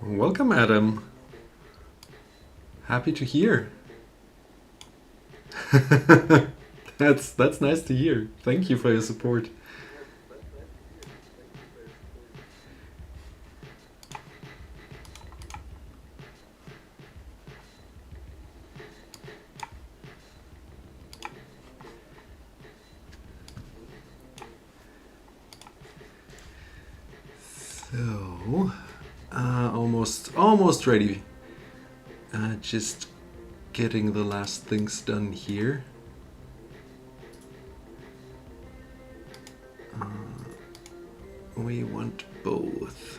Welcome, Adam. Happy to hear. That's nice to hear. Thank you for your support. So, almost ready. Just getting the last things done here. We want both.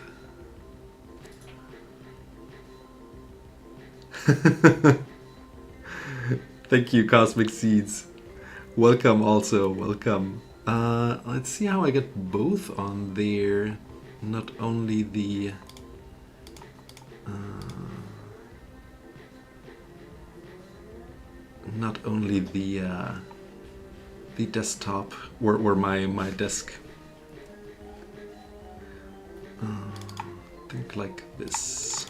Thank you, Cosmic Seeds. Welcome also, welcome. Let's see how I get both on there. Not only the the desktop or my desk. Think like this.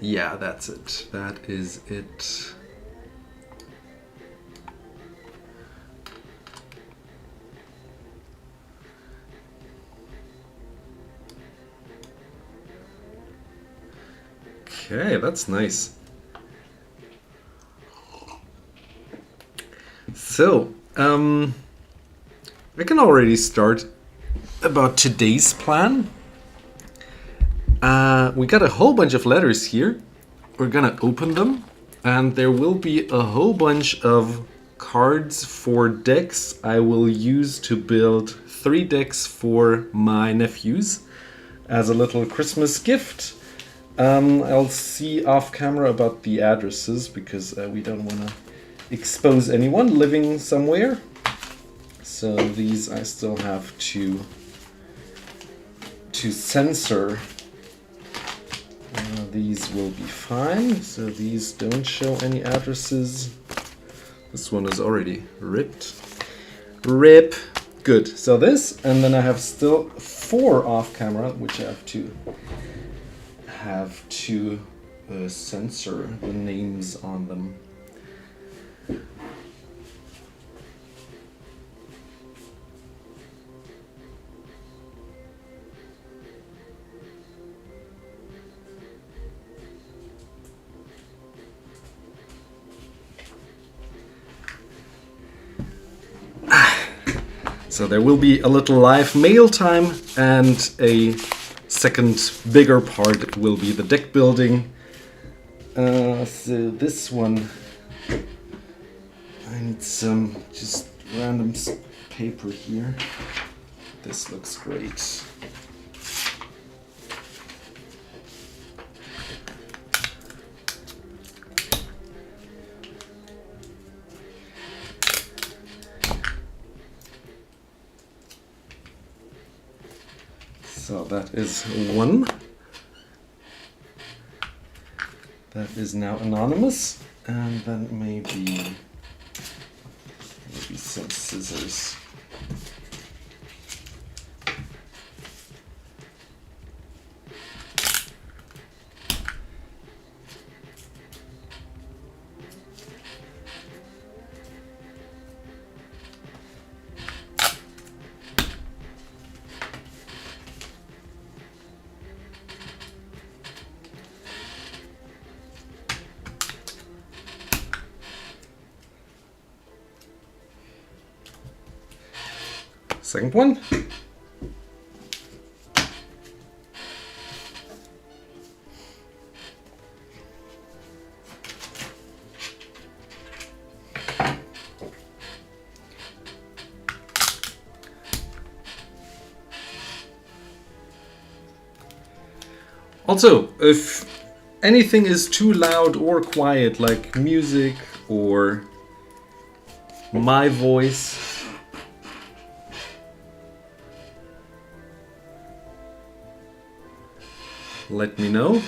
Yeah, that's it. That is it. Okay, that's nice. So, I can already start about today's plan. We got a whole bunch of letters here. We're gonna open them, and there will be a whole bunch of cards for decks I will use to build 3 decks for my nephews as a little Christmas gift. I'll see off camera about the addresses because we don't want to expose anyone living somewhere. So these I still have to censor. These will be fine. So these don't show any addresses. This one is already ripped. Rip. Good. So this, and then I have still 4 off camera, which I have to censor the names on them. So there will be a little live mail time, and a second bigger part will be the deck building. So this one, I need some just random paper here. This looks great. So that is one. That is now anonymous, and then maybe some scissors. Second one. Also, if anything is too loud or quiet, like music or my voice, let me know.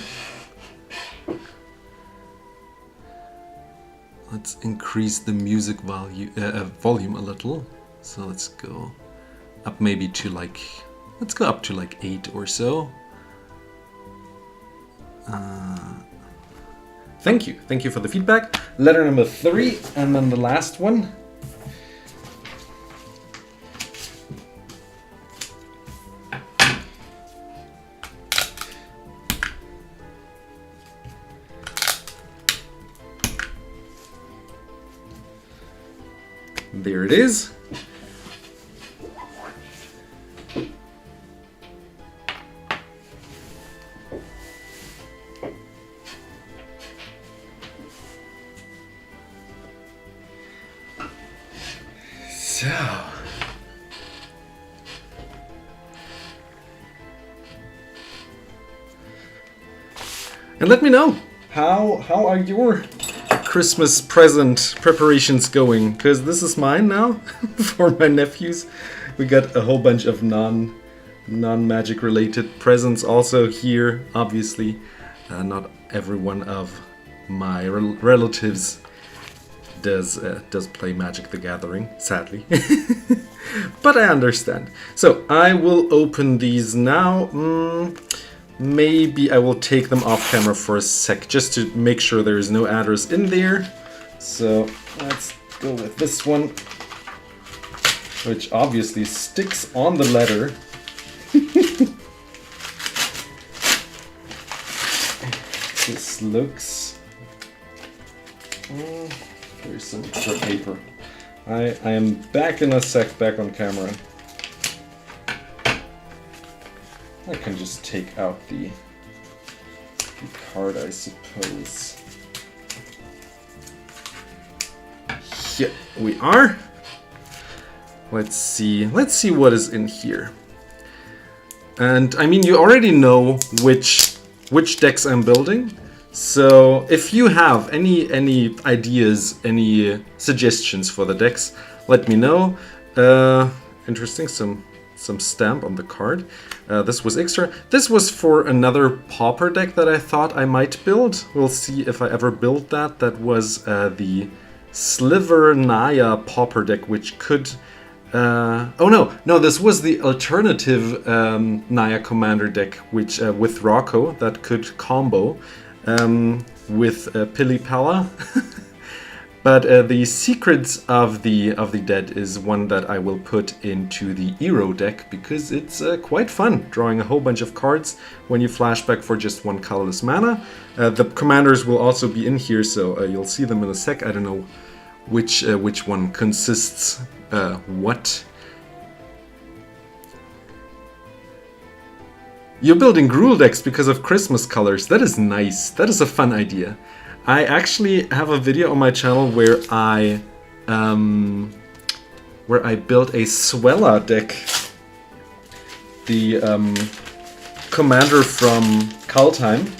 Let's Let's increase the music volume a little. So let's go up maybe to like, let's go up to like 8 or so. Thank you for the feedback. Letter number 3, and then the last one. There it is. So, and let me know how are your Christmas present preparations going, because this is mine now for my nephews. We got a whole bunch of non-magic related presents also here. Obviously, not every one of my relatives does play Magic the Gathering, sadly. But I understand. So I will open these now. Maybe I will take them off camera for a sec, just to make sure there is no address in there. So let's go with this one, which obviously sticks on the letter. This looks... there's some extra paper. I am back in a sec, back on camera. I can just take out the card, I suppose. Here we are. Let's see what is in here. And I mean, you already know which decks I'm building. So if you have any ideas, any suggestions for the decks, let me know. Interesting, some stamp on the card. This was extra. This was for another pauper deck that I thought I might build. We'll see if I ever build that. That was the Sliver Naya pauper deck, which could... oh no, this was the alternative Naya commander deck, which with Rocco, that could combo with Pili Pala. But the Secrets of the Dead is one that I will put into the Iroh deck, because it's quite fun drawing a whole bunch of cards when you flashback for just 1 colorless mana. The commanders will also be in here, so you'll see them in a sec. I don't know which one consists what. You're building Gruul decks because of Christmas colors. That is nice. That is a fun idea. I actually have a video on my channel where I built a Swella deck. The commander from Kaldheim.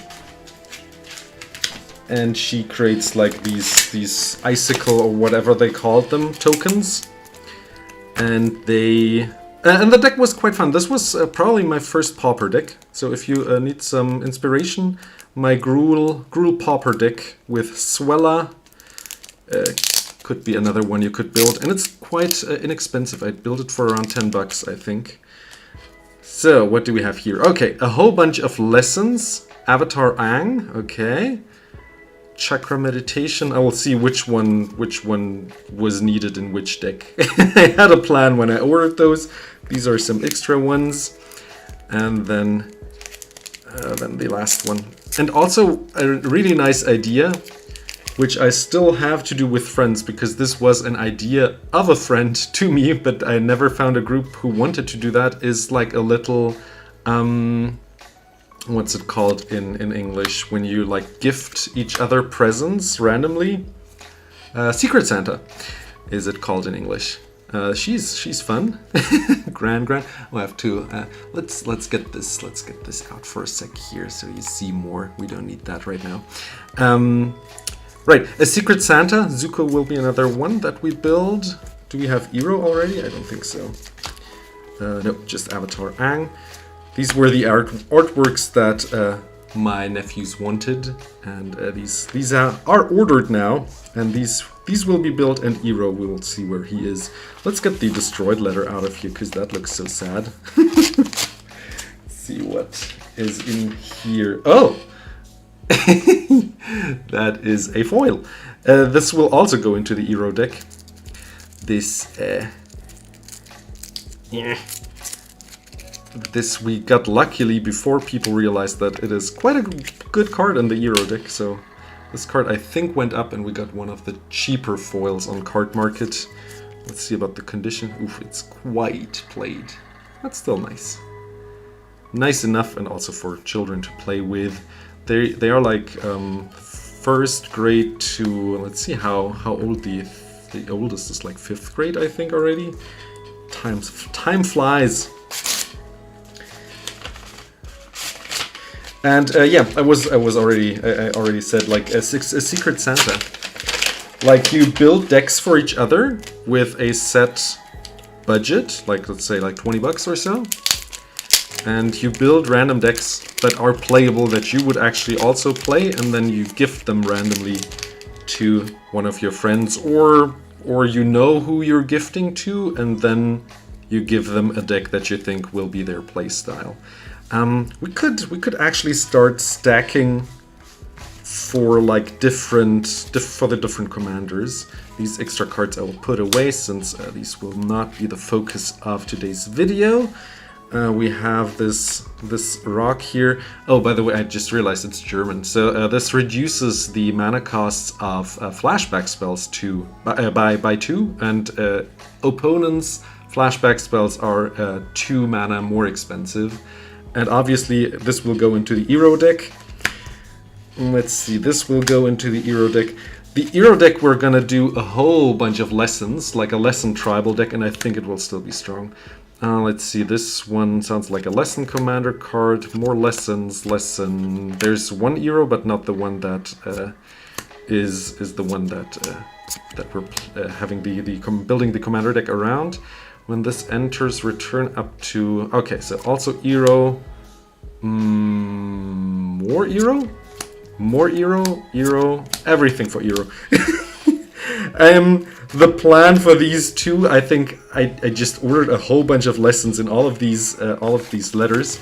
And she creates like these icicle or whatever they called them tokens. And they... and the deck was quite fun. This was probably my first pauper deck. So if you need some inspiration, my Gruul pauper deck with Swella could be another one you could build. And it's quite inexpensive. I'd build it for around 10 bucks, I think. So what do we have here? Okay, a whole bunch of lessons. Avatar Aang, okay. Chakra meditation. I will see which one was needed in which deck. I had a plan when I ordered those. These are some extra ones, and then the last one. And also a really nice idea, which I still have to do with friends, because this was an idea of a friend to me, but I never found a group who wanted to do that. Is like a little what's it called in English when you like gift each other presents randomly? Secret Santa is it called in English. She's fun. Grand. We'll have to let's get this out for a sec here so you see more. We don't need that right now. Right, a Secret Santa. Zuko will be another one that we build. Do we have Iroh already? I don't think so. No, just Avatar Aang. These were the artworks that my nephews wanted, and these are ordered now, and these will be built, and Iroh, we will see where he is. Let's get the destroyed letter out of here, because that looks so sad. See what is in here. Oh! That is a foil. This will also go into the Iroh deck. This we got luckily before people realized that it is quite a good card in the Iroh deck. So this card I think went up, and we got one of the cheaper foils on Card Market. Let's see about the condition. Oof, it's quite played. That's still nice. Nice enough, and also for children to play with. They are like first grade to, let's see how old the oldest is, like 5th grade I think already. Time flies. And yeah, I already said, like a secret Santa. Like you build decks for each other with a set budget, like let's say like 20 bucks or so. And you build random decks that are playable that you would actually also play, and then you gift them randomly to one of your friends, or you know who you're gifting to, and then you give them a deck that you think will be their play style. We could actually start stacking for like for the different commanders. These extra cards I will put away, since these will not be the focus of today's video. We have this rock here. Oh, by the way, I just realized it's German. So this reduces the mana costs of flashback spells by 2, and opponents' flashback spells are 2 mana more expensive. And obviously this will go into the Iroh deck. Let's see, this will go into the Iroh deck. The Iroh deck, we're gonna do a whole bunch of lessons, like a lesson tribal deck, and I think it will still be strong. Let's see, this one sounds like a lesson commander card. More lessons, lesson. There's one Iroh, but not the one that is the one that we're having building the commander deck around. When this enters, return up to... Okay, so also Iroh. More Iroh? More Iroh, everything for Iroh. The plan for these two, I think I just ordered a whole bunch of lessons in all of these letters.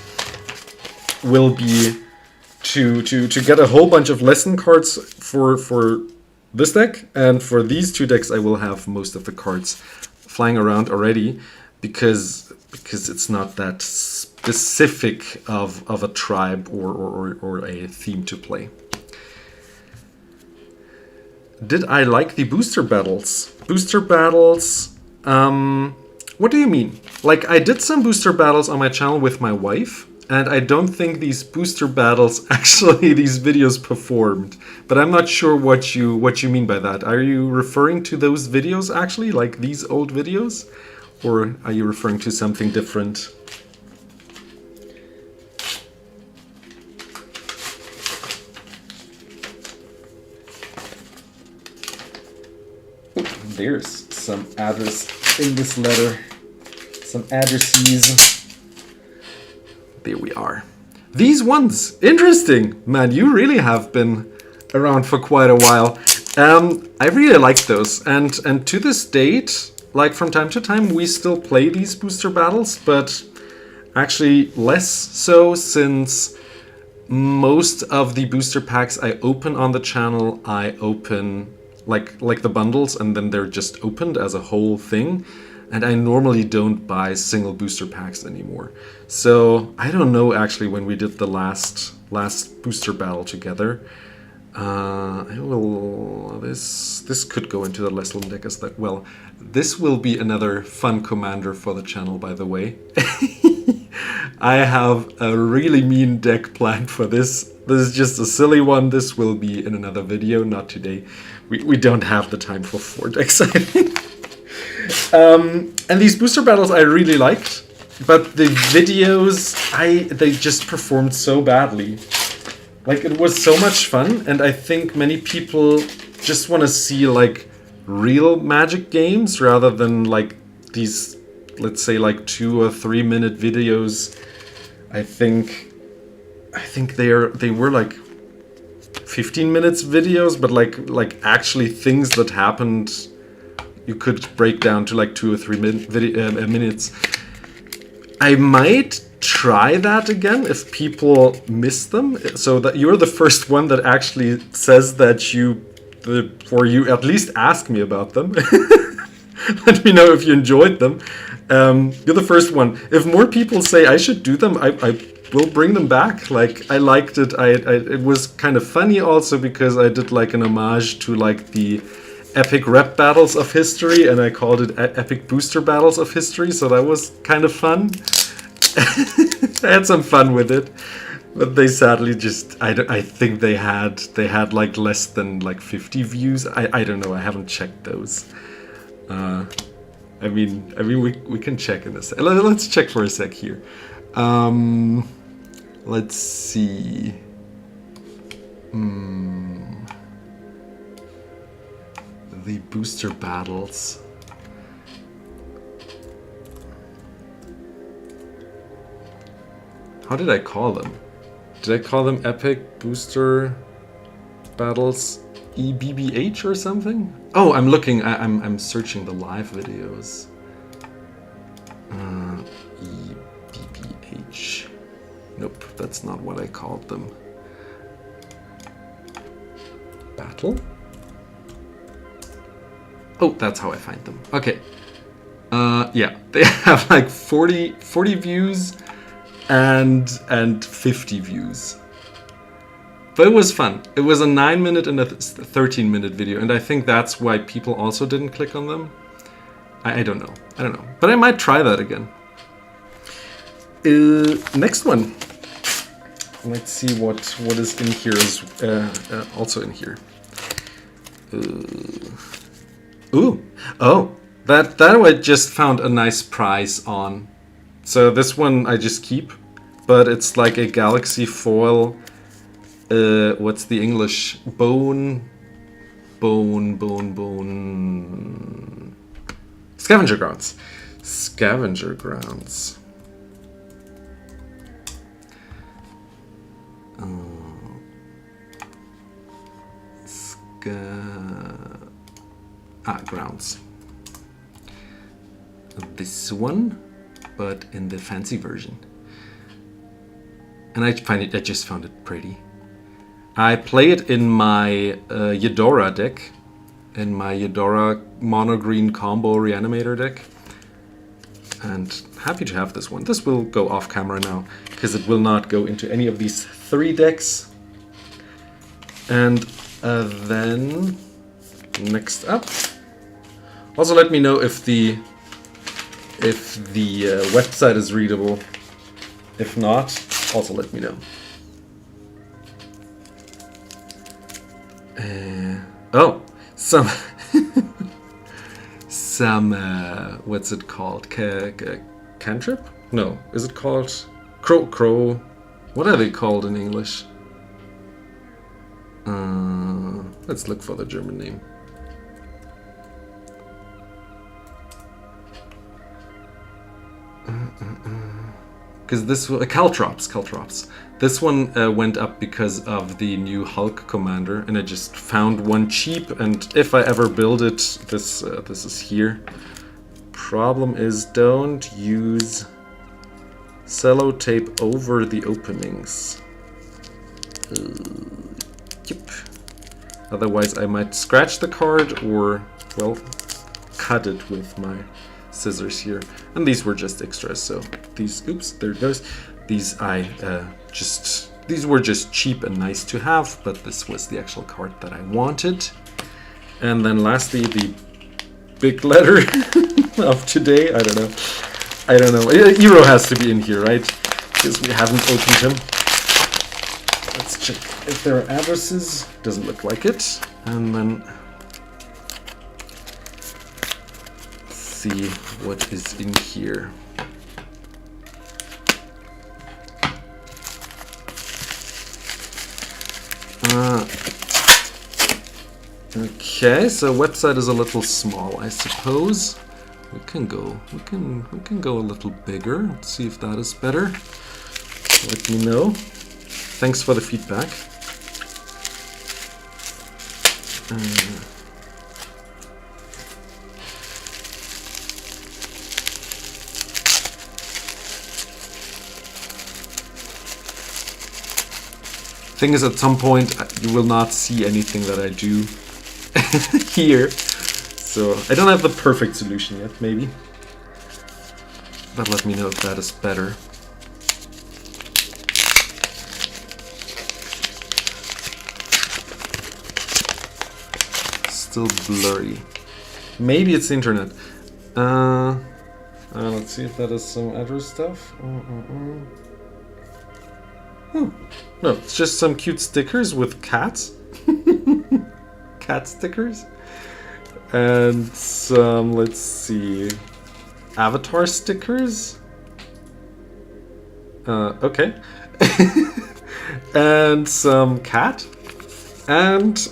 Will be to get a whole bunch of lesson cards for this deck, and for these two decks I will have most of the cards flying around already, because it's not that specific of a tribe or a theme to play. Did I like the booster battles? Booster battles, what do you mean? Like, I did some booster battles on my channel with my wife, and I don't think these booster battles actually these videos performed. But I'm not sure what you mean by that. Are you referring to those videos actually, like these old videos? Or are you referring to something different? There's some address in this letter. Some addresses. There we are. These ones! Interesting! Man, you really have been around for quite a while. I really like those. And to this date, like from time to time, we still play these booster battles, but actually less so, since most of the booster packs I open on the channel, I open like the bundles, and then they're just opened as a whole thing, and I normally don't buy single booster packs anymore. So I don't know actually when we did the last booster battle together. This could go into the lesson deck as well. This will be another fun commander for the channel, by the way. I have a really mean deck planned for this. This is just a silly one. This will be in another video, not today. We don't have the time for 4 decks, I think. And these booster battles I really liked, but the videos, they just performed so badly. Like, it was so much fun, and I think many people just want to see like real Magic games rather than like these, let's say, like 2 or 3 minute videos. I think I think they were like 15 minutes videos, but like actually things that happened you could break down to like 2 or 3 minutes. I might try that again if people miss them, so that you're the first one that actually says that you at least ask me about them. Let me know if you enjoyed them. You're the first one. If more people say I should do them, I will bring them back. Like, I liked it. It was kind of funny also because I did like an homage to like the epic rep battles of history, and I called it epic booster battles of history, so that was kind of fun. I had some fun with it, but they sadly just I think they had like less than like 50 views. I don't know, I haven't checked those. I mean we can check in a sec. Let's check for a sec here. Let's see. The booster battles. How did I call them? Did I call them epic booster battles EBBH or something? Oh, I'm looking. I'm searching the live videos. EBBH. Nope, that's not what I called them. Battle? Oh, that's how I find them. Okay. Yeah, they have like 40 views and 50 views. But it was fun. It was a 9-minute and a 13-minute video, and I think that's why people also didn't click on them. I don't know. I don't know. But I might try that again. Next one. Let's see what is in here is also in here. Ooh. Oh, that I just found a nice prize on. So this one I just keep, but it's like a galaxy foil. What's the English? Bone. Scavenger grounds. Scavenger grounds. Grounds. This one, but in the fancy version. And I just found it pretty. I play it in my Eudora deck, in my Eudora mono green combo reanimator deck. And happy to have this one. This will go off camera now, because it will not go into any of these 3 decks. And then next up, also let me know if the website is readable. If not, also let me know. Oh, some what's it called? Cantrip? No, is it called crow? What are they called in English? Let's look for the German name. Because this was Caltrops. This one went up because of the new Hulk commander, and I just found one cheap. And if I ever build it, this is here. Problem is, don't use cello tape over the openings. Yep. Otherwise, I might scratch the card or, well, cut it with my scissors here. And these were just extras, so these, oops, there it goes. These these were just cheap and nice to have, but this was the actual card that I wanted. And then lastly, the big letter of today. I don't know. Iroh has to be in here, right? Because we haven't opened him. Let's check if there are addresses. Doesn't look like it. And then see what is in here. Okay, so website is a little small, I suppose. We can go a little bigger. Let's see if that is better. Let me know. Thanks for the feedback. Thing is, at some point you will not see anything that I do here, so I don't have the perfect solution yet, maybe. But let me know if that is better. Still blurry. Maybe it's the internet. Let's see if that is some address stuff. No, it's just some cute stickers with cats. Cat stickers. And some, let's see, avatar stickers. Okay. And some cat. And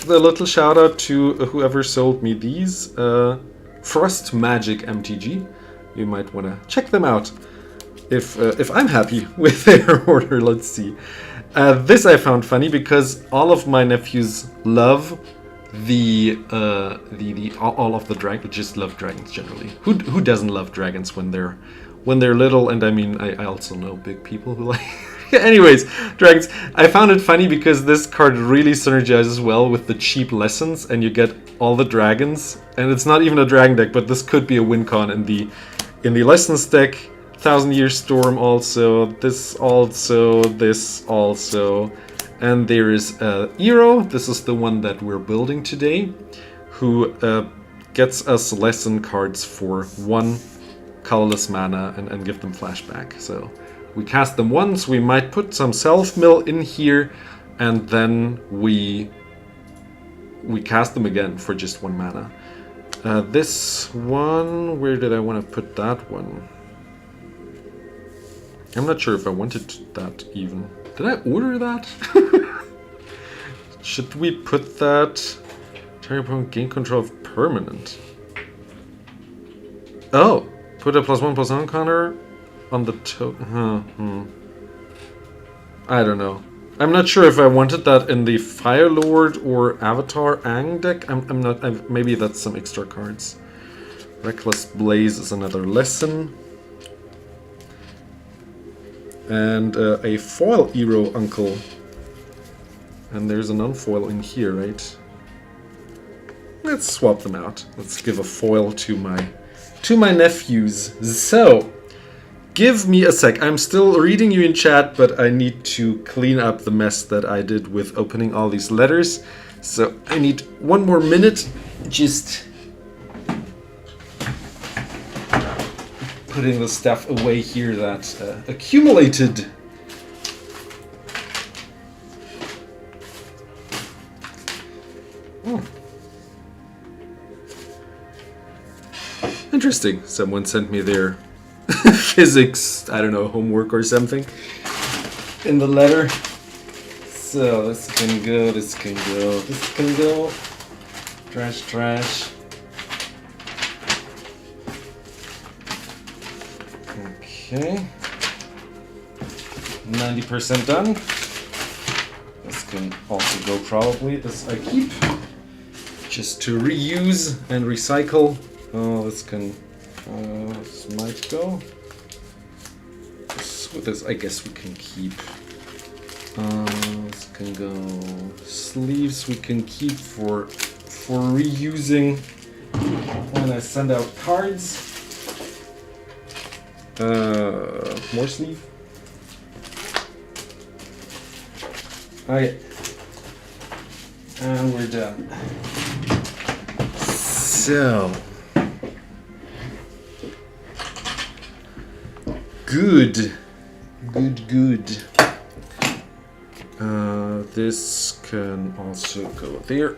the little shout out to whoever sold me these. Frost Magic MtG. You might want to check them out. If I'm happy with their order, let's see. This I found funny because all of my nephews love all of the dragons. Just love dragons generally. Who doesn't love dragons when they're little? And I mean, I also know big people who like. Anyways, dragons. I found it funny because this card really synergizes well with the cheap lessons, and you get all the dragons. And it's not even a dragon deck, but this could be a win con in the lessons deck. 1000-Year Storm also, this also, and there is Iroh, this is the one that we're building today, who gets us lesson cards for 1 colorless mana and give them flashback. So we cast them once, we might put some self-mill in here, and then we cast them again for just 1 mana. This one, where did I want to put that one? I'm not sure if I wanted that even. Did I order that? Should we put that? Target opponent gain control of permanent. Oh, put a +1/+1 counter on the I don't know. I'm not sure if I wanted that in the Fire Lord or Avatar Aang deck. I'm not. Maybe that's some extra cards. Reckless Blaze is another lesson. And a foil Iroh uncle. And there's a non-foil in here, right? Let's swap them out. Let's give a foil to my nephews. So, give me a sec. I'm still reading you in chat, but I need to clean up the mess that I did with opening all these letters. So I need 1 more minute. Just putting the stuff away here that accumulated. Oh. Interesting. Someone sent me their physics, I don't know, homework or something in the letter. So this can go, this can go, this can go. Trash, trash. Okay, 90% done. This can also go probably. This I keep just to reuse and recycle. Oh, this can, this might go. This I guess we can keep. This can go. Sleeves we can keep for reusing when I send out cards. More sleeve. Alright. And we're done. So. Good. Good. This can also go there.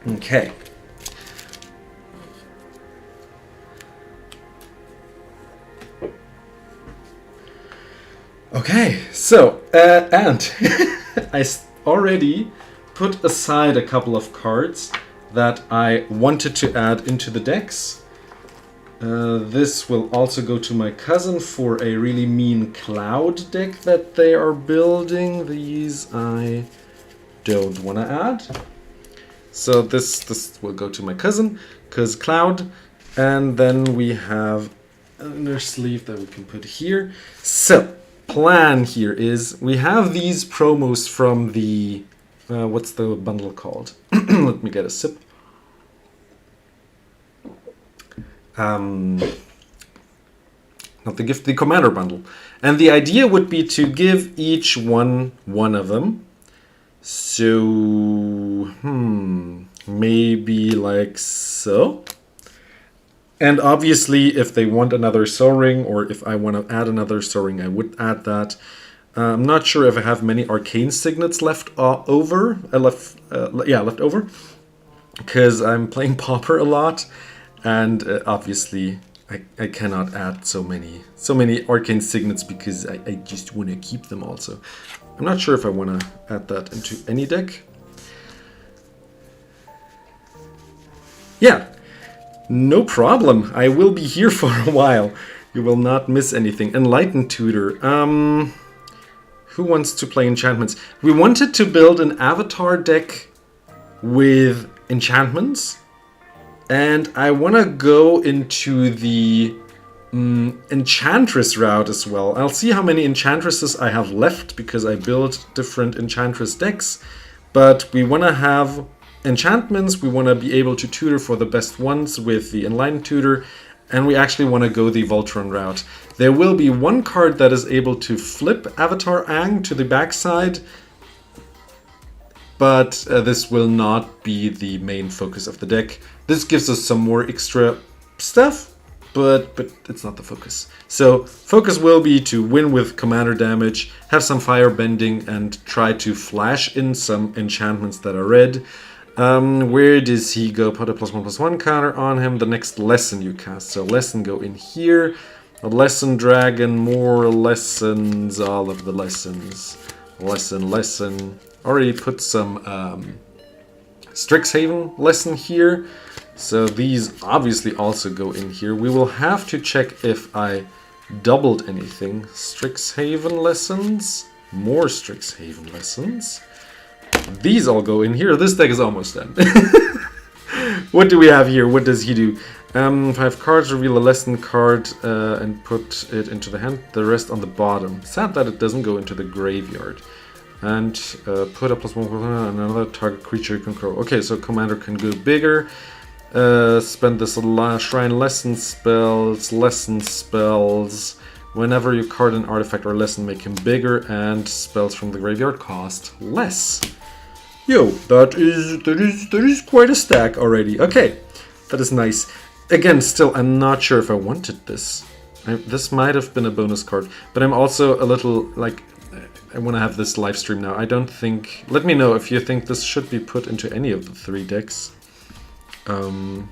Okay. Okay, so, and I already put aside a couple of cards that I wanted to add into the decks. This will also go to my cousin for a really mean cloud deck that they are building. These I don't want to add. So this will go to my cousin, because cloud. And then we have an inner sleeve that we can put here. So, plan here is we have these promos from the... what's the bundle called? Let me get a sip. Not the gift, the commander bundle. And the idea would be to give each one of them. So, maybe like so. And obviously, if they want another soaring, or if I want to add another soaring, I would add that. I'm not sure if I have many arcane signets left over. Left over, because I'm playing Pauper a lot, and obviously I cannot add so many arcane signets because I just want to keep them also. I'm not sure if I want to add that into any deck. Yeah. No problem. I will be here for a while. You will not miss anything. Enlightened Tutor. Who wants to play enchantments? We wanted to build an avatar deck with enchantments. And I want to go into the enchantress route as well. I'll see how many enchantresses I have left, because I built different enchantress decks. But we want to have enchantments, we want to be able to tutor for the best ones with the Enlightened Tutor, and we actually want to go the Voltron route. There will be one card that is able to flip Avatar Aang to the backside, but this will not be the main focus of the deck. This gives us some more extra stuff, but it's not the focus. So focus will be to win with commander damage, have some fire bending, and try to flash in some enchantments that are red. Where does he go? Put a +1/+1 counter on him. The next lesson you cast. So lesson go in here. A lesson dragon, more lessons, all of the lessons. Lesson. Already put some Strixhaven lesson here. So these obviously also go in here. We will have to check if I doubled anything. Strixhaven lessons. More Strixhaven lessons. These all go in here. This deck is almost done. What do we have here? What does he do? 5 cards, reveal a lesson card and put it into the hand. The rest on the bottom. Sad that it doesn't go into the graveyard. And put a +1 on another target creature you control. Okay, so commander can go bigger. Spend this shrine lesson spells. Whenever you card an artifact or lesson, make him bigger, and spells from the graveyard cost less. Yo, that is quite a stack already. Okay, that is nice. Again, still, I'm not sure if I wanted this. This might have been a bonus card, but I'm also a little, like, I want to have this live stream now. I don't think... Let me know if you think this should be put into any of the 3 decks. Because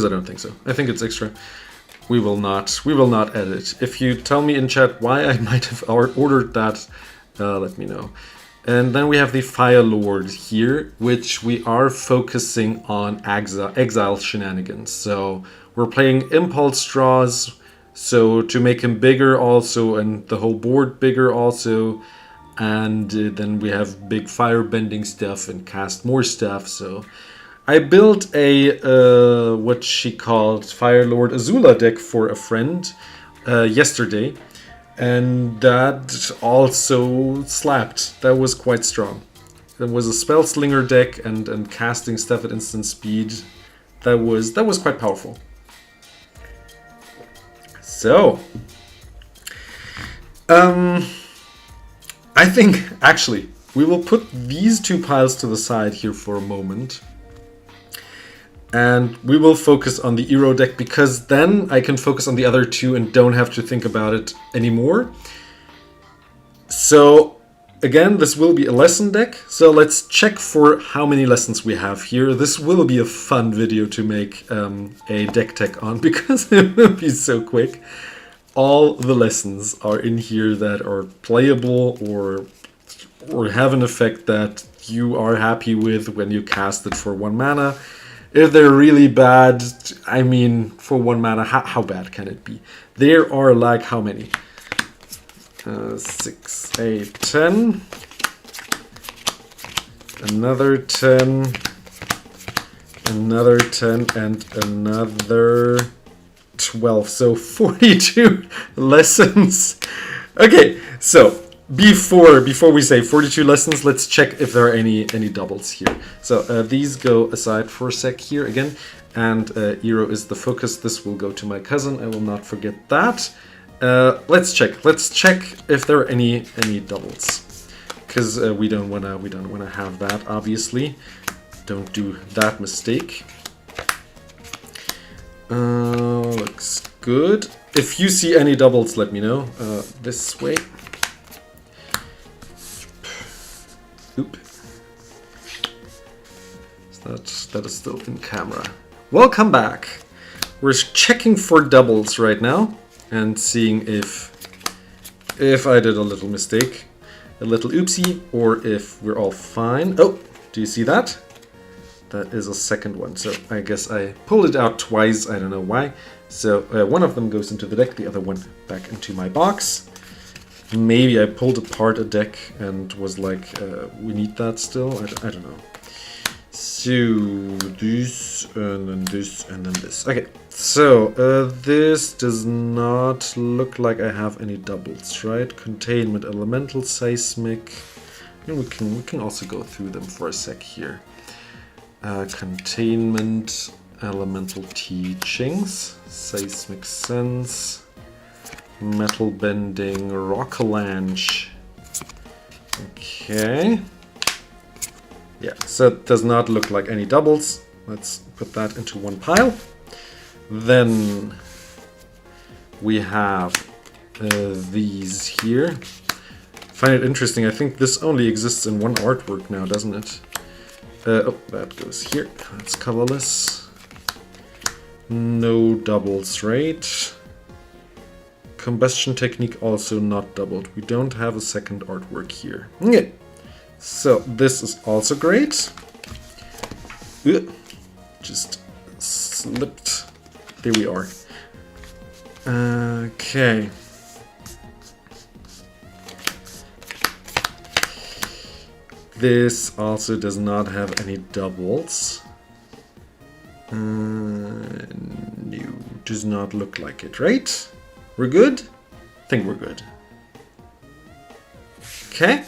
I don't think so. I think it's extra. We will not edit. If you tell me in chat why I might have ordered that, let me know. And then we have the Fire Lord here, which we are focusing on exile shenanigans. So we're playing Impulse Straws, so to make him bigger also, and the whole board bigger also. And then we have big fire bending stuff and cast more stuff. So I built a, what she called Fire Lord Azula deck for a friend yesterday. And that also slapped. That was quite strong. It was a spellslinger deck and casting stuff at instant speed. That was quite powerful. So, I think actually we will put these 2 piles to the side here for a moment. And we will focus on the Iroh deck, because then I can focus on the other 2 and don't have to think about it anymore. So, again, this will be a lesson deck. So let's check for how many lessons we have here. This will be a fun video to make a deck tech on, because it will be so quick. All the lessons are in here that are playable or have an effect that you are happy with when you cast it for 1 mana. if they're really bad, I mean, for 1 mana, how bad can it be? There are like how many? 6, 8, 10. Another 10. Another 10 and another 12. So 42 lessons. Okay, so before we say 42 lessons, let's check if there are any doubles here. So these go aside for a sec here again, and Iroh is the focus. This will go to my cousin. I will not forget that. Let's check. Let's check if there are any doubles, because we don't wanna have that, obviously. Don't do that mistake. Looks good. If you see any doubles, let me know. This way. Oop. That is still in camera. Welcome back. We're checking for doubles right now and seeing if I did a little mistake, a little oopsie, or if we're all fine. Oh, do you see that? That is a second one, so I guess I pulled it out twice, I don't know why. So one of them goes into the deck, the other one back into my box. Maybe I pulled apart a deck and was like, we need that still, I don't know. So this, and then this, and then this. Okay, so this does not look like I have any doubles, right? Containment, elemental, seismic. And we can also go through them for a sec here. Containment, elemental teachings, seismic sense, metal bending, rockalanche. Okay. Yeah, so it does not look like any doubles. Let's put that into one pile. Then we have these here. Find it interesting. I think this only exists in one artwork now, doesn't it? Oh, that goes here. That's colorless. No doubles, right? Combustion technique also not doubled. We don't have a second artwork here. Okay. So this is also great. Just slipped. There we are. Okay. This also does not have any doubles. No, does not look like it, right? We're good? I think we're good. Okay.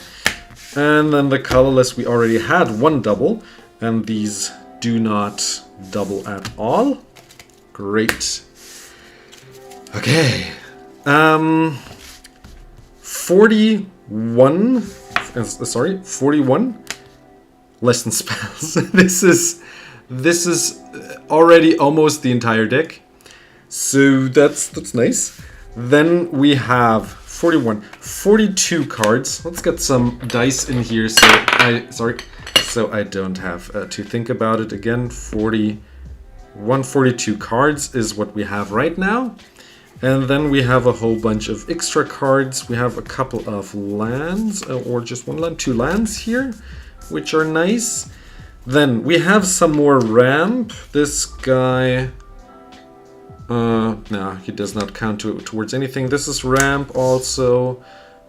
And then the colorless, we already had one double, and these do not double at all. Great. Okay. 41 lesson spells. This is already almost the entire deck. So that's nice. Then we have 42 cards. Let's get some dice in here so I don't have to think about it again. 42 cards is what we have right now. And then we have a whole bunch of extra cards. We have a couple of lands, or just one land, 2 lands here, which are nice. Then we have some more ramp. This guy, no, he does not count towards anything. This is ramp also.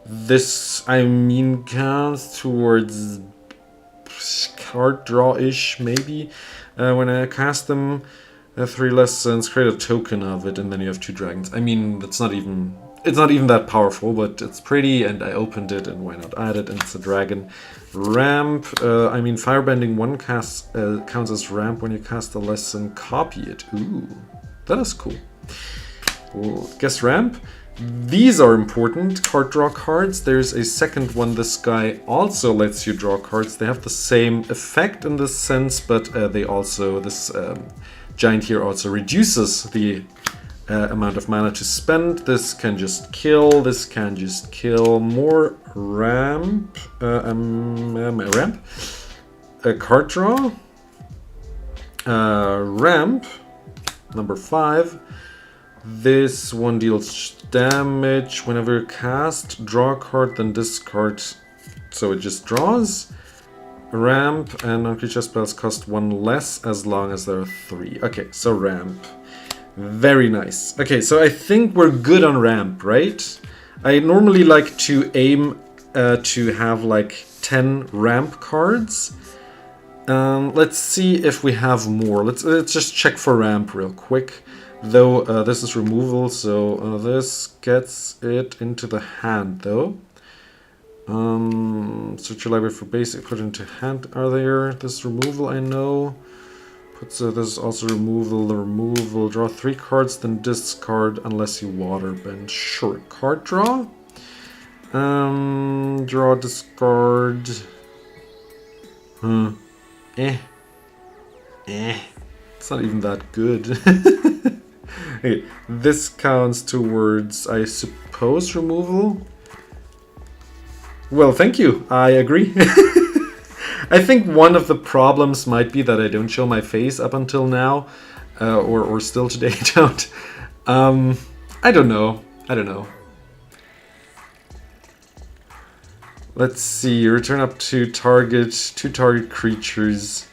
This, I mean, counts towards card draw-ish, maybe. When I cast them, 3 lessons, create a token of it, and then you have 2 dragons. I mean, it's not even that powerful, but it's pretty, and I opened it, and why not add it? And it's a dragon. Ramp, I mean, firebending 1 counts as ramp when you cast a lesson, copy it. Ooh, that is cool. Well, guess ramp. These are important, card draw cards. There's a second one. This guy also lets you draw cards. They have the same effect in this sense, but they also, this giant here also reduces the amount of mana to spend. This can just kill. This can just kill. More ramp. Ramp. A card draw. Ramp. Number 5. This one deals damage whenever cast. Draw a card, then discard. So it just draws. Ramp and non-creature spells cost 1 less as long as there are 3. Okay, so ramp. Very nice. Okay, so I think we're good on ramp, right? I normally like to aim to have like 10 ramp cards. Let's see if we have more. Let's just check for ramp real quick. Though this is removal, so this gets it into the hand though. Search your library for basic, put into hand. Are there? This removal I know. This is also removal. The removal. Draw 3 cards, then discard unless you waterbend. Sure. Card draw. Draw, discard. It's not even that good. Okay, this counts towards, I suppose, removal. Well, thank you. I agree. I think one of the problems might be that I don't show my face up until now, or still today I don't. I don't know. Let's see. Return up to target 2 target creatures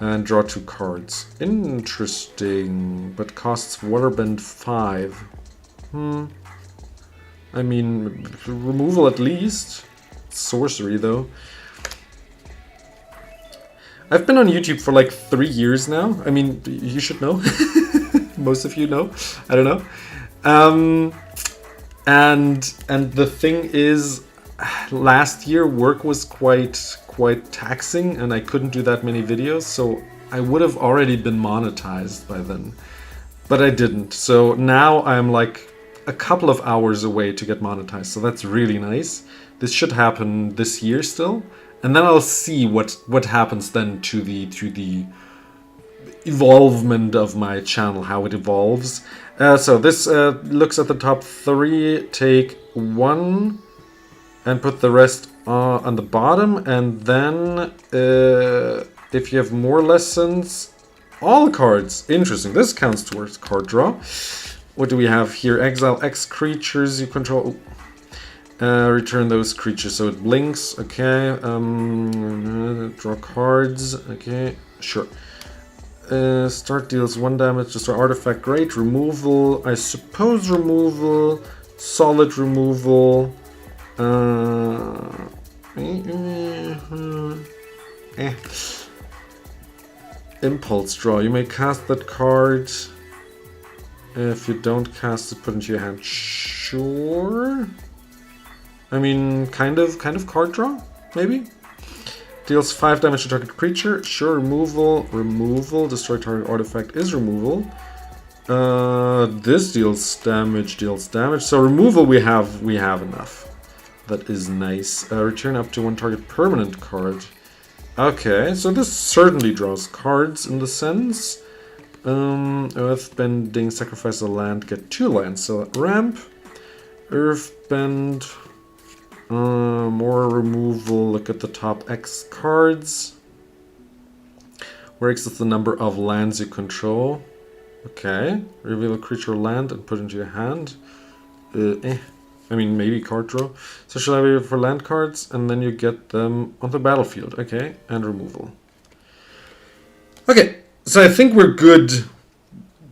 and draw 2 cards. Interesting, but costs waterbend 5. I mean, removal at least. Sorcery though. I've been on YouTube for like 3 years now. I mean, you should know. Most of you know. I don't know. And the thing is, last year work was quite taxing, and I couldn't do that many videos, so I would have already been monetized by then, but I didn't. So now I'm like a couple of hours away to get monetized, so that's really nice. This should happen this year still, and then I'll see what happens then to the evolvement of my channel, how it evolves. So this looks at the top 3, take 1 and put the rest on the bottom, and then if you have more lessons, all cards. Interesting. This counts towards card draw. What do we have here? Exile X creatures you control. Return those creatures, so it blinks. Okay. Draw cards. Okay, sure. Start deals 1 damage. Destroy artifact. Great. Removal. I suppose removal. Solid removal. Impulse draw. You may cast that card. If you don't cast it, put it into your hand. Sure. I mean, kind of card draw, maybe. Deals 5 damage to target creature. Sure. Removal. Destroy target artifact is removal. This deals damage. So removal we have enough. That is nice. Return up to 1 target permanent card. Okay, so this certainly draws cards in the sense. Earthbending, sacrifice a land, get 2 lands. So ramp, Earthbend, more removal. Look at the top X cards. Where X is the number of lands you control. Okay, reveal a creature land and put it into your hand. I mean, maybe card draw. Social library for land cards, and then you get them on the battlefield. Okay, and removal. Okay, so I think we're good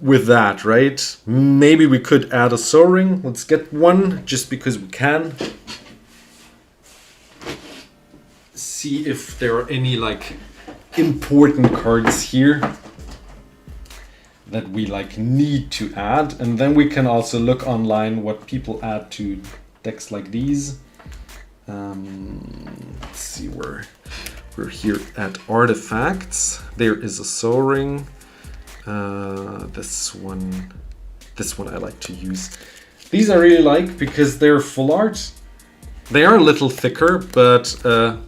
with that, right? Maybe we could add a Soaring. Let's get 1, just because we can. See if there are any, like, important cards here that we like need to add, and then we can also look online what people add to decks like these. Let's see, where we're here at artifacts. There is a Soaring. This one I like to use. These I really like because they're full art. They are a little thicker, but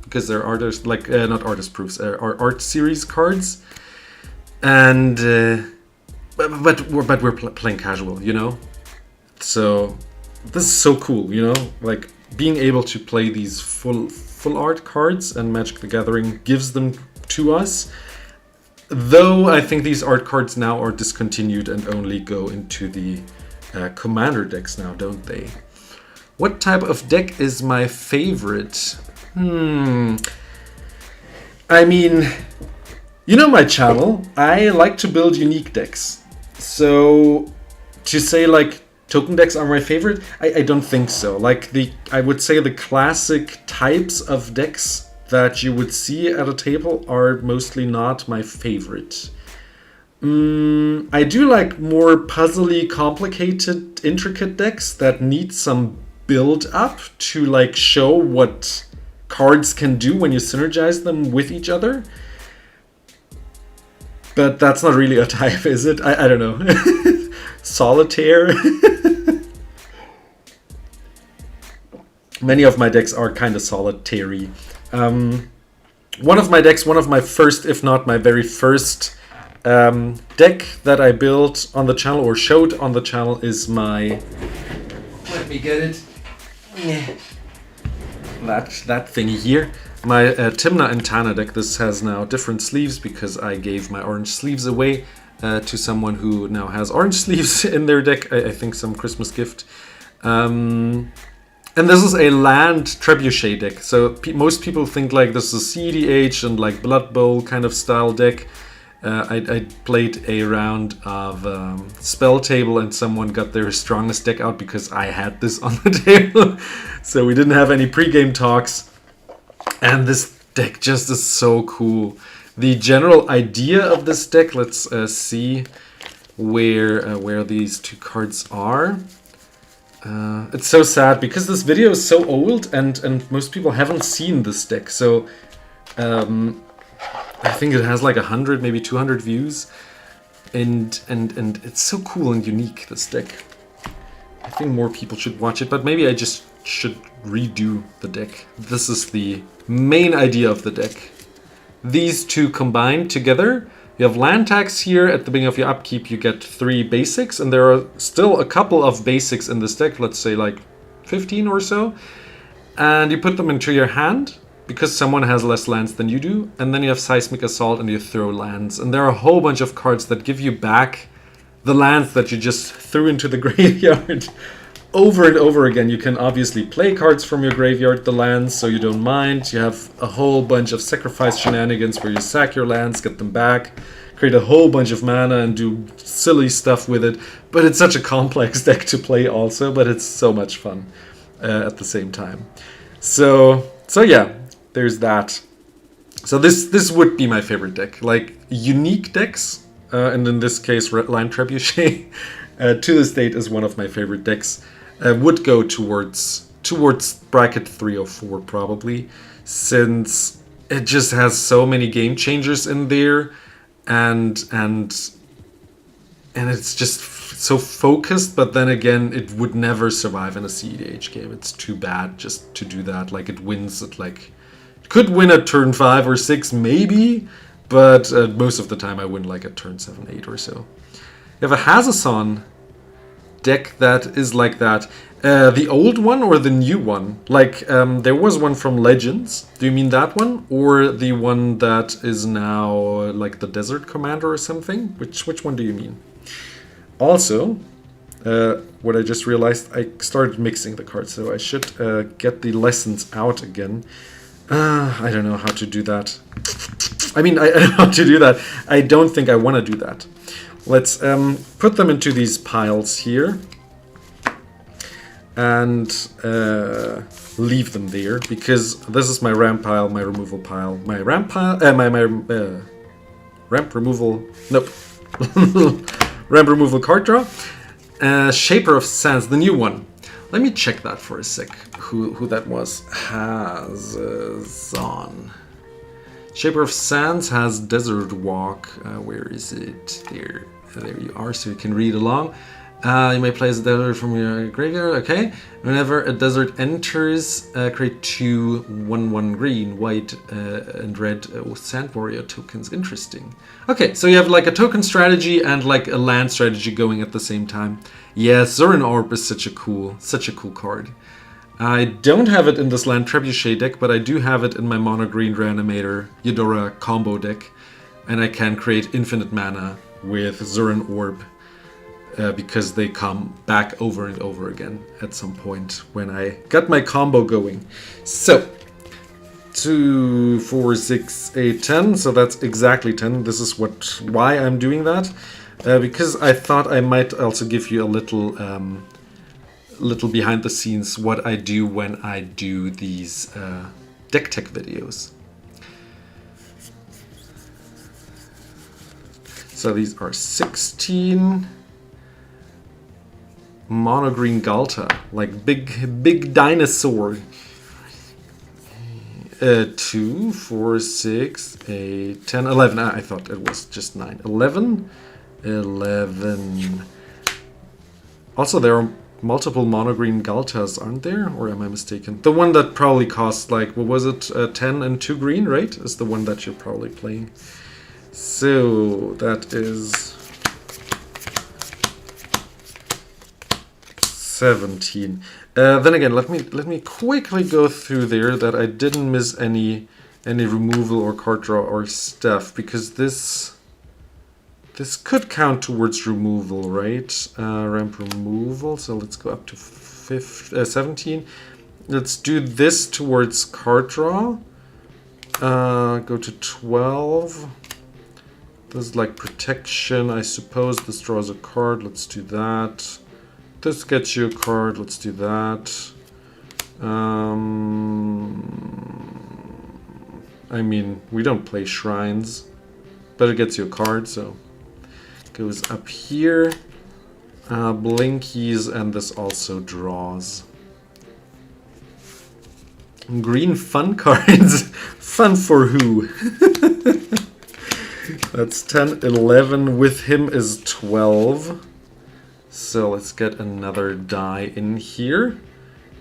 because they're artist, like not artist proofs, are art series cards, and but we're playing casual, you know. So this is so cool, you know, like being able to play these full art cards, and Magic the Gathering gives them to us. Though I think these art cards now are discontinued and only go into the commander decks now, don't they? What type of deck is my favorite? I mean, you know my channel. I like to build unique decks. So to say like token decks are my favorite, I don't think so. Like I would say the classic types of decks that you would see at a table are mostly not my favorite. I do like more puzzly, complicated, intricate decks that need some build up to like show what cards can do when you synergize them with each other. But that's not really a type, is it? I don't know. Solitaire. Many of my decks are kind of solitary. One of my decks, one of my first, if not my very first deck that I built on the channel or showed on the channel is my... Let me get it. That thingy here. My Timna and Tana deck. This has now different sleeves because I gave my orange sleeves away to someone who now has orange sleeves in their deck. I think some Christmas gift. And this is a land trebuchet deck. So most people think like this is CEDH and like Blood Bowl kind of style deck. I played a round of Spell Table and someone got their strongest deck out because I had this on the table. So we didn't have any pre-game talks. And this deck just is so cool. The general idea of this deck, let's see where these two cards are. It's so sad because this video is so old and most people haven't seen this deck. So I think it has like 100, maybe 200 views. And it's so cool and unique, this deck. I think more people should watch it, but maybe I just should redo the deck. This is the main idea of the deck. These two combined together, you have land tax here. At the beginning of your upkeep you get 3 basics, and there are still a couple of basics in this deck, let's say like 15 or so. And you put them into your hand, because someone has less lands than you do, and then you have Seismic Assault and you throw lands. And there are a whole bunch of cards that give you back the lands that you just threw into the graveyard. Over and over again. You can obviously play cards from your graveyard, the lands, so you don't mind. You have a whole bunch of sacrifice shenanigans where you sack your lands, get them back, create a whole bunch of mana and do silly stuff with it. But it's such a complex deck to play also, but it's so much fun at the same time. So yeah, there's that. So this would be my favorite deck. Like unique decks, and in this case Red Line Trebuchet, to this date is one of my favorite decks. Would go towards bracket 3 or 4 probably, since it just has so many game changers in there, and it's just so focused. But then again, it would never survive in a CEDH game. It's too bad just to do that. Like it wins at like, it could win at turn 5 or 6 maybe, but most of the time I win like at turn 7, 8 or so. You have a Hazasan deck that is like that. The old one or the new one? Like there was one from Legends. Do you mean that one, or the one that is now like the Desert Commander or something? Which one do you mean? Also, what I just realized, I started mixing the cards, so I should get the lessons out again. I don't know how to do that. I mean, I know how to do that. I don't think I want to do that. Let's put them into these piles here and leave them there, because this is my ramp pile, my removal pile, my ramp pile, ramp removal, nope, ramp removal card draw. Shaper of Sands, the new one. Let me check that for a sec, who that was. Hazazon. Shaper of Sands has Desert Walk. Where is it? There you are, so you can read along. You may place a desert from your graveyard. Okay. Whenever a desert enters, create 2 1/1 green, white, and red Sand Warrior tokens. Interesting. Okay, so you have like a token strategy and like a land strategy going at the same time. Yeah, Zoran Orb is such a cool card. I don't have it in this Land Trebuchet deck, but I do have it in my Mono Green Reanimator Eudora combo deck. And I can create infinite mana with Zoran Orb because they come back over and over again at some point when I got my combo going. So 2, 4, 6, 8, 10. So that's exactly 10. This is why I'm doing that. Because I thought I might also give you a little behind the scenes what I do when I do these deck tech videos. So these are 16 mono green Galta, like big dinosaur. 2, 4, 6, 8, 10, 11. I thought it was just 9. 11. Also, there are multiple mono green Galtas, aren't there? Or am I mistaken? The one that probably costs like, what was it? 10 and 2 green, right? Is the one that you're probably playing. So that is 17. Then again, let me quickly go through there that I didn't miss any removal or card draw or stuff, because this could count towards removal, right? Ramp removal. So let's go up to 17. Let's do this towards card draw. Go to 12. This is like protection, I suppose. This draws a card. Let's do that. This gets you a card. Let's do that. I mean, we don't play shrines, but it gets you a card, so it goes up here. Blinkies, and this also draws. Green fun cards. Fun for who? That's 10, 11. With him is 12. So let's get another die in here.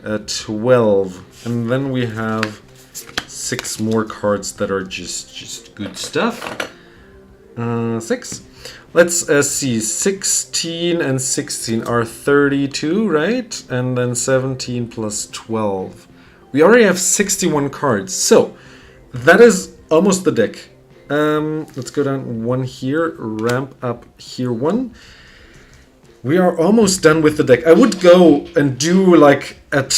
12. And then we have 6 more cards that are just good stuff. 6. Let's see. 16 and 16 are 32, right? And then 17 plus 12. We already have 61 cards. So that is almost the deck. Let's go down 1 here, ramp up here 1. We are almost done with the deck. I would go and do like at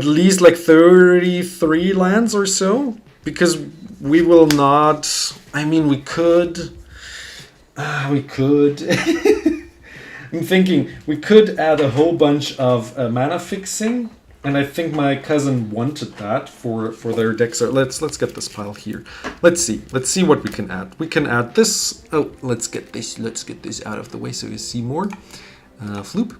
least like 33 lands or so, because we will not. I mean, we could. I'm thinking we could add a whole bunch of mana fixing. And I think my cousin wanted that for their deck. So let's get this pile here. Let's see what we can add. We can add this. Oh, let's get this out of the way so you see more. Floop.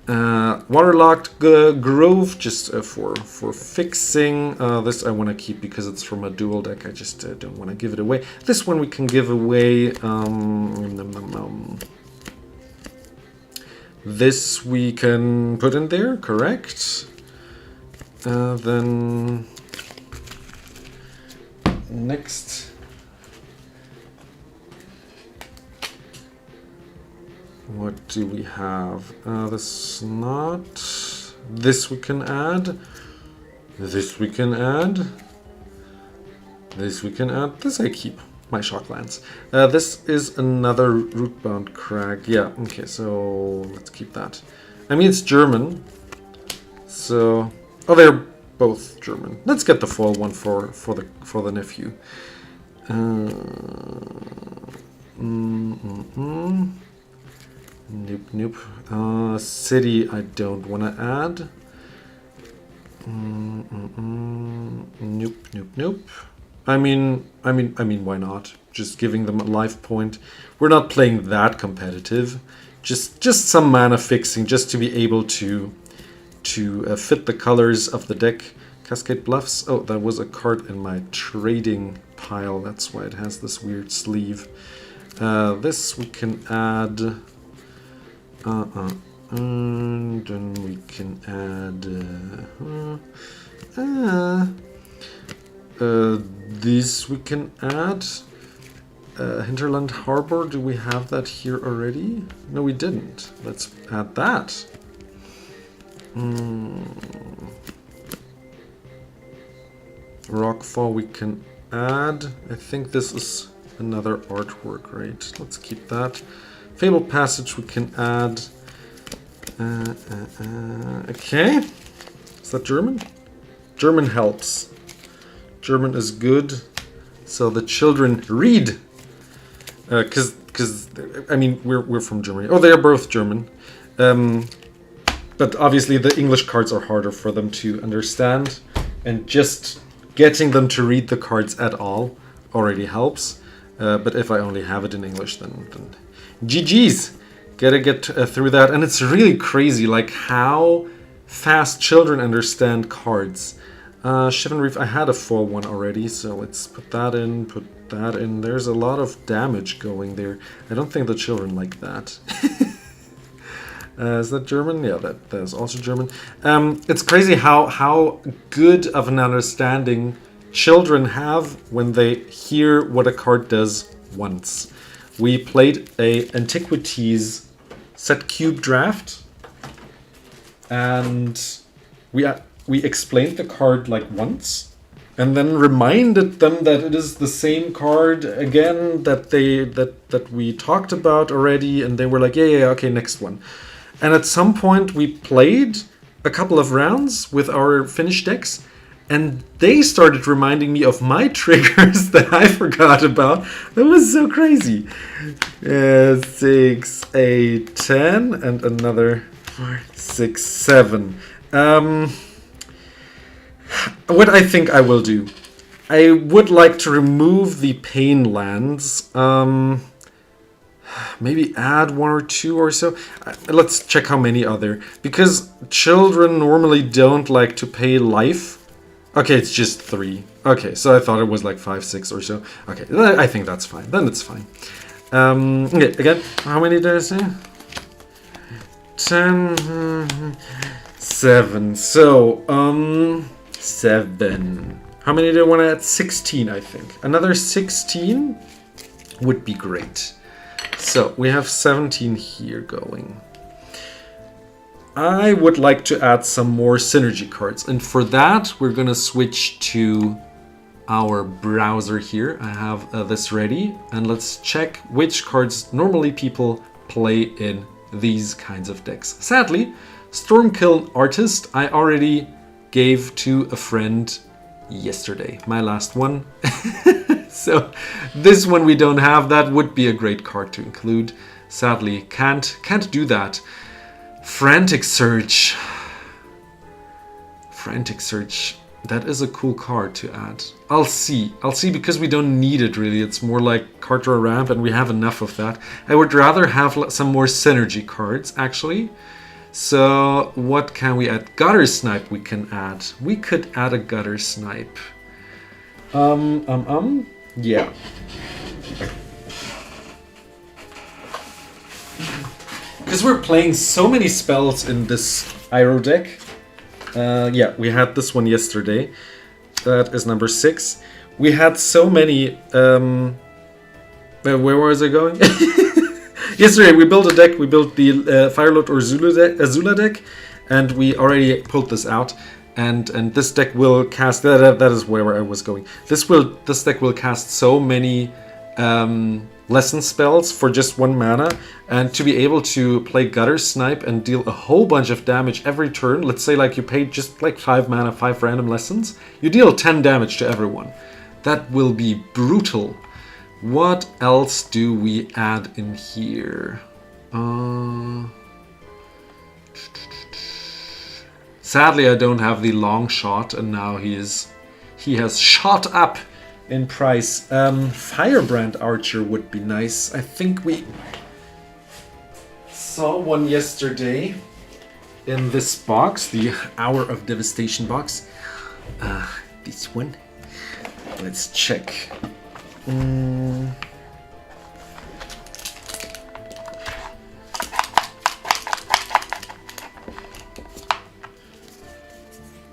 Waterlogged Grove, just for fixing. This I want to keep because it's from a dual deck. I just don't want to give it away. This one we can give away. This we can put in there, correct? Then next, what do we have? This not. This we can add. This we can add. This we can add. This I keep. My Shocklands. This is another Rootbound Crag. Yeah, okay, so let's keep that. I mean, it's German. So, oh, they're both German. Let's get the foil one for the nephew. Nope. City, I don't want to add. Nope. I mean, why not? Just giving them a life point. We're not playing that competitive. Just some mana fixing, just to be able to fit the colors of the deck. Cascade Bluffs. Oh, that was a card in my trading pile. That's why it has this weird sleeve. This we can add. And then we can add. This we can add. Hinterland Harbor, do we have that here already? No, we didn't. Let's add that. Rockfall we can add. I think this is another artwork, right? Let's keep that. Fable Passage we can add. Okay. Is that German? German helps. German is good. So the children read. Because I mean, we're from Germany. Oh, they are both German. But obviously the English cards are harder for them to understand. And just getting them to read the cards at all already helps. But if I only have it in English, then GG's. Gotta get through that. And it's really crazy, like how fast children understand cards. Shivan Reef, I had a 4-1 already, so let's put that in, put that in. There's a lot of damage going there. I don't think the children like that. Is that German? Yeah, that is also German. It's crazy how good of an understanding children have when they hear what a card does once. We played a Antiquities set cube draft, and we explained the card like once, and then reminded them that it is the same card again that we talked about already, and they were like, yeah, okay, next one. And at some point we played a couple of rounds with our finished decks, and they started reminding me of my triggers that I forgot about. That was so crazy. 6, 8, 10, and another 4, 6, 7. What I think I will do, I would like to remove the pain lands. Maybe add 1 or 2 or so. Let's check how many are there. Because children normally don't like to pay life. Okay, it's just 3. Okay, so I thought it was like 5, 6 or so. Okay, I think that's fine. Then it's fine. Okay, again, how many did I say? 10, 7. So, 7. How many do I want to add? 16, I think. Another 16 would be great. So, we have 17 here going. I would like to add some more synergy cards. And for that, we're going to switch to our browser here. I have this ready. And let's check which cards normally people play in these kinds of decks. Sadly, Stormkill Artist I already gave to a friend yesterday. My last one. So this one we don't have. That would be a great card to include. Sadly, can't do that. Frantic Search. Frantic Search. That is a cool card to add. I'll see because we don't need it really. It's more like card draw ramp and we have enough of that. I would rather have some more synergy cards actually. So what can we add? Gutter Snipe we can add. We could add a Gutter Snipe. Yeah. Because we're playing so many spells in this Iroh deck. Yeah, we had this one yesterday. That is number 6. We had so many... where was I going? Yesterday we built a deck. We built the Firelord or Azula deck. And we already pulled this out. And this deck will cast... That is where I was going. This deck will cast so many... lesson spells for just 1 mana, and to be able to play Gutter Snipe and deal a whole bunch of damage every turn. Let's say like you paid just like 5 mana, 5 random lessons, you deal 10 damage to everyone. That will be brutal. What else do we add in here? Sadly I don't have the long shot, and now he has shot up in price. Firebrand Archer would be nice. I think we saw one yesterday in this box, the Hour of Devastation box. This one. Let's check.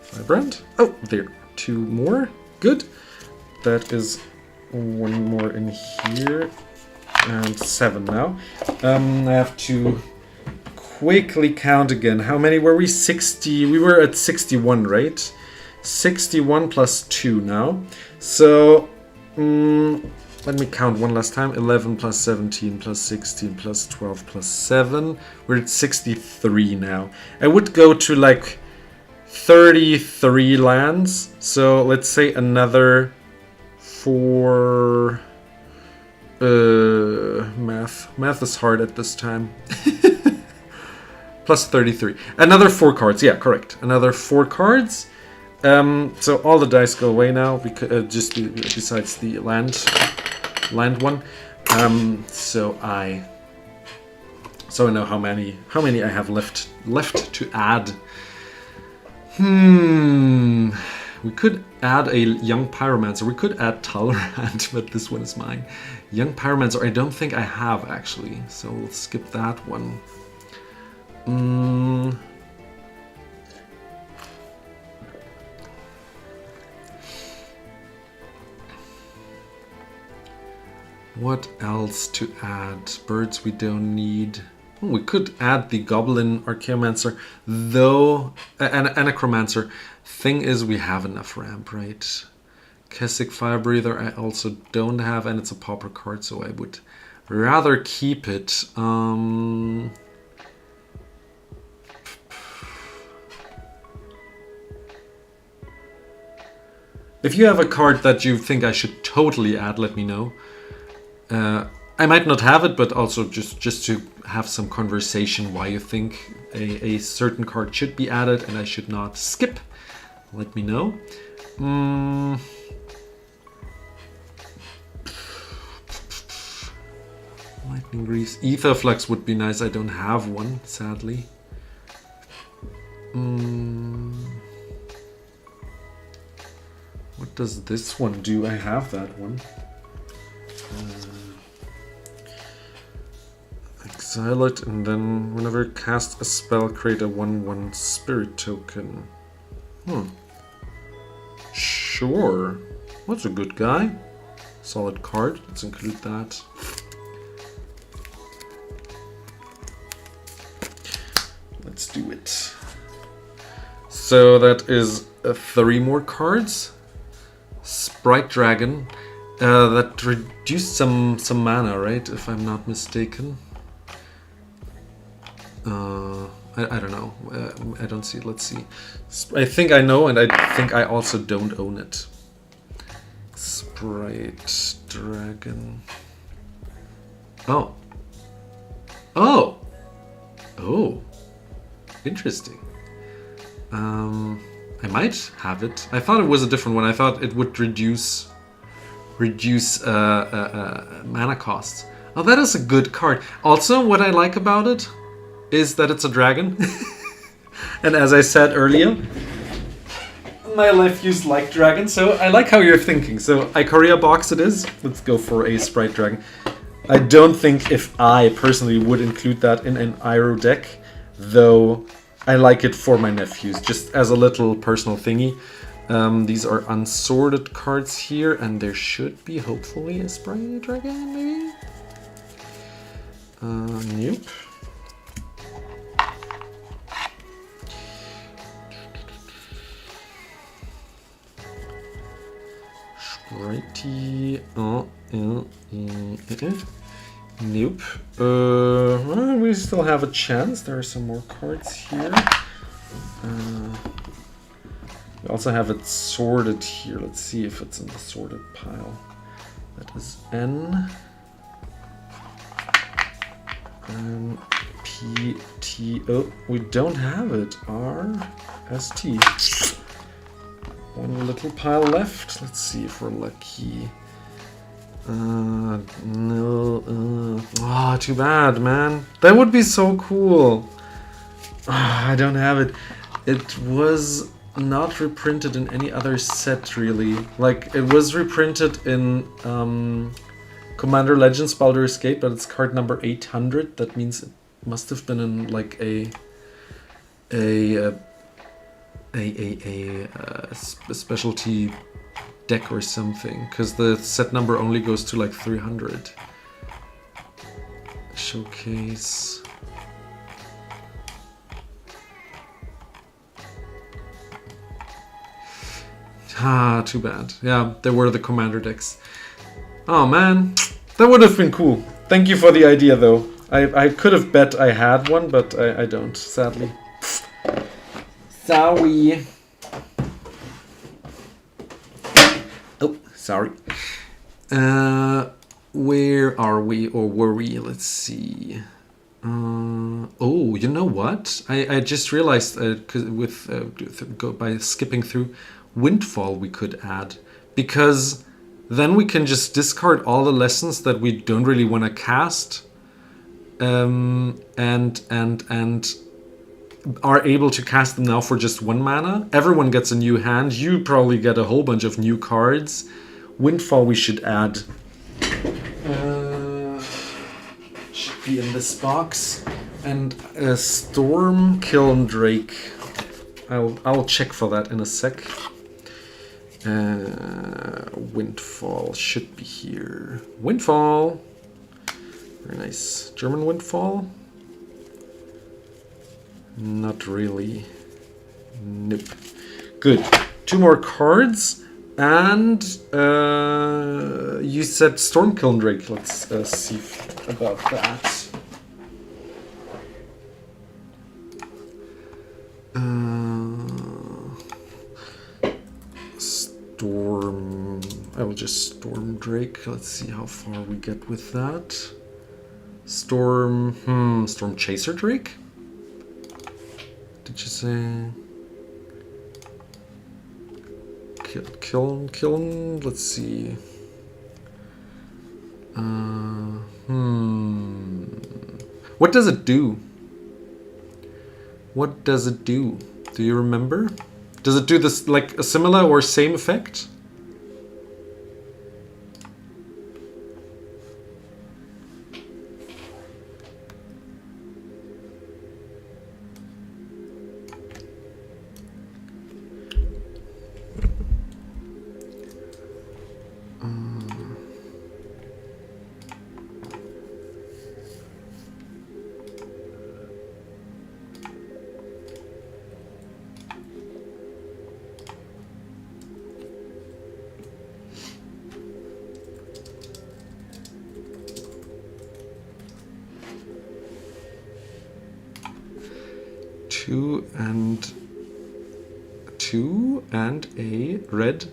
Firebrand. Oh, there. 2 more. Good. That is 1 more in here, and 7 now. I have to quickly count again. How many were we? 60. We were at 61, right? 61 plus 2 now. So, let me count one last time. 11 plus 17 plus 16 plus 12 plus 7. We're at 63 now. I would go to like 33 lands. So let's say another 4... Math is hard at this time. Plus 33. Another 4 cards. Yeah, correct. Another 4 cards. So all the dice go away now, because besides the land one. So I know how many I have left to add. We could add a young pyromancer. We could add Tolerant, but this one is mine. Young pyromancer, I don't think I have actually, so we'll skip that one. What else to add? Birds we don't need. We could add the Goblin Archaeomancer, though, and a Necromancer. Thing is, we have enough ramp, right? Kessig Fire Breather I also don't have, and it's a pauper card, so I would rather keep it. If you have a card that you think I should totally add, let me know. I might not have it, but also just to have some conversation why you think a certain card should be added and I should not skip. Let me know. Lightning Greaves. Etherflux would be nice. I don't have one, sadly. What does this one do? I have that one. Exile it, and then whenever you cast a spell, create a 1/1 spirit token. Sure. That's a good guy. Solid card. Let's include that. Let's do it. So that is 3 more cards. Sprite Dragon. That reduced some mana, right? If I'm not mistaken. I don't know. I don't see it. Let's see. I think I know, and I think I also don't own it. Sprite Dragon. Oh. Oh. Oh. Interesting. I might have it. I thought it was a different one. I thought it would reduce mana costs. Oh, that is a good card. Also, what I like about it is that it's a dragon. And as I said earlier, my nephews like dragons, so I like how you're thinking. So Ikoria box it is. Let's go for a Sprite Dragon. I don't think if I personally would include that in an Iroh deck, though I like it for my nephews, just as a little personal thingy. These are unsorted cards here, and there should be hopefully a Sprite Dragon, maybe? Nope. Righty. Nope. Well, we still have a chance. There are some more cards here. We also have it sorted here. Let's see if it's in the sorted pile. That is N. P, T, O. We don't have it. R, S, T. One little pile left. Let's see if we're lucky. No. Ah, too bad, man. That would be so cool. I don't have it. It was not reprinted in any other set, really. Like, it was reprinted in Commander Legends Baldur's Gate, but it's card number 800. That means it must have been in like a specialty deck or something, because the set number only goes to like 300. Showcase. Ah, too bad. Yeah, there were the commander decks. Oh man, that would have been cool. Thank you for the idea though. I could have bet I had one, but I don't, sadly. Sorry. Oh, sorry. Where are we, or were we? Let's see. Oh, you know what? I just realized by skipping through Windfall we could add, because then we can just discard all the lessons that we don't really want to cast, and are able to cast them now for just 1 mana. Everyone gets a new hand. You probably get a whole bunch of new cards. Windfall we should add. Should be in this box. And a Storm Kiln Drake. I'll check for that in a sec. Windfall should be here. Windfall! Very nice. German Windfall? Not really. Nope. Good. 2 more cards. And you said Stormkiln Drake. Let's see about that. Storm. I will just Storm Drake. Let's see how far we get with that. Storm. Storm Chaser Drake? Did you say? Kiln? Let's see. What does it do? What does it do? Do you remember? Does it do this like a similar or same effect? Two and a red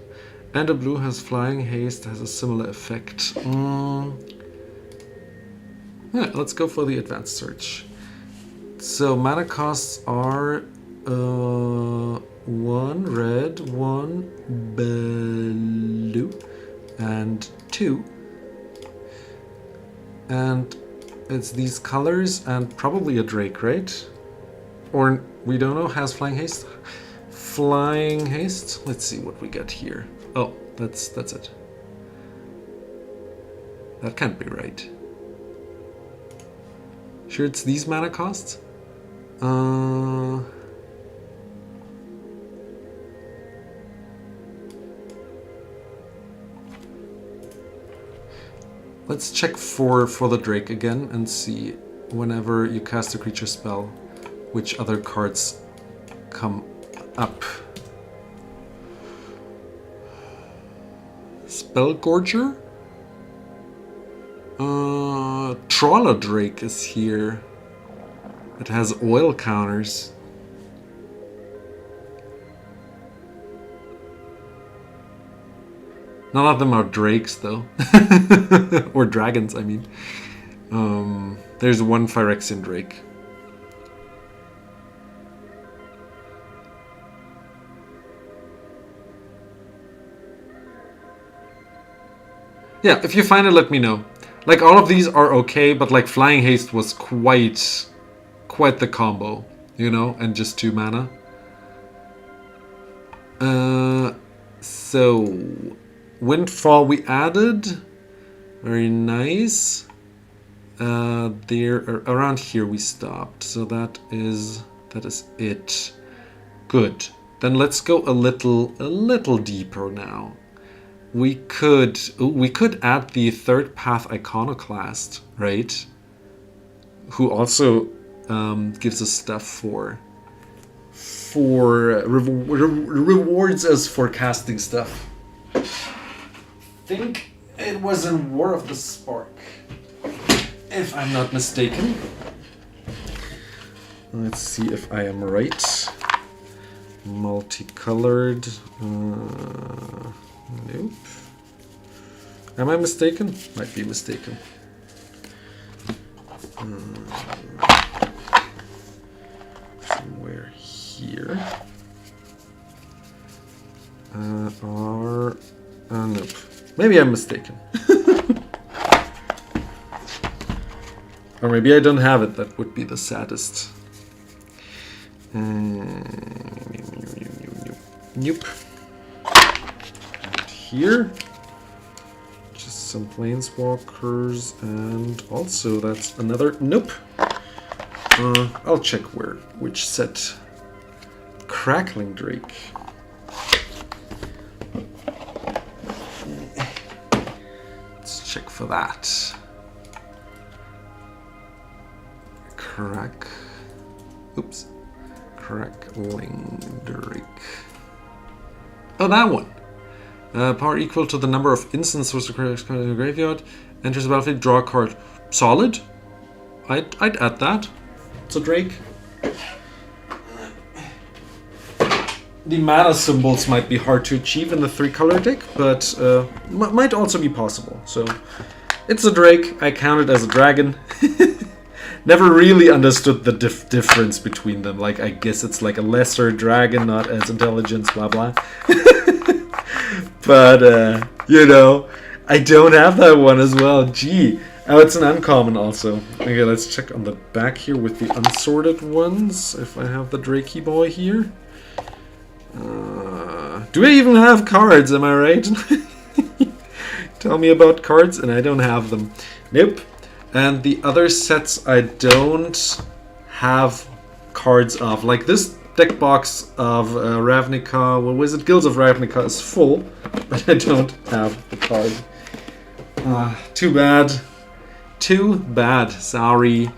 and a blue has flying haste, has a similar effect. Yeah, let's go for the advanced search. So mana costs are 1 red, 1 blue, and 2. And it's these colors and probably a Drake, right? Or we don't know, has flying haste? Flying haste? Let's see what we get here. Oh, that's it. That can't be right. Sure it's these mana costs? Let's check for the Drake again and see whenever you cast a creature spell which other cards come up. Spellgorger? Trawler Drake is here. It has oil counters. None of them are drakes though. Or dragons, I mean. There's one Phyrexian Drake. Yeah, if you find it, let me know. Like, all of these are okay, but like Flying Haste was quite the combo, you know, and just 2 mana. So Windfall we added, very nice. There around here we stopped, so that is it. Good. Then let's go a little deeper now. We could add the Third Path Iconoclast, right? Who also gives us stuff for rewards us for casting stuff. I think it was in War of the Spark, if I'm not mistaken. Let's see if I am right. multicolored. Nope. Am I mistaken? Might be mistaken. Somewhere here. Nope. Maybe I'm mistaken. Or maybe I don't have it. That would be the saddest. Nope. And here, just some planeswalkers, and also that's another nope. I'll check which set. Crackling Drake. Let's check for that. Crackling Drake. Oh, that one. Power equal to the number of instants was the graveyard. Enters the battlefield, draw a card. Solid. I'd add that. It's a Drake. The mana symbols might be hard to achieve in the 3-color deck, but might also be possible. So it's a Drake. I count it as a dragon. Never really understood the difference between them. Like, I guess it's like a lesser dragon, not as intelligent, blah blah. But you know, I don't have that one as well. Gee. Oh, it's an uncommon also. Okay, let's check on the back here with the unsorted ones. If I have the Drakey boy here. Do I even have cards? Am I right? Tell me about cards, and I don't have them. Nope. And the other sets I don't have cards of. Like this deck box of Ravnica, what was it? Guilds of Ravnica is full, but I don't have the card. Too bad. Too bad. Sorry.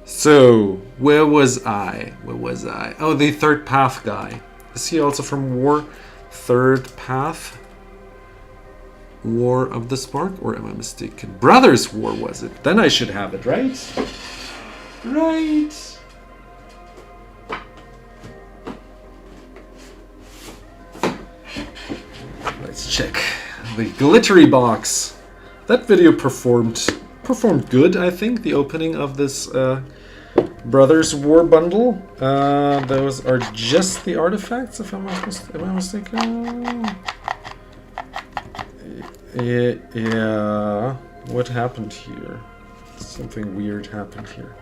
So, where was I? Oh, the Third Path guy. Is he also from War? Third Path? War of the Spark? Or am I mistaken? Brothers War was it? Then I should have it, right? Right. Let's check. The glittery box. That video performed good, I think. The opening of this Brothers War bundle. Those are just the artifacts, if am I mistaken? Yeah. What happened here? Something weird happened here.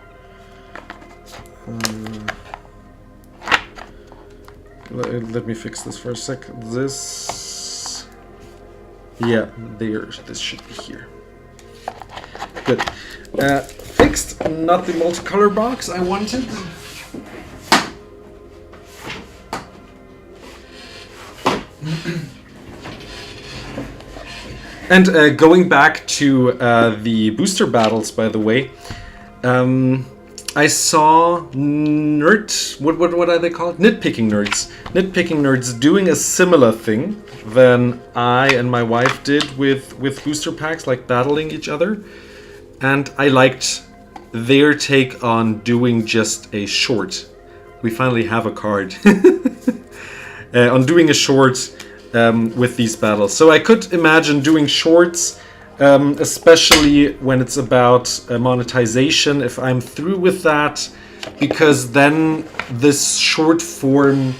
Let me fix this for a sec. This... Yeah, this should be here. Good. Fixed, not the multicolor box I wanted. And going back to the booster battles, by the way, I saw what are they called? Nitpicking nerds doing a similar thing than I and my wife did with booster packs, like battling each other. And I liked their take on doing just a short. We finally have a card on doing a short with these battles. So I could imagine doing shorts, especially when it's about monetization, if I'm through with that, because then this short form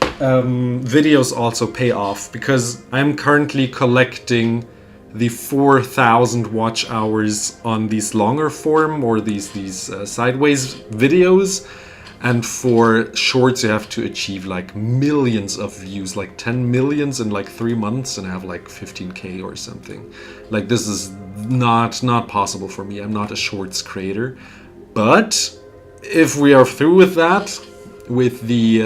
videos also pay off, because I'm currently collecting the 4,000 watch hours on these longer form or these sideways videos. And for shorts, you have to achieve like millions of views, like 10 millions in like 3 months, and I have like 15K or something. Like, this is not possible for me. I'm not a shorts creator. But if we are through with that, with the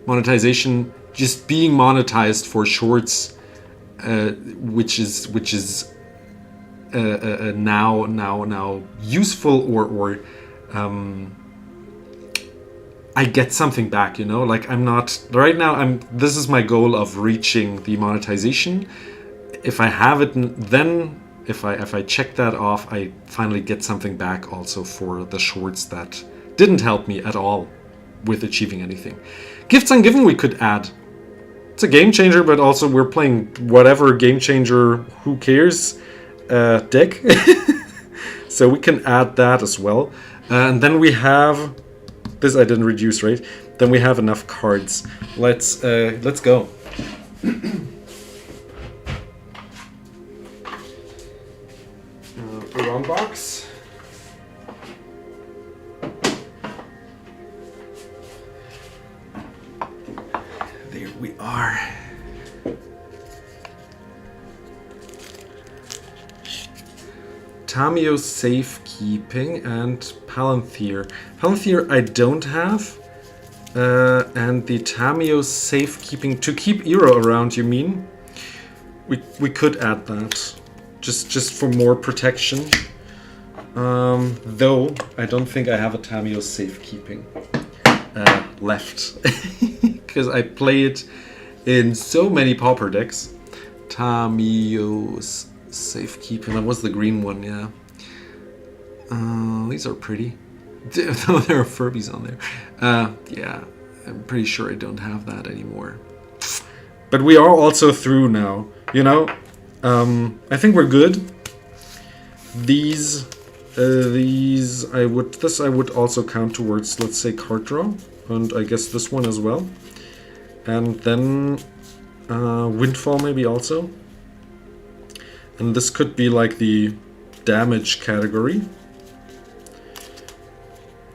monetization, just being monetized for shorts, which is now useful or I get something back, you know, like I'm not, right now this is my goal of reaching the monetization. If I have it, then if I check that off, I finally get something back also for the shorts that didn't help me at all with achieving anything. Gifts Ungiven we could add. It's a game changer, but also we're playing whatever game changer, who cares, deck. So we can add that as well. And then we have, this I didn't reduce, right? Then we have enough cards. Let's go. Wrong box. There we are. Tamio Safekeeping and Palantir. Palantir I don't have. And the Tamio Safekeeping, to keep Iroh around, you mean? We could add that. Just for more protection. Though I don't think I have a Tamio Safekeeping left. Because I play it in so many Pauper decks. Tamio's Safekeeping. That was the green one, yeah. These are pretty. Though there are Furbies on there. Yeah, I'm pretty sure I don't have that anymore. But we are also through now, you know? I think we're good. These I would also count towards, let's say, card draw. And I guess this one as well. And then Windfall maybe also. And this could be like the damage category.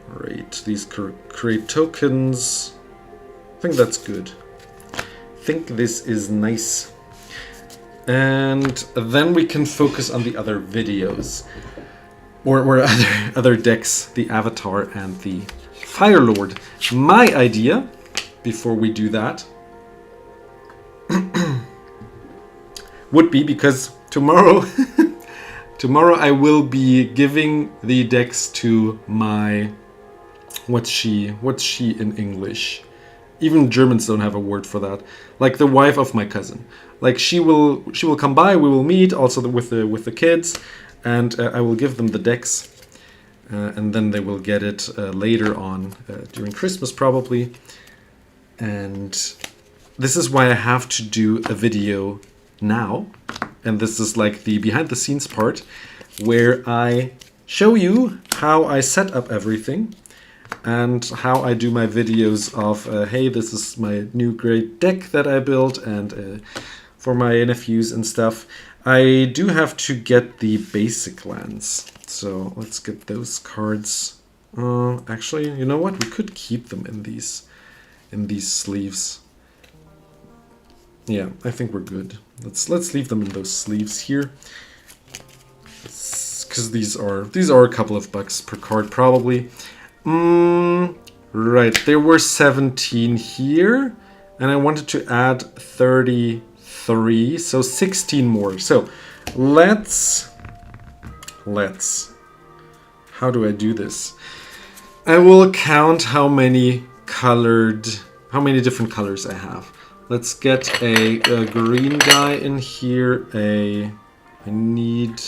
Alright, these create tokens. I think that's good. I think this is nice. And then we can focus on the other videos. Or other decks, the Avatar and the Fire Lord. My idea, before we do that, would be, because tomorrow I will be giving the decks to my, what's she in English? Even Germans don't have a word for that. Like the wife of my cousin. Like she will come by, we will meet also with the kids, and I will give them the decks, and then they will get it later on during Christmas probably. And this is why I have to do a video now, and this is like the behind the scenes part where I show you how I set up everything and how I do my videos of hey, this is my new great deck that I built, and for my nephews and stuff. I do have to get the basic lands, so let's get those cards. Actually, you know what? We could keep them in these sleeves. Yeah, I think we're good. Let's leave them in those sleeves here, because these are a couple of bucks per card probably. Right, there were 17 here, and I wanted to add 33, so 16 more. So let's how do I do this? I will count how many different colors I have. Let's get a green guy in here. I need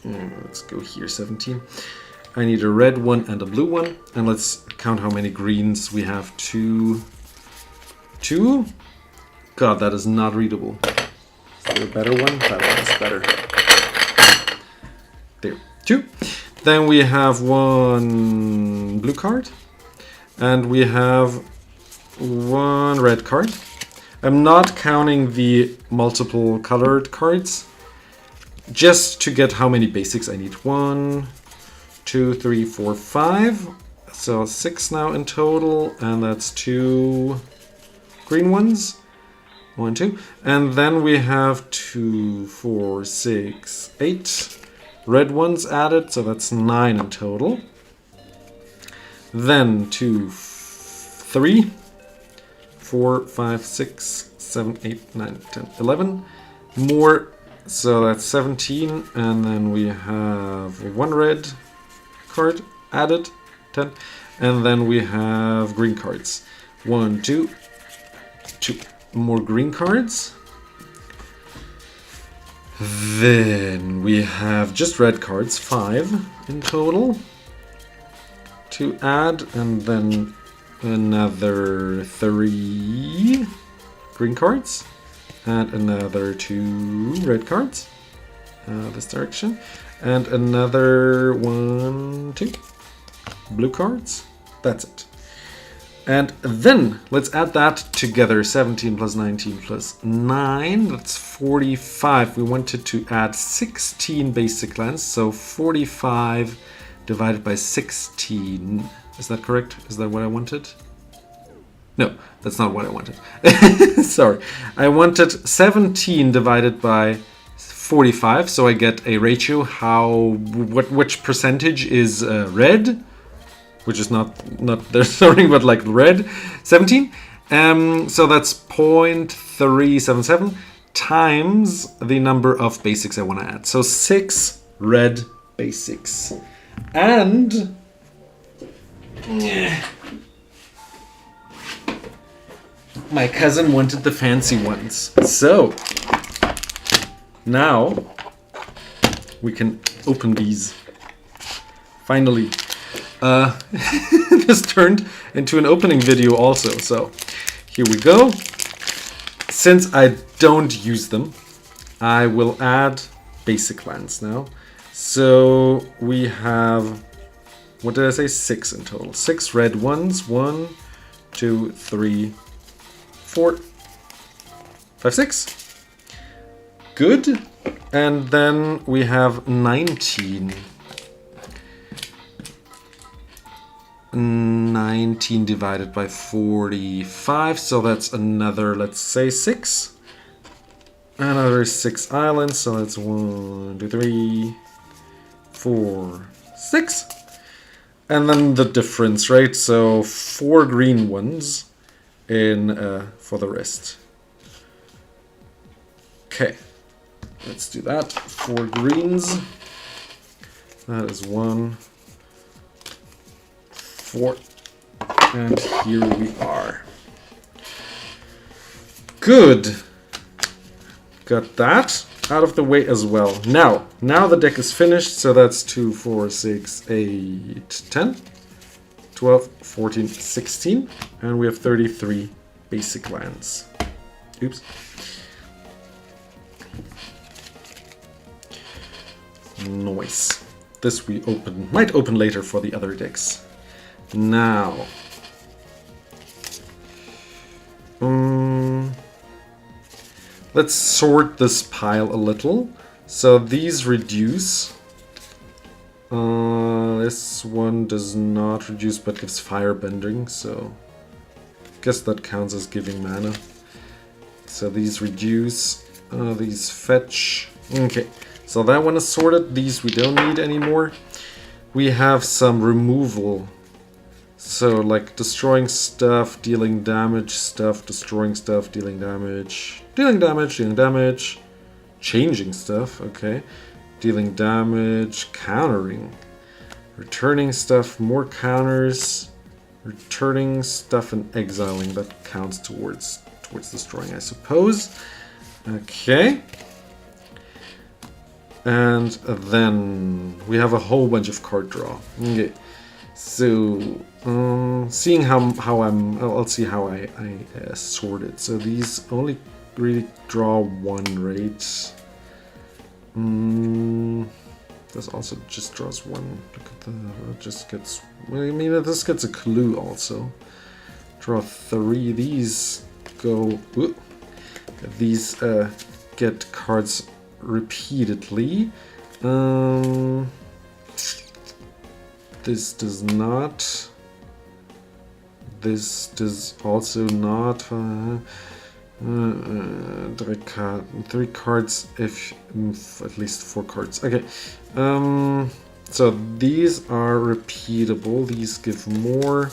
let's go here, 17. I need a red one and a blue one, and let's count how many greens we have. Two. God, that is not readable. Is there a better one? That one is better. There, 2. Then we have one blue card, and we have one red card. I'm not counting the multiple colored cards, just to get how many basics I need. 1, 2, 3, 4, 5. So 6 now in total, and that's 2 green ones. 1, 2. And then we have 2, 4, 6, 8 red ones added, so that's 9 in total. Then 2, 3, 4, 5, 6, 7, 8, 9, 10, 11 more, so that's 17. And then we have one red card added, 10. And then we have green cards. 1, 2 more green cards. Then we have just red cards, 5 in total. to add, and then another 3 green cards, and another 2 red cards, this direction, and another 1, 2 blue cards. That's it. And then let's add that together. 17 plus 19 plus 9, that's 45. We wanted to add 16 basic lands, so 45 divided by 16. Is that correct? Is that what I wanted? No, that's not what I wanted. Sorry. I wanted 17 divided by 45, so I get a ratio which percentage is red, which is not there's something but like red. 17. So that's 0.377 times the number of basics I want to add. So 6 red basics. And my cousin wanted the fancy ones. So now we can open these. Finally. This turned into an opening video also. So here we go. Since I don't use them, I will add basic lands now. So we have, what did I say? 6 in total. 6 red ones. 1, 2, 3, 4, 5, 6. Good. And then we have 19. 19 divided by 45, so that's another, let's say 6. Another 6 islands, so that's 1, 2, 3, 4, 6. And then the difference, right? So 4 green ones in for the rest. Okay, let's do that. 4 greens. That is 1, 4, and here we are. Good. Got that out of the way as well. Now the deck is finished, so that's 2, 4, 6, 8, 10, 12, 14, 16, and we have 33 basic lands. Oops. Nice. This we might open later for the other decks. Now, let's sort this pile a little. So these reduce. This one does not reduce but gives firebending, so I guess that counts as giving mana. So these reduce, these fetch. Okay, so that one is sorted. These we don't need anymore. We have some removal. So, like, destroying stuff, dealing damage, stuff, destroying stuff, dealing damage, dealing damage, dealing damage, changing stuff, okay. Dealing damage, countering, returning stuff, more counters, returning stuff and exiling. That counts towards destroying, I suppose. Okay. And then we have a whole bunch of card draw. Okay. So, seeing I'll see how I sort it. So these only really draw 1 rate. This also just draws 1. Look at it just gets. I mean, this gets a clue also. Draw 3. These go. These get cards repeatedly. This does not. This does also not. 3 cards, if at least 4 cards. Okay. So these are repeatable. These give more.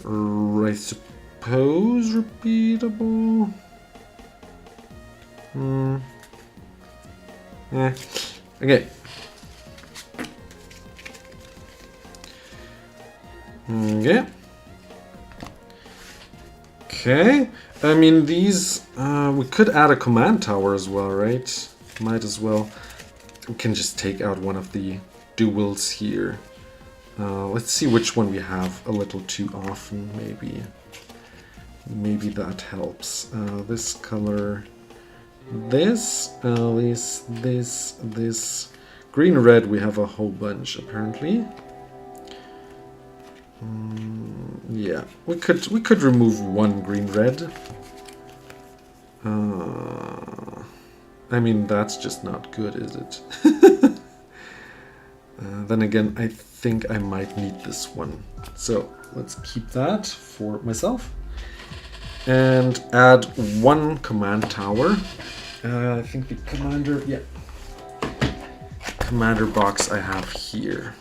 I suppose repeatable. Yeah. Okay. Yeah. Okay. I mean, these, we could add a command tower as well, right? Might as well. We can just take out one of the duels here. Let's see which one we have a little too often, maybe. Maybe that helps. This color, this. Green, red, we have a whole bunch, apparently. Yeah, we could remove one green, red. I mean, that's just not good, is it? Then again, I think I might need this one. So let's keep that for myself. And add one command tower. I think the commander, yeah. Commander box I have here.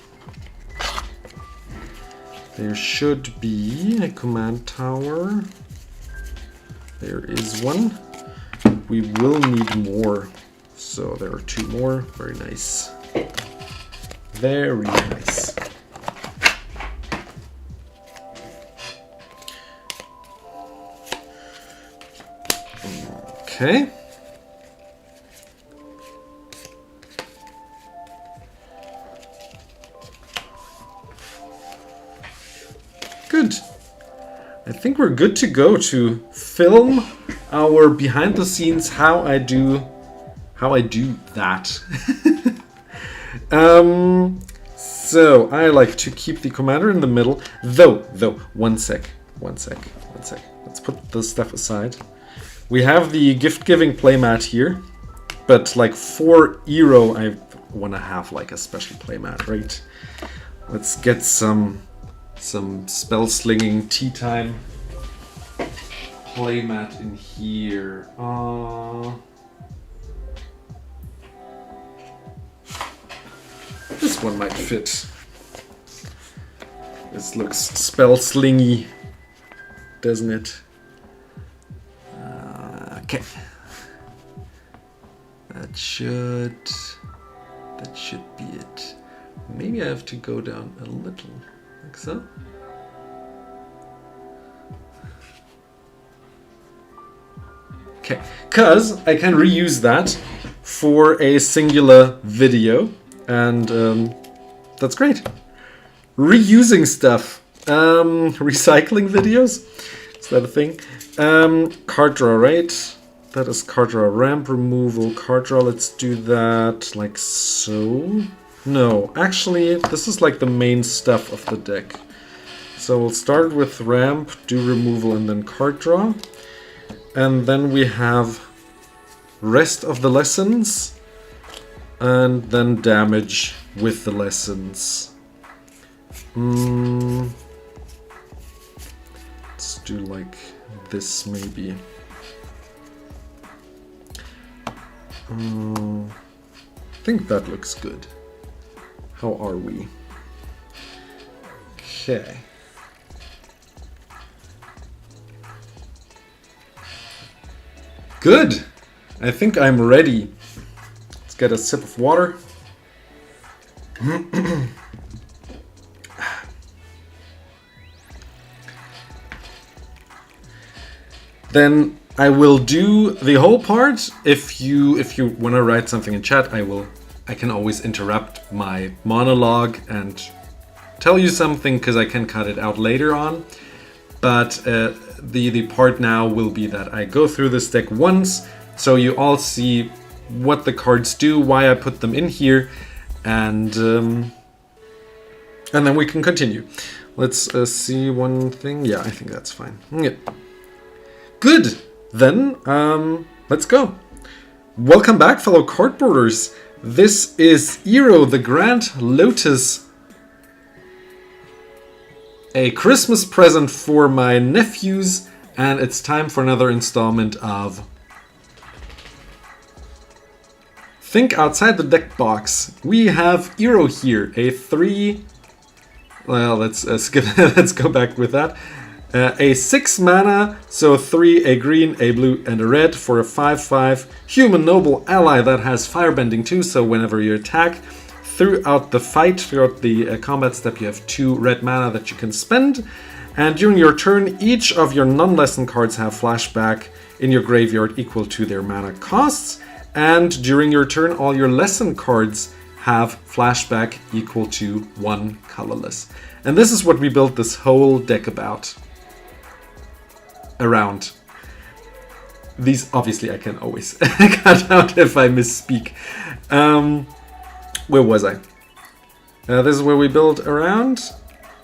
There should be a command tower. There is one. We will need more. So there are 2 more. Very nice. Very nice. Okay. Good. I think we're good to go to film our behind the scenes how I do that. So I like to keep the commander in the middle, though, one sec. Let's put this stuff aside. We have the gift-giving playmat here, but like for Iroh, I want to have like a special playmat, right? Let's get some spell-slinging tea time playmat in here. This one might fit. This looks spell-slingy, doesn't it? Okay. That should be it. Maybe I have to go down a little, like so. Okay, because I can reuse that for a singular video, and that's great. Reusing stuff. Recycling videos? Is that a thing? Card draw, right? That is card draw. Ramp removal, card draw. Let's do that like so. No, actually, this is like the main stuff of the deck. So we'll start with ramp, do removal, and then card draw. And then we have rest of the lessons, and then damage with the lessons. Let's do like this maybe. I think that looks good. How are we? Okay. Good! I think I'm ready. Let's get a sip of water. Then I will do the whole part. If you want to write something in chat, I can always interrupt my monologue and tell you something, because I can cut it out later on. But the part now will be that I go through this deck once, so you all see what the cards do, why I put them in here, and then we can continue. Let's see one thing. Yeah, I think that's fine. Yeah. Good. Then let's go. Welcome back, fellow cardboarders. This is Iroh, the Grand Lotus. A Christmas present for my nephews, and it's time for another installment of Think Outside the Deck Box. We have Iroh here, a 3... Well, let's skip. Let's go back with that. A 6 mana, so 3, a green, a blue, and a red for a 5/5 human noble ally that has firebending too, so whenever you attack throughout the fight, throughout the combat step, you have 2 red mana that you can spend. And during your turn, each of your non-lesson cards have flashback in your graveyard equal to their mana costs. And during your turn, all your lesson cards have flashback equal to 1 colorless. And this is what we built this whole deck around. These, obviously I can always cut out if I misspeak. Where was I? This is where we build around.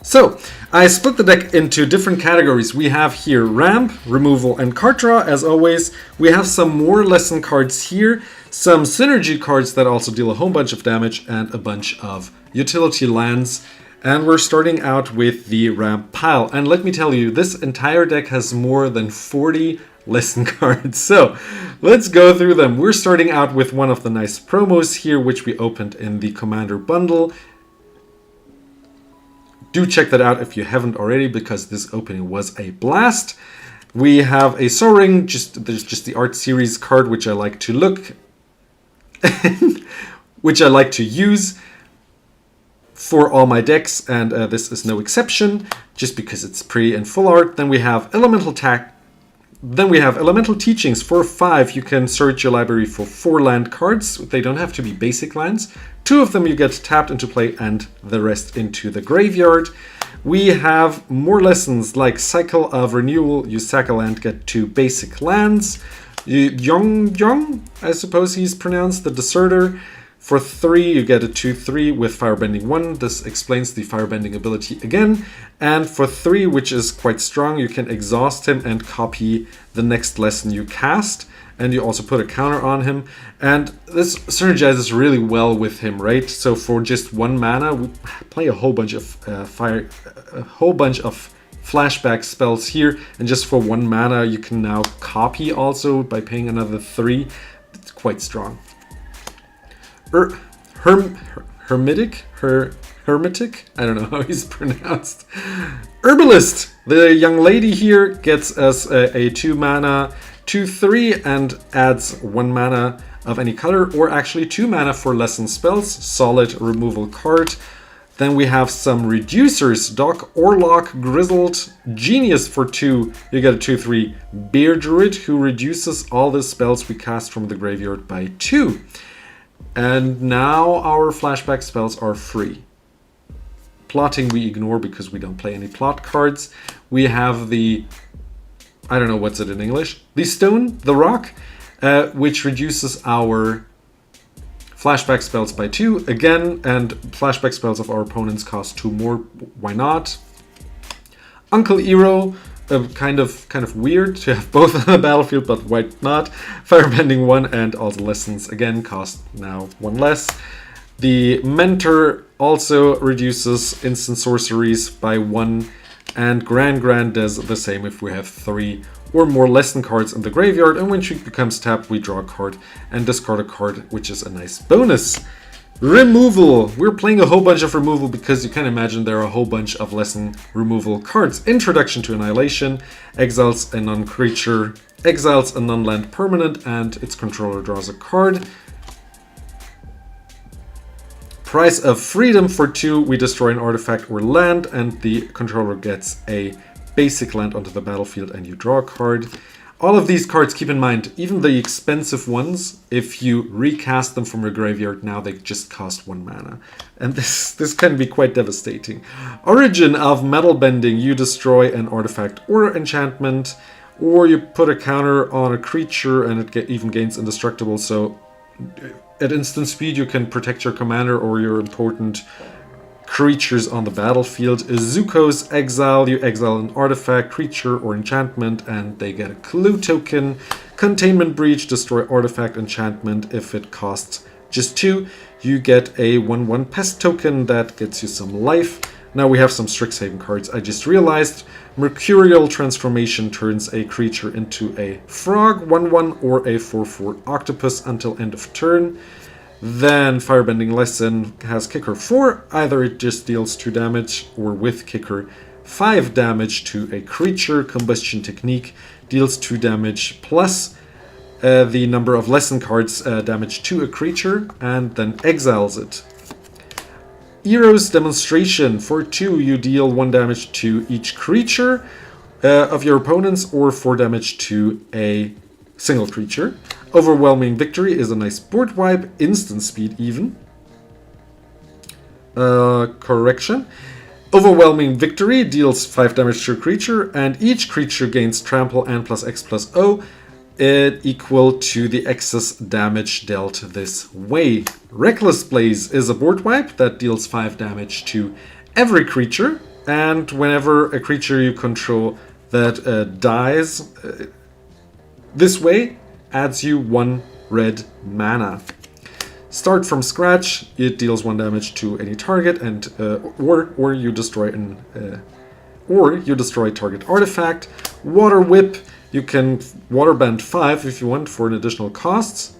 So, I split the deck into different categories. We have here ramp, removal, and card draw, as always. We have some more lesson cards here, some synergy cards that also deal a whole bunch of damage, and a bunch of utility lands. And we're starting out with the ramp pile. And let me tell you, this entire deck has more than 40 lesson cards. So let's go through them. We're starting out with one of the nice promos here, which we opened in the Commander bundle. Do check that out if you haven't already, because this opening was a blast. We have a Soaring, there's just the art series card, which I like to look, which I like to use for all my decks, and this is no exception, just because it's pretty and full art. Then we have Elemental Teachings for 5. You can search your library for 4 land cards. They don't have to be basic lands. 2 of them you get tapped into play and the rest into the graveyard. We have more lessons like Cycle of Renewal. You sack a land, get 2 basic lands. Yong, I suppose he's pronounced, the Deserter. For 3, you get a 2/3 with Firebending 1. This explains the Firebending ability again. And for 3, which is quite strong, you can exhaust him and copy the next lesson you cast. And you also put a counter on him. And this synergizes really well with him, right? So for just 1 mana, we play a whole bunch of flashback spells here. And just for 1 mana, you can now copy also by paying another 3. It's quite strong. Hermetic? I don't know how he's pronounced. Herbalist! The young lady here gets us a 2 mana, 2/3, and adds 1 mana of any color, or actually 2 mana for lesson spells. Solid removal card. Then we have some reducers. Doc Orlock, Grizzled Genius for 2. You get a 2/3 Bear Druid who reduces all the spells we cast from the graveyard by 2. And now our flashback spells are free. Plotting we ignore because we don't play any plot cards. We have the, I don't know what's it in English, the stone, the rock, which reduces our flashback spells by 2 again, and flashback spells of our opponents cost 2 more. Why not? Uncle Iroh. Kind of weird to have both on the battlefield, but why not? Firebending 1 and all the lessons again cost now 1 less. The Mentor also reduces instant sorceries by 1, and Grand does the same if we have 3 or more lesson cards in the graveyard, and when she becomes tapped we draw a card and discard a card, which is a nice bonus. Removal! We're playing a whole bunch of removal because you can imagine there are a whole bunch of lesson removal cards. Introduction to Annihilation, exiles a non-creature, exiles a non-land permanent, and its controller draws a card. Price of Freedom for 2, we destroy an artifact or land, and the controller gets a basic land onto the battlefield and you draw a card. All of these cards, keep in mind, even the expensive ones, if you recast them from your graveyard now, they just cost 1 mana. And this can be quite devastating. Origin of Metal Bending, you destroy an artifact or enchantment, or you put a counter on a creature and it even gains indestructible, so at instant speed you can protect your commander or your important creatures on the battlefield. Zuko's Exile, you exile an artifact, creature, or enchantment, and they get a clue token. Containment Breach, destroy artifact, enchantment. If it costs just 2, you get a 1/1 pest token that gets you some life. Now we have some Strixhaven cards. I just realized Mercurial Transformation turns a creature into a frog, 1/1, or a 4/4 octopus until end of turn. Then Firebending Lesson has Kicker 4, either it just deals 2 damage, or with Kicker 5 damage to a creature. Combustion Technique deals 2 damage plus the number of lesson cards damage to a creature, and then exiles it. Iroh's Demonstration, for 2 you deal 1 damage to each creature of your opponents, or 4 damage to a single creature. Overwhelming Victory is a nice board wipe, instant speed even. Correction. Overwhelming Victory deals 5 damage to a creature, and each creature gains trample and plus X plus O, it equal to the excess damage dealt this way. Reckless Blaze is a board wipe that deals 5 damage to every creature, and whenever a creature you control that dies this way, adds you 1 red mana. Start from scratch, it deals 1 damage to any target, and or you destroy target artifact. Water Whip, you can waterbend 5 if you want for an additional cost.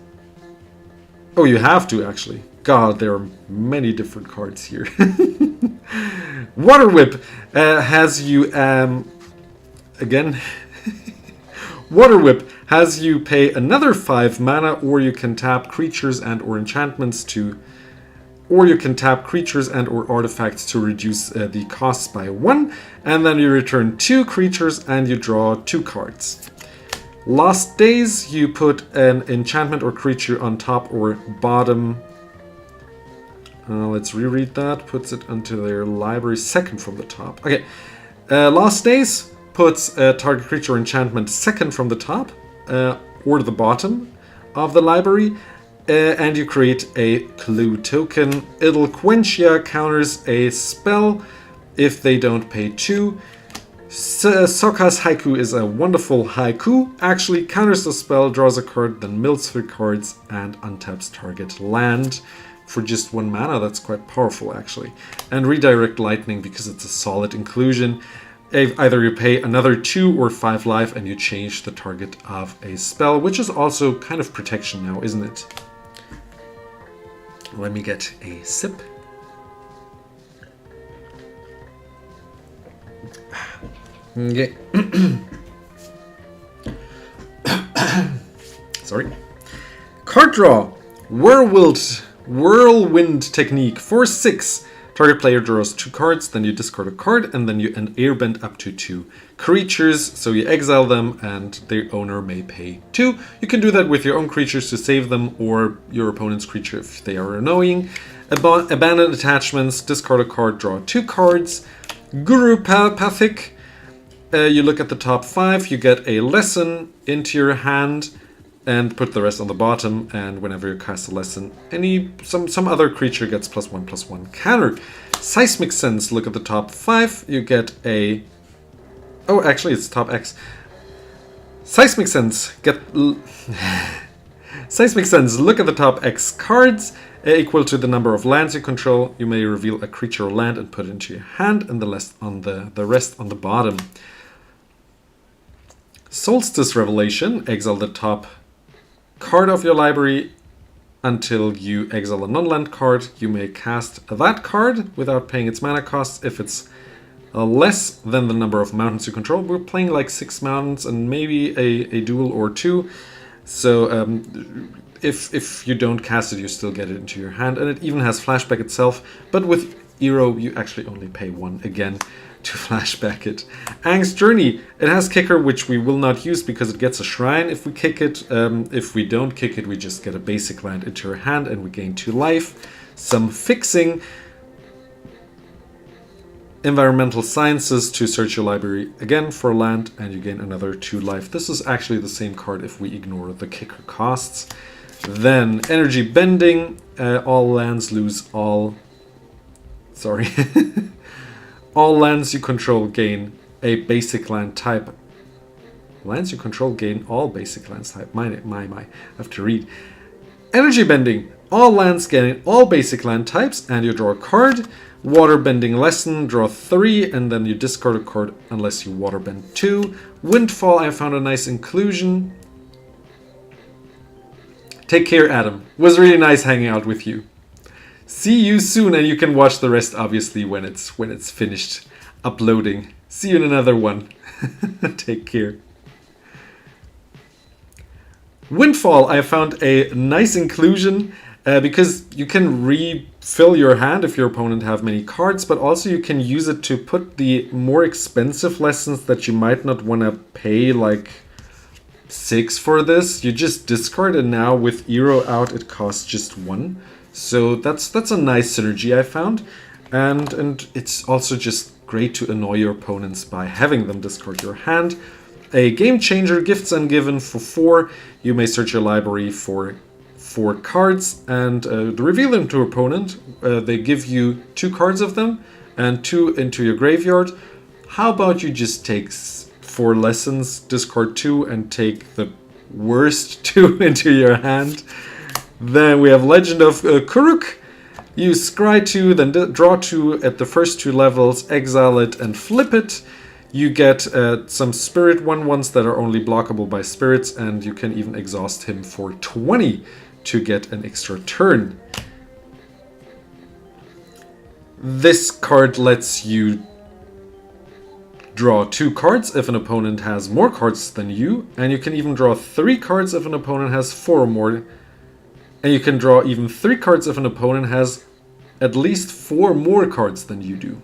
Oh, you have to actually. God, there are many different cards here. Water Whip has you again. Water Whip has you pay another 5 mana, or you can tap creatures and or enchantments to, or you can tap creatures and or artifacts to reduce the costs by 1, and then you return 2 creatures and you draw 2 cards. Last Days, you put an enchantment or creature on top or bottom. Let's reread that. Puts it onto their library second from the top. Okay. Last Days puts a target creature or enchantment second from the top or the bottom of the library, and you create a clue token. It'll quench ya, counters a spell if they don't pay 2. Sokka's Haiku is a wonderful haiku. Actually counters the spell, draws a card, then mills 3 cards, and untaps target land for just 1 mana. That's quite powerful actually. And Redirect Lightning, because it's a solid inclusion. Either you pay another 2 or 5 life and you change the target of a spell, which is also kind of protection now, isn't it? Let me get a sip. Okay. Sorry. Card draw. Whirlwind Technique for 6. Target player draws 2 cards, then you discard a card, and then you airbend up to 2 creatures. So you exile them, and their owner may pay 2. You can do that with your own creatures to save them, or your opponent's creature if they are annoying. Abandon attachments, discard a card, draw 2 cards. Guru Pathic. You look at the top 5, you get a lesson into your hand, and put the rest on the bottom, and whenever you cast a lesson, some other creature gets +1/+1 counter. Seismic Sense, look at the top 5, you get a... Oh, actually it's top X. Seismic Sense, Seismic Sense, look at the top X cards, equal to the number of lands you control. You may reveal a creature or land and put it into your hand, and the rest on the bottom. Solstice Revelation, exile the top card of your library until you exile a non-land card. You may cast that card without paying its mana cost if it's less than the number of mountains you control. We're playing like 6 mountains and maybe a duel or 2. So if you don't cast it, you still get it into your hand. And it even has flashback itself. But with Iroh, you actually only pay 1 again to flashback it. Aang's Journey. It has kicker, which we will not use because it gets a shrine if we kick it. If we don't kick it, we just get a basic land into our hand and we gain 2 life. Some fixing. Environmental Sciences to search your library again for land and you gain another 2 life. This is actually the same card if we ignore the kicker costs. Then Energy Bending. All lands lose all... Sorry. All lands you control gain a basic land type. Lands you control gain all basic lands type. My. I have to read. Energy Bending. All lands gain all basic land types and you draw a card. Water Bending Lesson. Draw 3 and then you discard a card unless you water bend 2. Windfall. I found a nice inclusion. Take care, Adam. Was really nice hanging out with you. See you soon, and you can watch the rest obviously when it's finished uploading. See you in another one. Take care. Windfall, I found a nice inclusion because you can refill your hand if your opponent have many cards, but also you can use it to put the more expensive lessons that you might not want to pay like 6 for this. You just discard, and now with Iroh out, it costs just 1. So that's a nice synergy I found. And it's also just great to annoy your opponents by having them discard your hand. A game changer, gifts ungiven for 4. You may search your library for 4 cards and reveal them to your opponent. They give you 2 cards of them and 2 into your graveyard. How about you just take 4 lessons, discard 2, and take the worst 2 into your hand? Then we have Legend of Kuruk. You scry 2, then draw 2 at the first 2 levels, exile it and flip it. You get some spirit 1/1s that are only blockable by spirits, and you can even exhaust him for 20 to get an extra turn. This card lets you draw 2 cards if an opponent has more cards than you, and you can even draw 3 cards if an opponent has 4 or more. And you can draw even 3 cards if an opponent has at least 4 more cards than you do.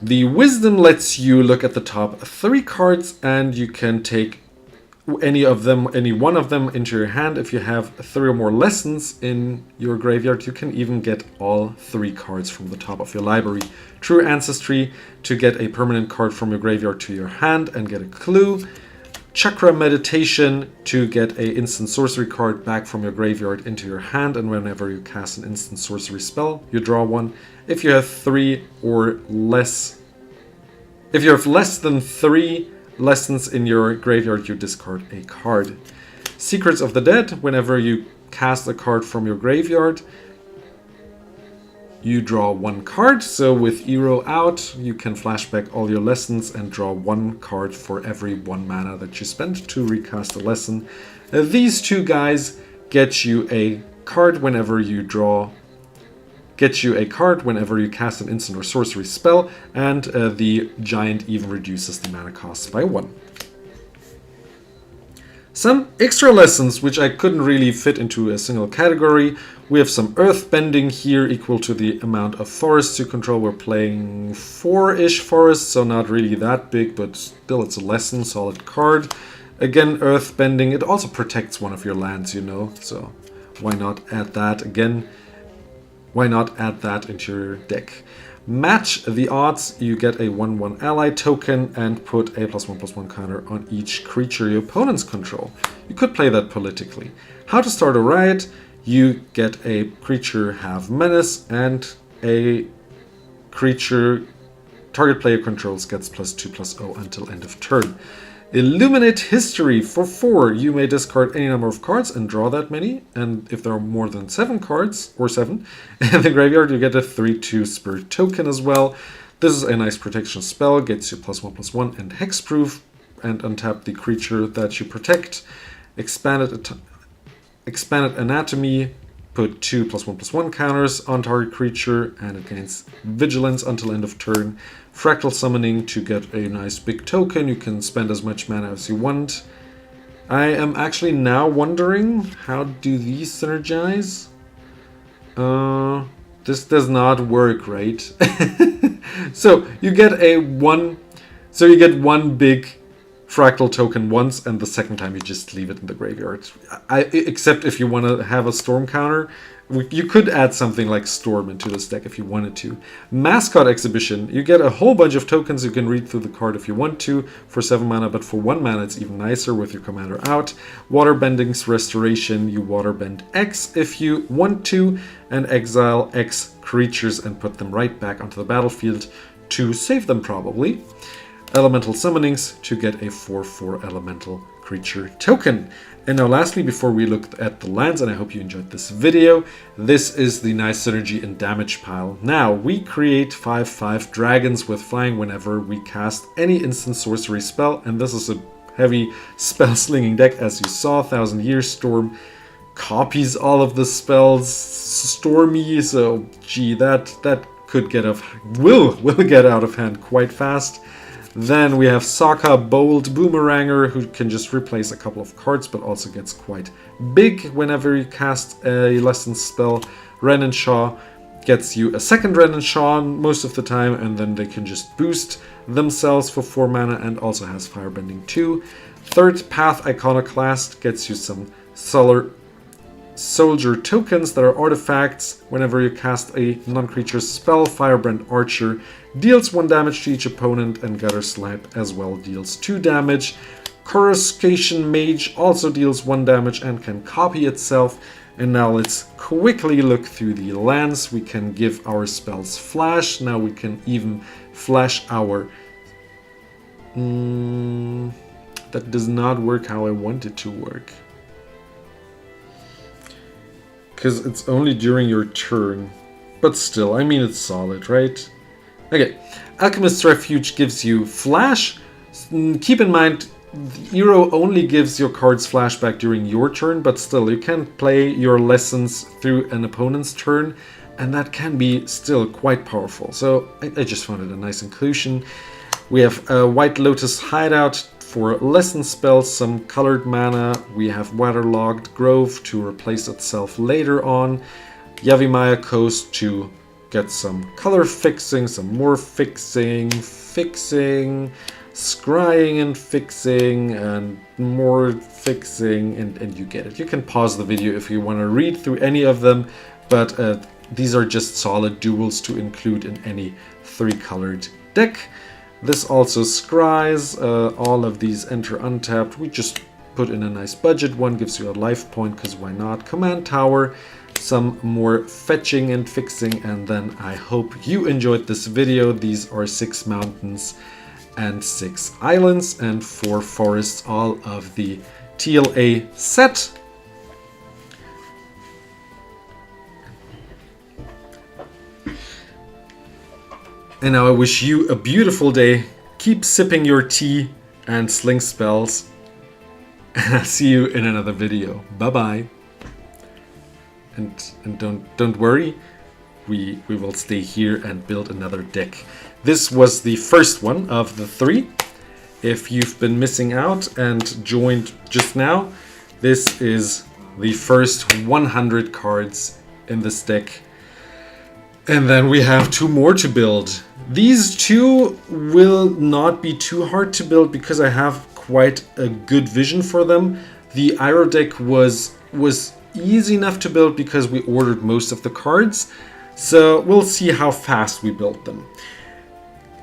The Wisdom lets you look at the top 3 cards, and you can take any one of them into your hand. If you have 3 or more lessons in your graveyard, you can even get all 3 cards from the top of your library. True Ancestry to get a permanent card from your graveyard to your hand and get a clue. Chakra Meditation to get a instant sorcery card back from your graveyard into your hand, and whenever you cast an instant sorcery spell, you draw 1. If you have 3 or less, if you have less than 3 lessons in your graveyard, you discard a card. Secrets of the Dead, whenever you cast a card from your graveyard, you draw 1 card. So with Iroh out, you can flashback all your lessons and draw 1 card for every 1 mana that you spend to recast a lesson. These 2 guys get you a card whenever you cast an instant or sorcery spell, and the giant even reduces the mana cost by 1. Some extra lessons which I couldn't really fit into a single category. We have some earth bending here equal to the amount of forests you control. We're playing 4-ish forests, so not really that big, but still it's a lesson, solid card. Again, earth bending, it also protects one of your lands, you know, so why not add that again? Why not add that into your deck? Match the odds, you get a 1/1 ally token and put a +1/+1 counter on each creature your opponents control. You could play that politically. How to start a riot, you get a creature have menace, and a creature target player controls gets +2/+0 until end of turn. Illuminate History for 4. You may discard any number of cards and draw that many, and if there are more than 7 cards, or 7, in the graveyard, you get a 3/2 spirit token as well. This is a nice protection spell, gets you +1/+1 and hexproof, and untap the creature that you protect. Expanded Anatomy, put 2 +1/+1 counters on target creature, and it gains vigilance until end of turn. Fractal Summoning to get a nice big token. You can spend as much mana as you want. I am actually now wondering, how do these synergize? This does not work, right? So you get one big fractal token once, and the second time you just leave it in the graveyard. Except if you want to have a storm counter, you could add something like Storm into this deck if you wanted to. Mascot Exhibition, you get a whole bunch of tokens. You can read through the card if you want to for 7 mana, but for 1 mana it's even nicer with your commander out. Waterbending's Restoration, you waterbend X if you want to, and exile X creatures and put them right back onto the battlefield to save them probably. Elemental Summonings to get a 4/4 elemental creature token. And now lastly, before we look at the lands, and I hope you enjoyed this video, this is the nice synergy and damage pile. Now, we create 5/5 dragons with flying whenever we cast any instant sorcery spell, and this is a heavy spell slinging deck, as you saw. 1000 Years Storm copies all of the spells, Stormy, so gee, that could will get out of hand quite fast. Then we have Sokka Bold Boomeranger, who can just replace a couple of cards, but also gets quite big whenever you cast a lesson spell. Ren and Shaw gets you a second Ren and Shaw most of the time, and then they can just boost themselves for 4 mana and also has Firebending too. Third Path Iconoclast gets you some soldier tokens that are artifacts. Whenever you cast a non-creature spell, Firebrand Archer deals 1 damage to each opponent, and Gutter Snipe as well deals 2 damage. Coruscation Mage also deals 1 damage and can copy itself. And now let's quickly look through the lands. We can give our spells flash. Now we can even flash our... that does not work how I want it to work. Because it's only during your turn. But still, I mean, it's solid, right? Okay, Alchemist's Refuge gives you flash. Keep in mind, Iroh only gives your cards flashback during your turn, but still, you can play your lessons through an opponent's turn, and that can be still quite powerful. So I just found it a nice inclusion. We have a White Lotus Hideout for lesson spells, some colored mana. We have Waterlogged Grove to replace itself later on. Yavimaya Coast to get some color fixing, some more fixing, scrying and fixing, and more fixing, and you get it. You can pause the video if you want to read through any of them, but these are just solid duels to include in any 3-colored deck. This also scries. All of these enter untapped. We just put in a nice budget one, gives you a life point, because why not? Command Tower, some more fetching and fixing, and then I hope you enjoyed this video. These are 6 mountains and 6 islands and 4 forests, all of the TLA set. And now I wish you a beautiful day. Keep sipping your tea and sling spells. And I'll see you in another video. Bye bye. And don't worry, we will stay here and build another deck. This was the first one of the 3. If you've been missing out and joined just now, this is the first 100 cards in this deck. And then we have 2 more to build. These 2 will not be too hard to build because I have quite a good vision for them. The Iroh deck was easy enough to build because we ordered most of the cards. So we'll see how fast we build them.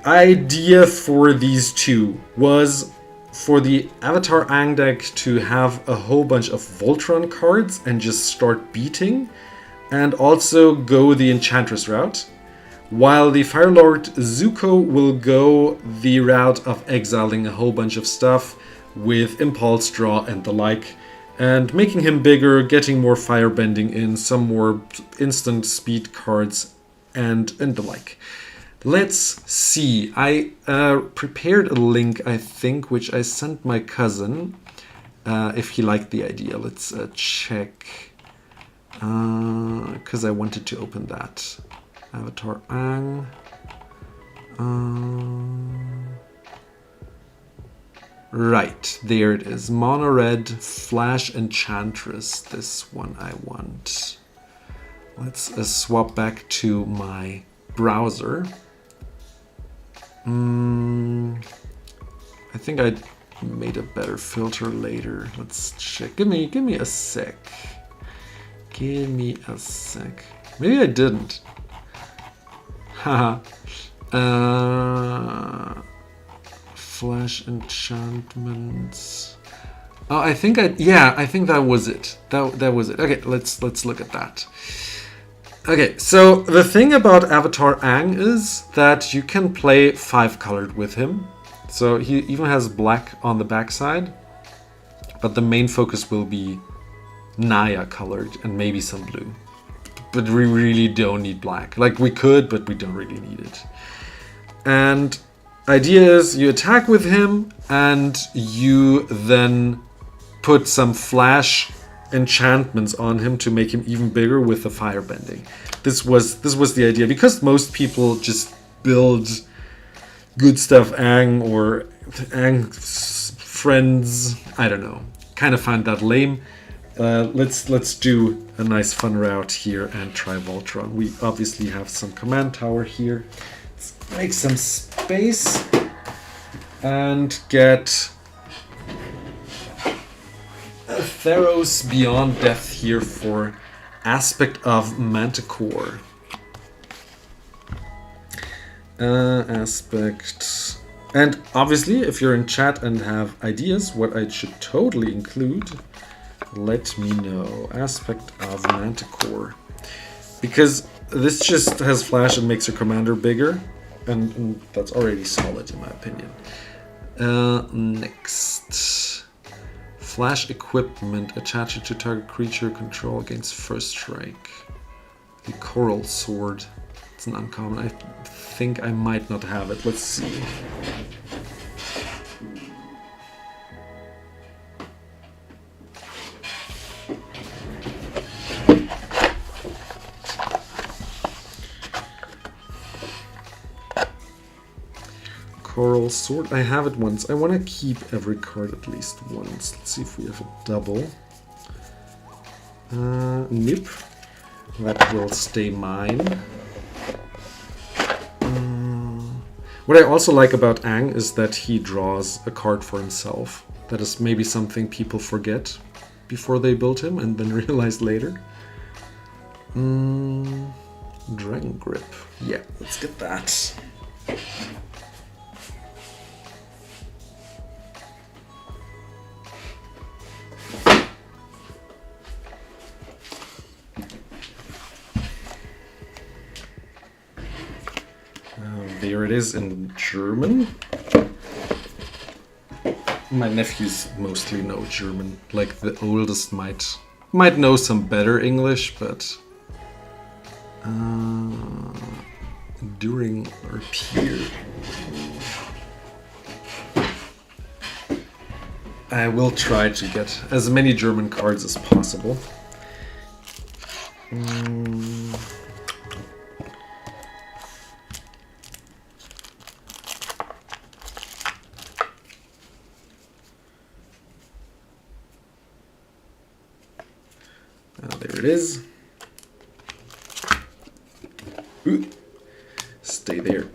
Idea for these 2 was for the Avatar Aang deck to have a whole bunch of Voltron cards and just start beating, and also go the Enchantress route, while the Fire Lord Zuko will go the route of exiling a whole bunch of stuff with Impulse Draw and the like, and making him bigger, getting more firebending in, some more instant speed cards, and the like. Let's see. I prepared a link, I think, which I sent my cousin, if he liked the idea. Let's check, because I wanted to open that. Avatar Aang. Right, there it is. Mono red Flash Enchantress. This one I want. Let's swap back to my browser. I think I made a better filter later. Let's check. Give me a sec. Give me a sec. Maybe I didn't. Haha. Flash enchantments. Oh, I think I think that was it. That was it. Okay, let's look at that. Okay, so the thing about Avatar Aang is that you can play 5-colored with him. So he even has black on the backside, but the main focus will be Naya colored and maybe some blue. But we really don't need black. Like, we could, but we don't really need it. And idea is you attack with him and you then put some flash enchantments on him to make him even bigger with the firebending. This was the idea, because most people just build good stuff Aang or Aang's friends. I don't know. Kind of find that lame. Let's do a nice fun route here and try Voltron. We obviously have some command tower here. Let's make some space and get a Theros Beyond Death here for Aspect of Manticore. Aspect. And obviously, if you're in chat and have ideas what I should totally include, let me know. Aspect of Manticore. Because this just has flash and makes your commander bigger. And that's already solid in my opinion. Next. Flash equipment. Attach it to target creature control against first strike. The Coral Sword. It's an uncommon. I think I might not have it. Let's see. Coral Sword. I have it once. I want to keep every card at least once. Let's see if we have a double. Nip. That will stay mine. What I also like about Aang is that he draws a card for himself. That is maybe something people forget before they build him and then realize later. Dragon Grip. Yeah, let's get that. There it is in German. My nephews mostly know German. Like the oldest might know some better English, but during or peer. I will try to get as many German cards as possible. There it is. Ooh. Stay there.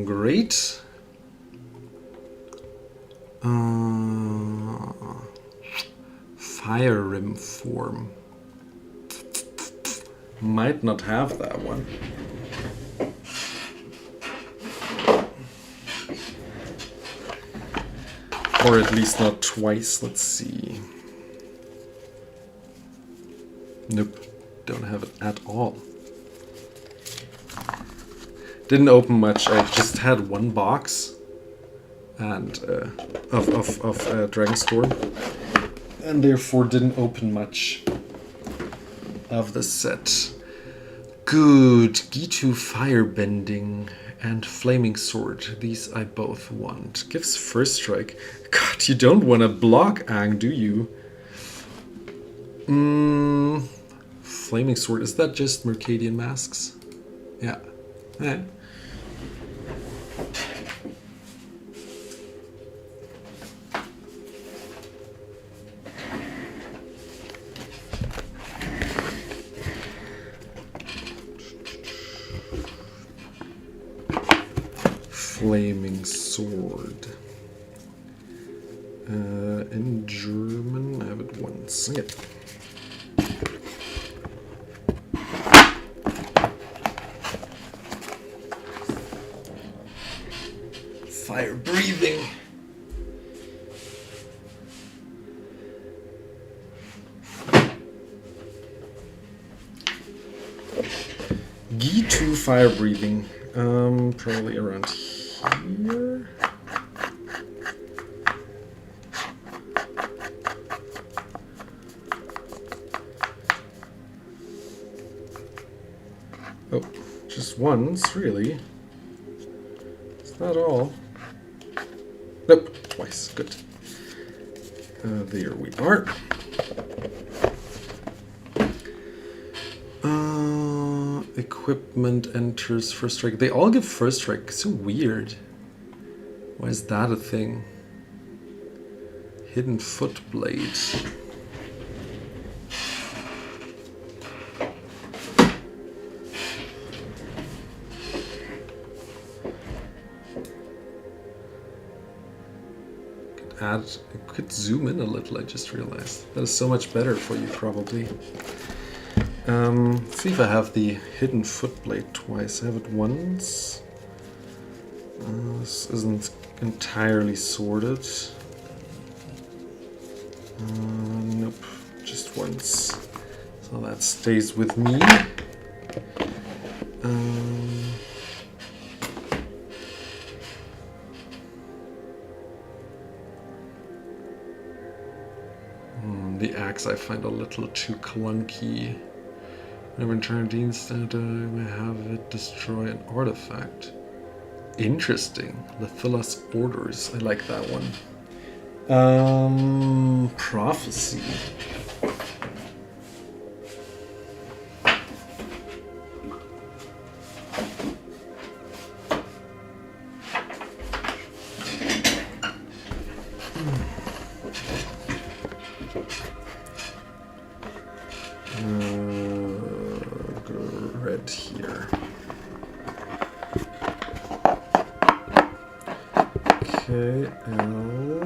Great. Fire Rim form. Might not have that one. Or at least not twice. Let's see. Nope. Don't have it at all. Didn't open much. I just had one box and of Dragon Storm, and therefore didn't open much of the set. Good. Gitu Firebending and Flaming Sword. These I both want. Gives first strike. God, you don't want to block Aang, do you? Flaming Sword. Is that just Mercadian Masks? Yeah. Eh. Flaming Sword. In German, I have it once. Okay. Fire breathing. Gitu Fire breathing. Probably around here. Oh, just once, really? Is that all? Nope, twice. Good. There we are. Equipment enters first strike. They all give first strike. So weird. Why is that a thing? Hidden Foot Blade. add, I could zoom in a little, I just realized. That is so much better for you, probably. Let's see if I have the hidden footblade twice. I have it once. This isn't entirely sorted. Nope, just once. So that stays with me. The axe I find a little too clunky. Whenever eternity instead, I may have it destroy an artifact. Interesting. Lithilas orders. I like that one. Prophecy. Red here. Okay, L.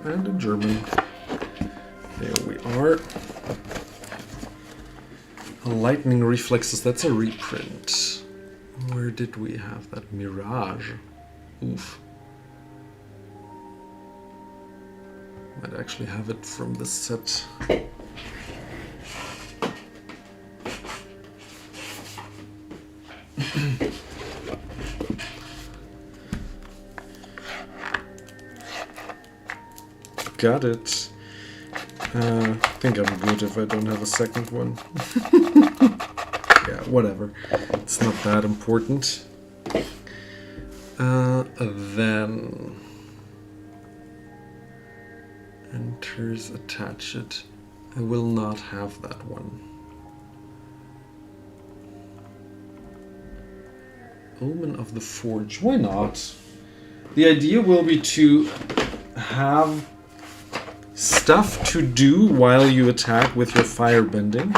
And a German. There we are. Lightning reflexes, that's a reprint. Where did we have that? Mirage. Oof. Might actually have it from the set. Got it. I think I'm good if I don't have a second one. Yeah, whatever. It's not that important. Then enters, attach it. I will not have that one. Omen of the Forge. Why not? The idea will be to have stuff to do while you attack with your firebending.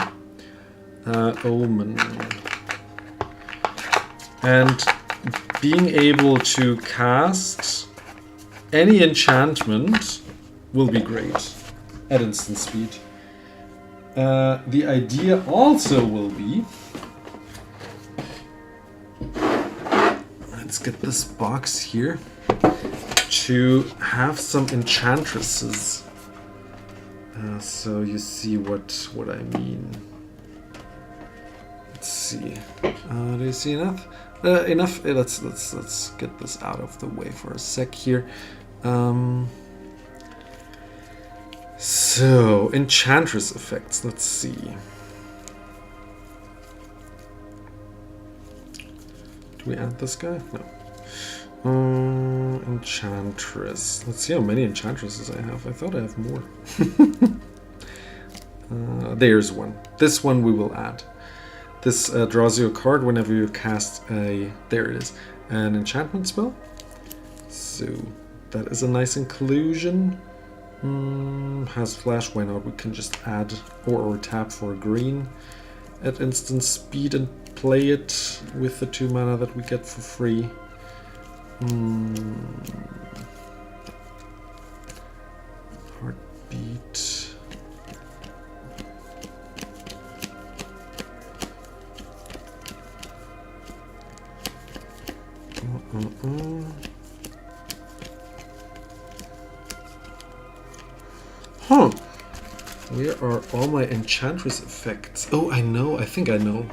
Omen. And being able to cast any enchantment will be great at instant speed. The idea also will be... Let's get this box here. To have some enchantresses. So you see what I mean. Let's see. Do you see enough? Enough. Let's get this out of the way for a sec here. So enchantress effects. Let's see. Do we add this guy? No. Enchantress. Let's see how many enchantresses I have. I thought I have more. There's one. This one we will add. This draws you a card whenever you cast a... There it is. An enchantment spell. So that is a nice inclusion. Has flash. Why not? We can just add or tap for a green at instant speed and play it with the 2 mana that we get for free. Heartbeat. Huh. Where are all my enchantress effects? Oh, I know. I think I know.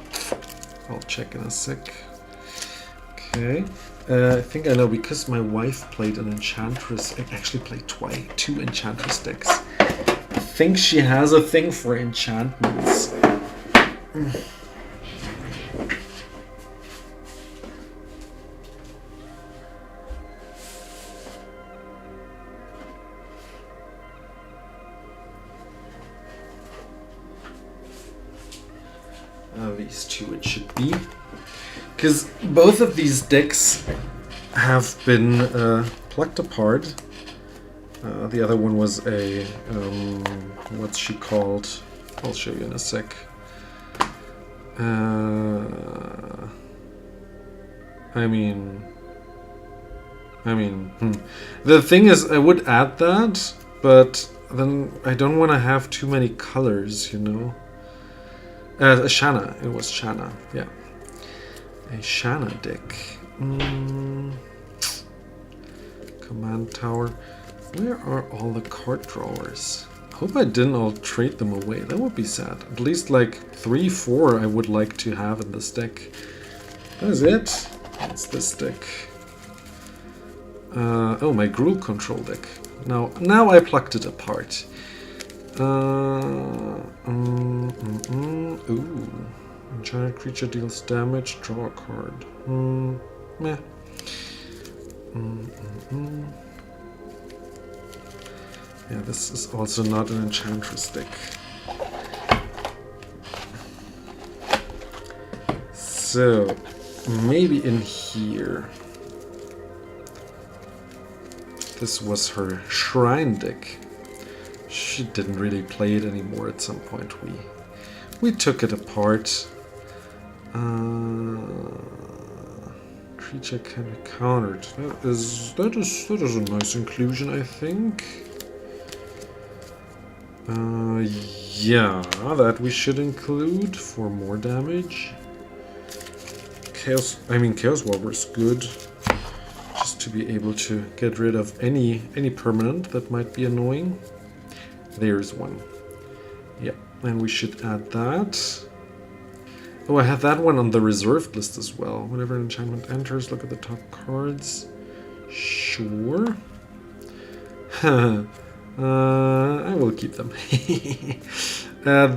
I'll check in a sec. Okay. I think I know because my wife played an enchantress. I actually played two enchantress decks. I think she has a thing for enchantments. These two it should be. Because both of these decks have been plucked apart. The other one was a... what's she called? I'll show you in a sec. I mean... I mean, the thing is, I would add that, but then I don't want to have too many colors, you know. A Shanna, it was Shanna, yeah. A Shanna deck. Command tower. Where are all the card drawers? Hope I didn't all trade them away. That would be sad. At least like 3, 4 I would like to have in this deck. That is it. It's this deck. Oh, my Gruul control deck. Now I plucked it apart. Ooh. Enchanted creature deals damage, draw a card. Meh. Yeah, this is also not an enchantress deck. So, maybe in here. This was her shrine deck. She didn't really play it anymore at some point. We took it apart. Creature can be countered. That is a nice inclusion, I think. Yeah, that we should include for more damage. Chaos Warper is good. Just to be able to get rid of any permanent that might be annoying. There's one. Yeah, and we should add that. Oh, I have that one on the reserved list as well. Whenever an enchantment enters, look at the top cards. Sure. I will keep them.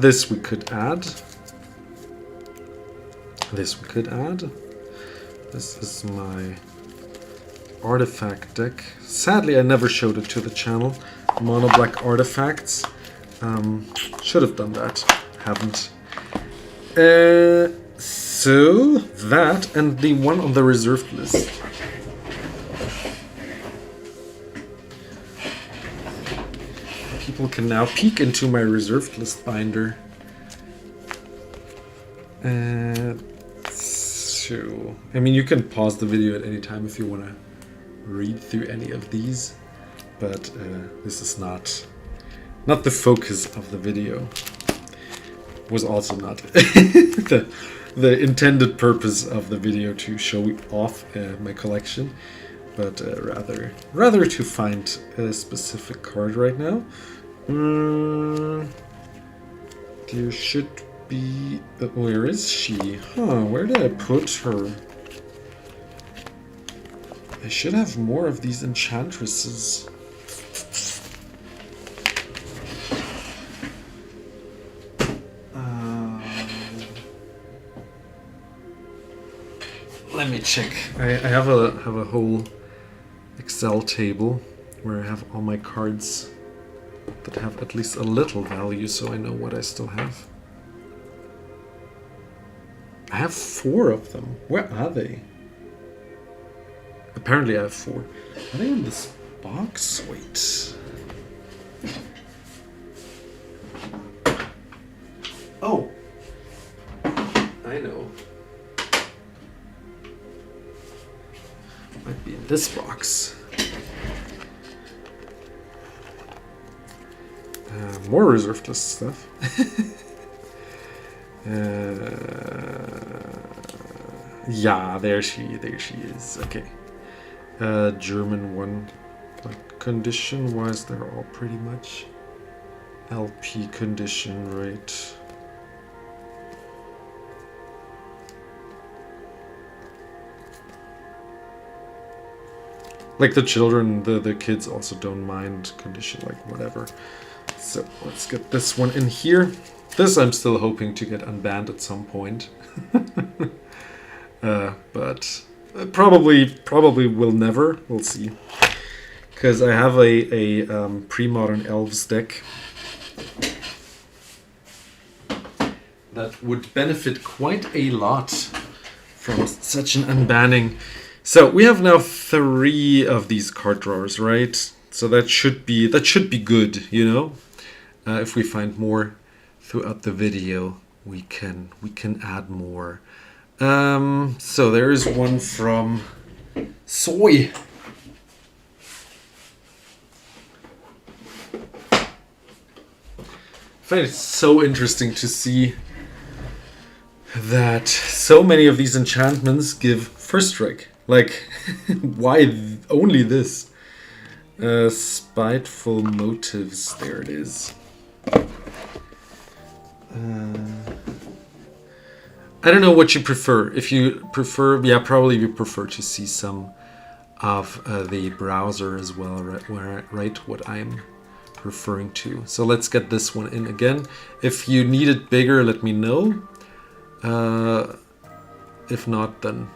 This we could add. This is my artifact deck. Sadly, I never showed it to the channel. Mono black artifacts. Should have done that. Haven't. So that and the one on the reserved list. People can now peek into my reserved list binder. So, I mean, you can pause the video at any time if you want to read through any of these, but this is not the focus of the video. Was also not the intended purpose of the video to show off my collection, but rather to find a specific card right now. There should be. Where is she? Where did I put her? I should have more of these enchantresses. Let me check. I have a whole Excel table where I have all my cards that have at least a little value, so I know what I still have. I have 4 of them. Where are they? Apparently I have 4. Are they in this box? Wait. Oh. I know. Might be in this box. More reserved list stuff. Yeah, there she is. Okay. German one. Like condition wise, they're all pretty much LP condition, right? Like the children, the kids also don't mind condition, like whatever. So let's get this one in here. This I'm still hoping to get unbanned at some point. But probably will never. We'll see. Because I have a pre-modern elves deck that would benefit quite a lot from such an unbanning. So we have now 3 of these card drawers, right? So that should be good, you know. If we find more throughout the video, we can add more. So there is one from Soy. find it so interesting to see that so many of these enchantments give first strike. Like, why only this? Spiteful motives, there it is. I don't know what you prefer. If you prefer, yeah, probably you prefer to see some of the browser as well, right? What I'm referring to. So let's get this one in again. If you need it bigger, let me know. If not, then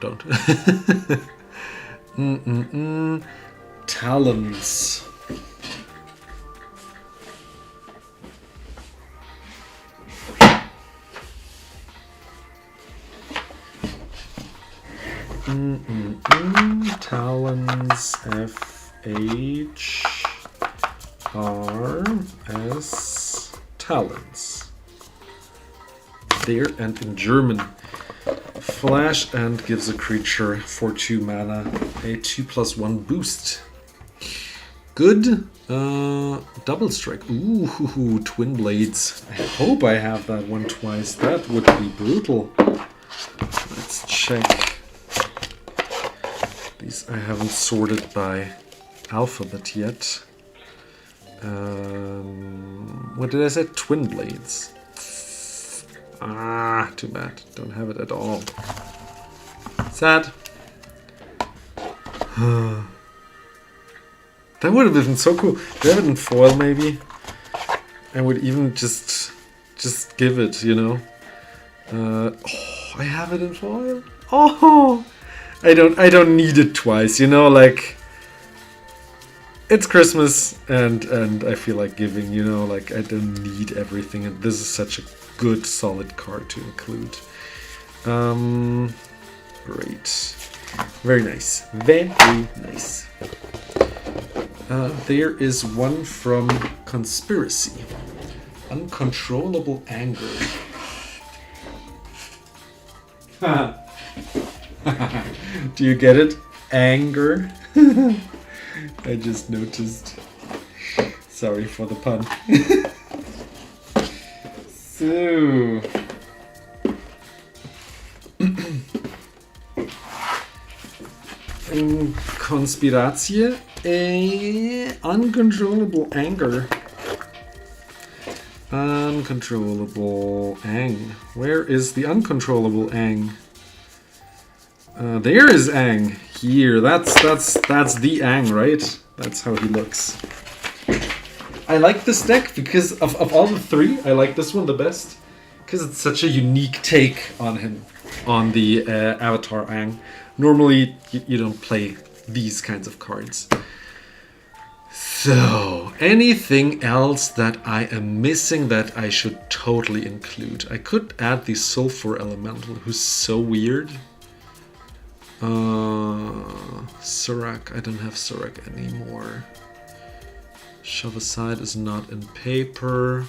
don't. Talons. Talons. FHRS. Talons. There, and in German. Flash and gives a creature for 2 mana a 2+1 boost. Good. Double strike. Ooh, twin blades. I hope I have that one twice. That would be brutal. Let's check. These I haven't sorted by alphabet yet. What did I say? Twin blades. Ah, too bad. Don't have it at all. Sad. That would have been so cool. Do you have it in foil, maybe? I would even just give it, you know. Oh, I have it in foil. Oh, I don't need it twice, you know. Like, it's Christmas, and I feel like giving, you know. Like, I don't need everything, and this is such a good solid card to include. Great. Very nice. Very nice. There is one from Conspiracy. Uncontrollable anger. Do you get it? Anger. I just noticed. Sorry for the pun. So... Konspiratie, uncontrollable anger. Uncontrollable Aang. Where is the uncontrollable Aang? There is Aang. Here, that's the Aang, right? That's how he looks. I like this deck because of all the three, I like this one the best. Because it's such a unique take on him, on the Avatar Aang. Normally, you don't play these kinds of cards. So, anything else that I am missing that I should totally include? I could add the Sulfur Elemental, who's so weird. Surak, I don't have Surak anymore. Shove Aside is not in paper.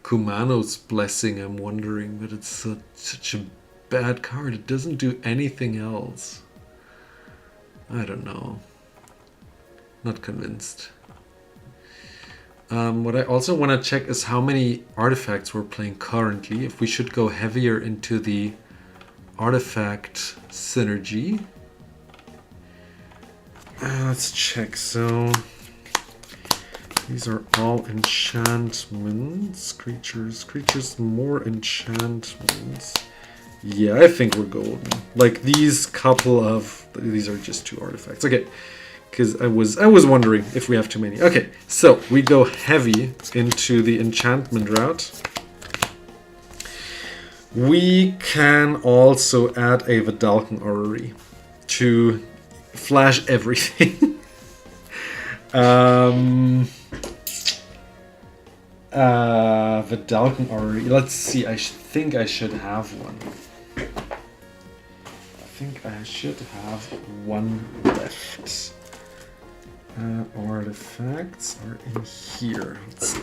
Kumano's Blessing, I'm wondering, but it's such a bad card. It doesn't do anything else. I don't know. Not convinced. What I also want to check is how many artifacts we're playing currently. If we should go heavier into the artifact synergy. Let's check. So these are all enchantments. Creatures, more enchantments. Yeah, I think we're golden. Like these couple of... These are just 2 artifacts. Okay, because I was wondering if we have too many. Okay, so we go heavy into the enchantment route. We can also add a Vidalcan Orrery to flash everything. Vidalcan already. Let's see. I think I should have one. I think I should have one left. Artifacts are in here. Let's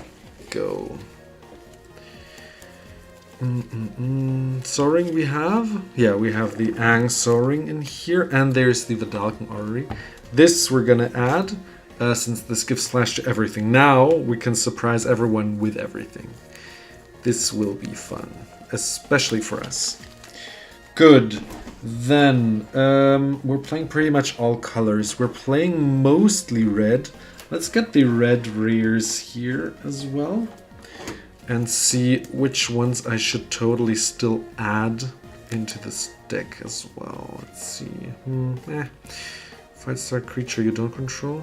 go. Soaring we have? Yeah, we have the Aang Soaring in here, and there's the Vidalcan already. This we're gonna add, since this gives slash to everything. Now we can surprise everyone with everything. This will be fun, especially for us. Good. Then, we're playing pretty much all colors. We're playing mostly red. Let's get the red rears here as well. And see which ones I should totally still add into this deck as well. Let's see. 5-star creature you don't control.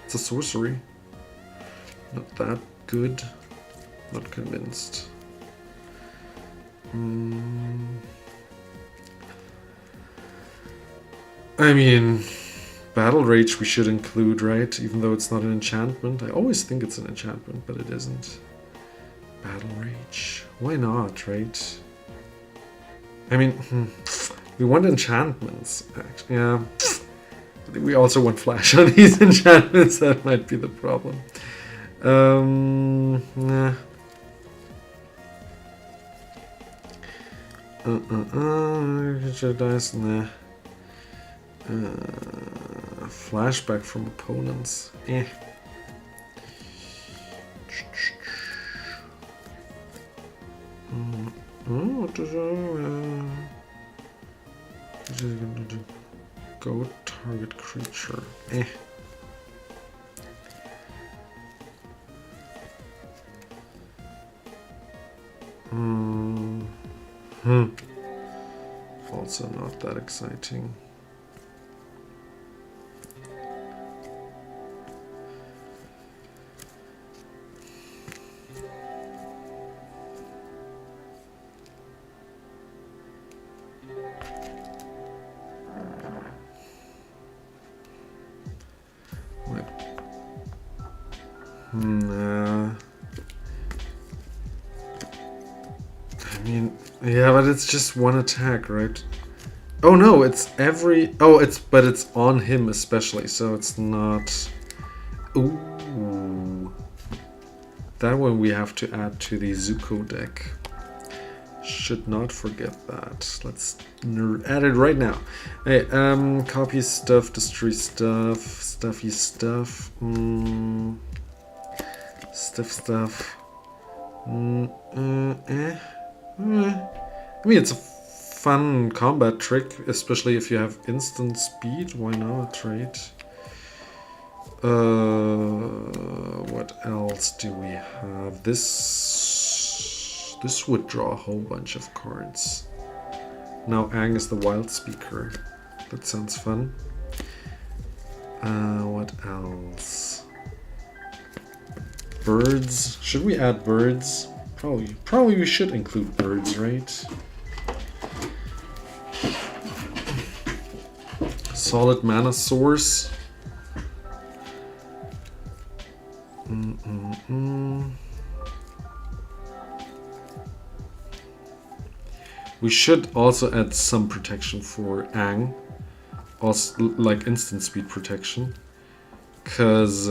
It's a sorcery. Not that good. Not convinced. I mean, Battle Rage we should include, right? Even though it's not an enchantment. I always think it's an enchantment, but it isn't. Battle Rage. Why not, right? I mean, we want enchantments, actually. Yeah. But we also want flash on these enchantments. That might be the problem. Nah. Dice, nah. Flashback from opponents. What is gonna do? Go target creature. Also not that exciting. I mean, yeah, but it's just one attack, right? Oh no, it's every... Oh, but it's on him especially, so it's not... Ooh. That one we have to add to the Zuko deck. Should not forget that. Let's add it right now. Hey, copy stuff, destroy stuff, stuffy stuff. Stuff. I mean, it's a fun combat trick, especially if you have instant speed. Why not, right? What else do we have? This would draw a whole bunch of cards. Now Aang is the wild speaker. That sounds fun. What else? Birds. Should we add birds? Probably we should include birds, right? Solid mana source. We should also add some protection for Aang. Also, like instant speed protection. Because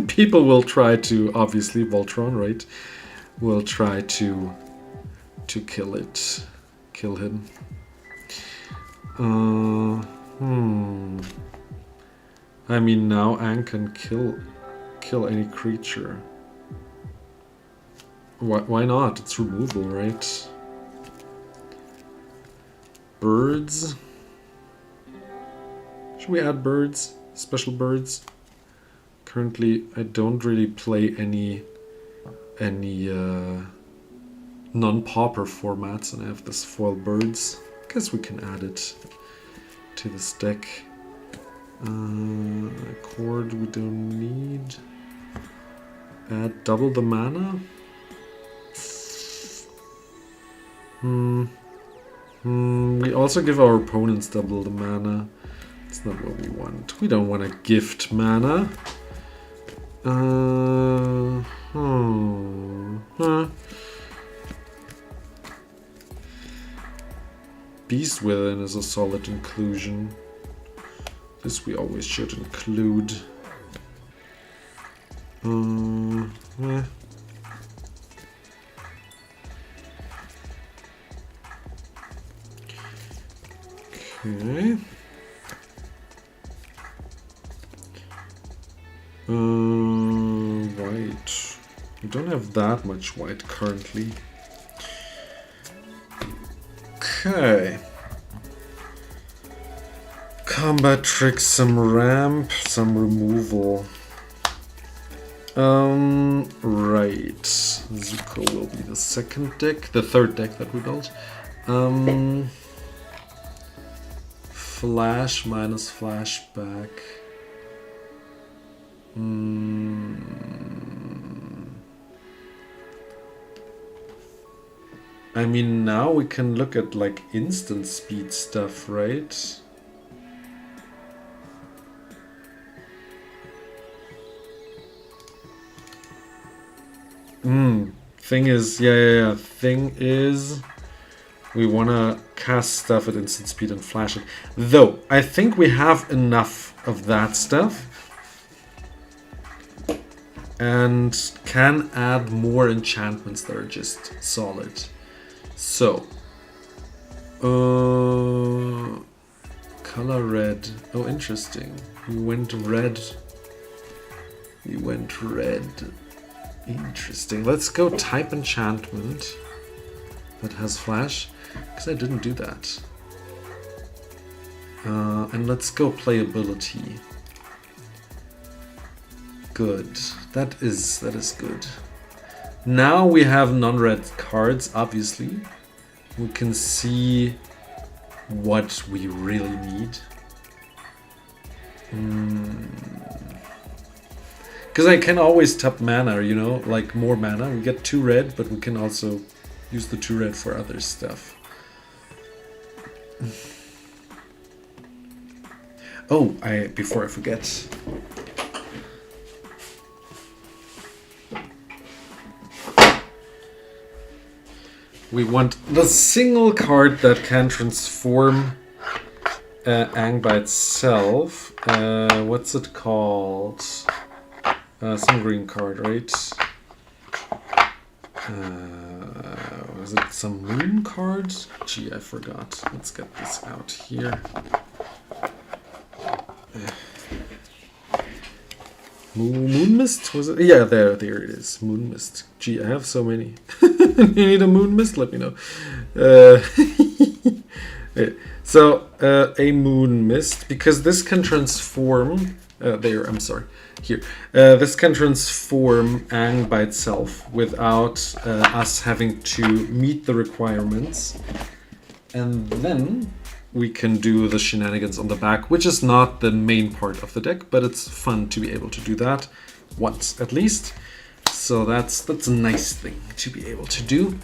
people will try to, obviously, Voltron, right? Will try to kill him. I mean, now Aang can kill any creature. Why not? It's removal, right? Birds. Should we add birds? Special birds? Currently, I don't really play any non-pauper formats, and I have this foil birds. Guess we can add it to this deck. Cord we don't need. Add double the mana. We also give our opponents double the mana. That's not what we want. We don't want to gift mana. Beast Within is a solid inclusion. This we always should include. Eh. Okay. White. We don't have that much white currently. Okay. Combat tricks, some ramp, some removal. Right. Zuko will be the second deck, the third deck that we built. Flash minus flashback. I mean, now we can look at like instant speed stuff, right? Thing is, yeah. Thing is, we want to cast stuff at instant speed and flash it. Though, I think we have enough of that stuff. And can add more enchantments that are just solid. So. Color red. Oh, interesting. We went red. Interesting. Let's go type enchantment that has flash, because I didn't do that. And let's go playability. Good. That is good. Now we have non-red cards, obviously. We can see what we really need. Because I can always tap mana, you know, like more mana. We get 2 red, but we can also use the 2 red for other stuff. Oh, before I forget. We want the single card that can transform Aang by itself. What's it called? Some green card, right? Was it some moon card? Gee, I forgot. Let's get this out here. Moon Mist? Was it? Yeah, there it is. Moon Mist. Gee, I have so many. You need a Moon Mist? Let me know. So, a Moon Mist, because this can transform... I'm sorry. Here. This can transform Aang by itself without us having to meet the requirements. And then we can do the shenanigans on the back, which is not the main part of the deck, but it's fun to be able to do that once at least. So that's a nice thing to be able to do.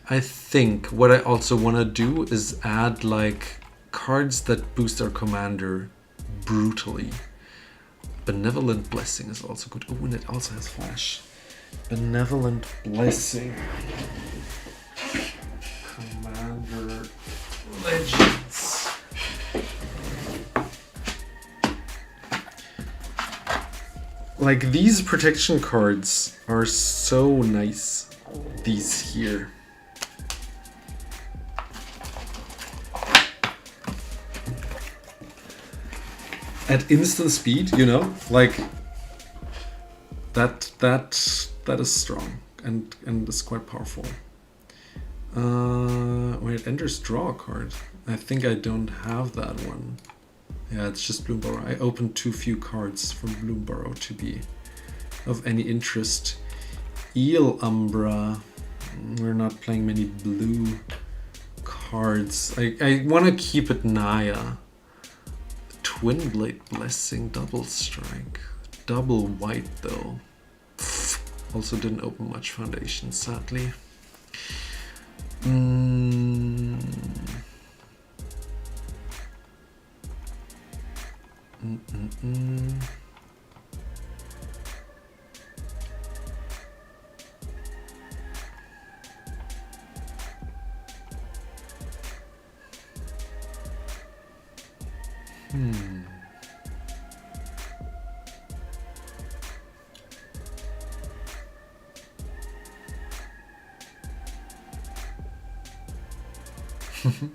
I think what I also want to do is add like cards that boost our commander brutally. Benevolent Blessing is also good. Oh, and it also has flash. Benevolent Blessing. Commander Legends. Like, these protection cards are so nice. These here. At instant speed, you know, like that is strong and is quite powerful. Wait, Ender's Draw card. I think I don't have that one. Yeah, it's just Bloomburrow. I opened too few cards from Bloomburrow to be of any interest. Eel Umbra. We're not playing many blue cards. I want to keep it Naya. Twin Blade Blessing, Double Strike. Double white though. Also didn't open much foundation, sadly.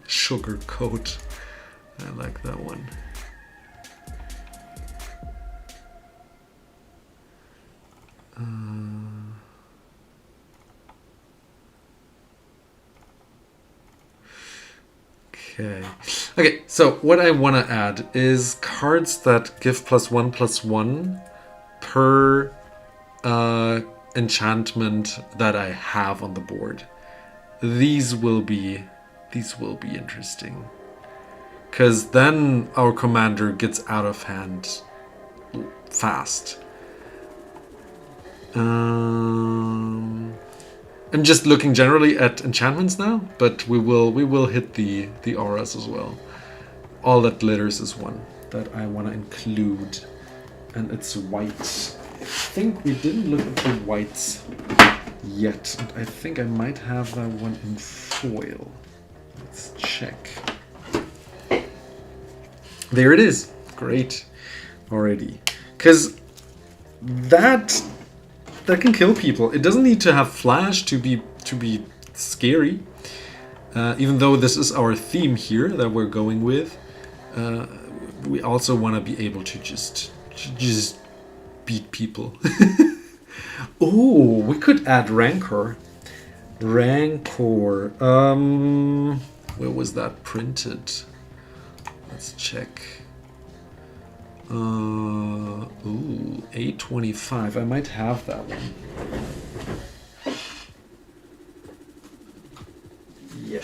Sugar coat. I like that one. Okay. Okay, so what I want to add is cards that give +1/+1 per enchantment that I have on the board. These will be interesting. Because then our commander gets out of hand fast. I'm just looking generally at enchantments now, but we will hit the auras as well. All that glitters is one that I want to include, and it's white. I think we didn't look at the whites yet. And I think I might have that one in foil. Let's check. There it is. Great. Already. Because that can kill people. It doesn't need to have flash to be scary. Even though this is our theme here that we're going with, we also want to be able to just beat people. Oh, we could add Rancor. Rancor. Where was that printed? Let's check. Ooh, 825. I might have that one. Yeah.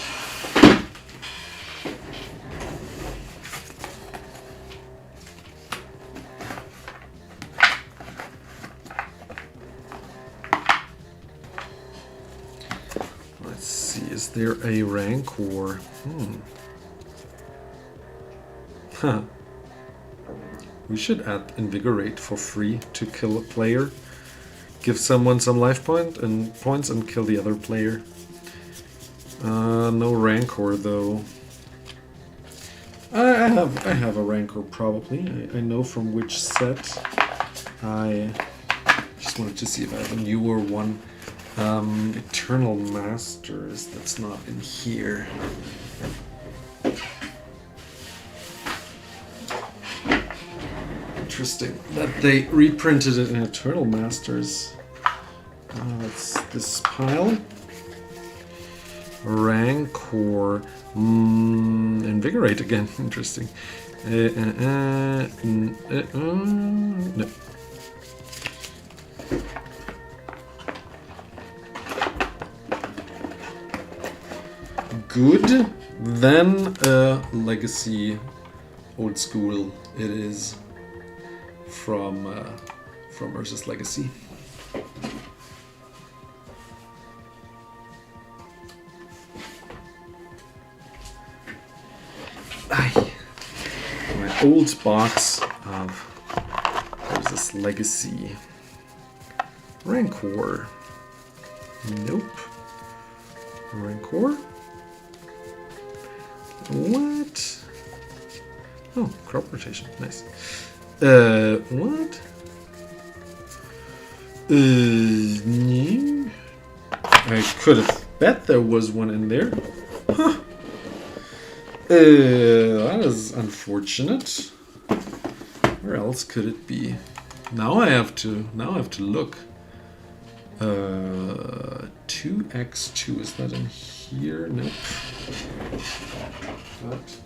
Let's see, is there a Rancor? Huh. We should add Invigorate for free to kill a player. Give someone some life points and kill the other player. No Rancor though. I have a Rancor probably. I know from which set. I just wanted to see if I have a newer one. Eternal Masters. That's not in here. Interesting that they reprinted it in Eternal Masters. That's this pile. Rancor. Invigorate again. Interesting. No. Good. Then Legacy. Old school it is. From Urza's Legacy. My old box of Urza's Legacy. Rancor. Nope. Rancor? What? Oh, crop rotation. Nice. What? No. I could have bet there was one in there. Huh. That is unfortunate. Where else could it be? Now I have to look. 2x2, is that in here? Nope. Not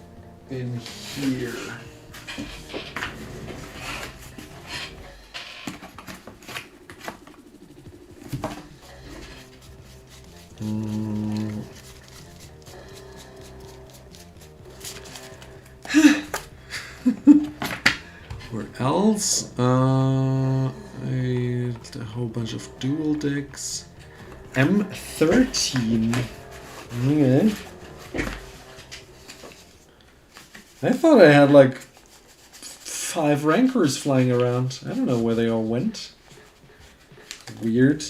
in here. Where else? A whole bunch of dual decks. M13. Okay. I thought I had like 5 Rancors flying around. I don't know where they all went. Weird.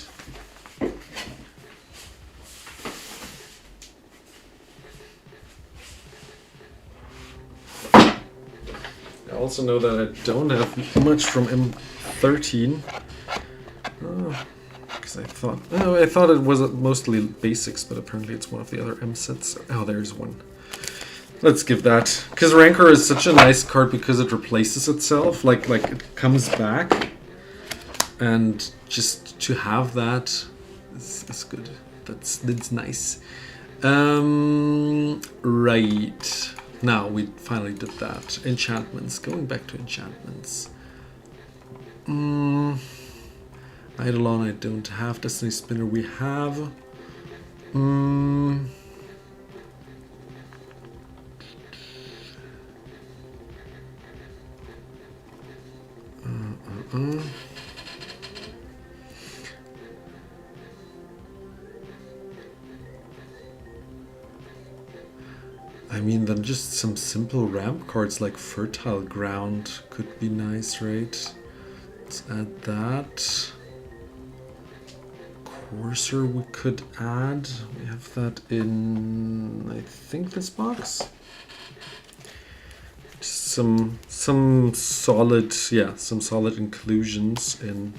I also know that I don't have much from M13. Because I thought it was mostly basics, but apparently it's one of the other M sets. Oh, there's one. Let's give that, because Rancor is such a nice card because it replaces itself, like it comes back, and just to have that is good. That's nice. Right. Now we finally did that. Enchantments. Going back to enchantments. Eidolon I don't have. Destiny Spinner we have. I mean, then just some simple ramp cards like Fertile Ground could be nice, right? Let's add that. Courser we could add. We have that in, I think, this box. Just some solid, yeah, some solid inclusions in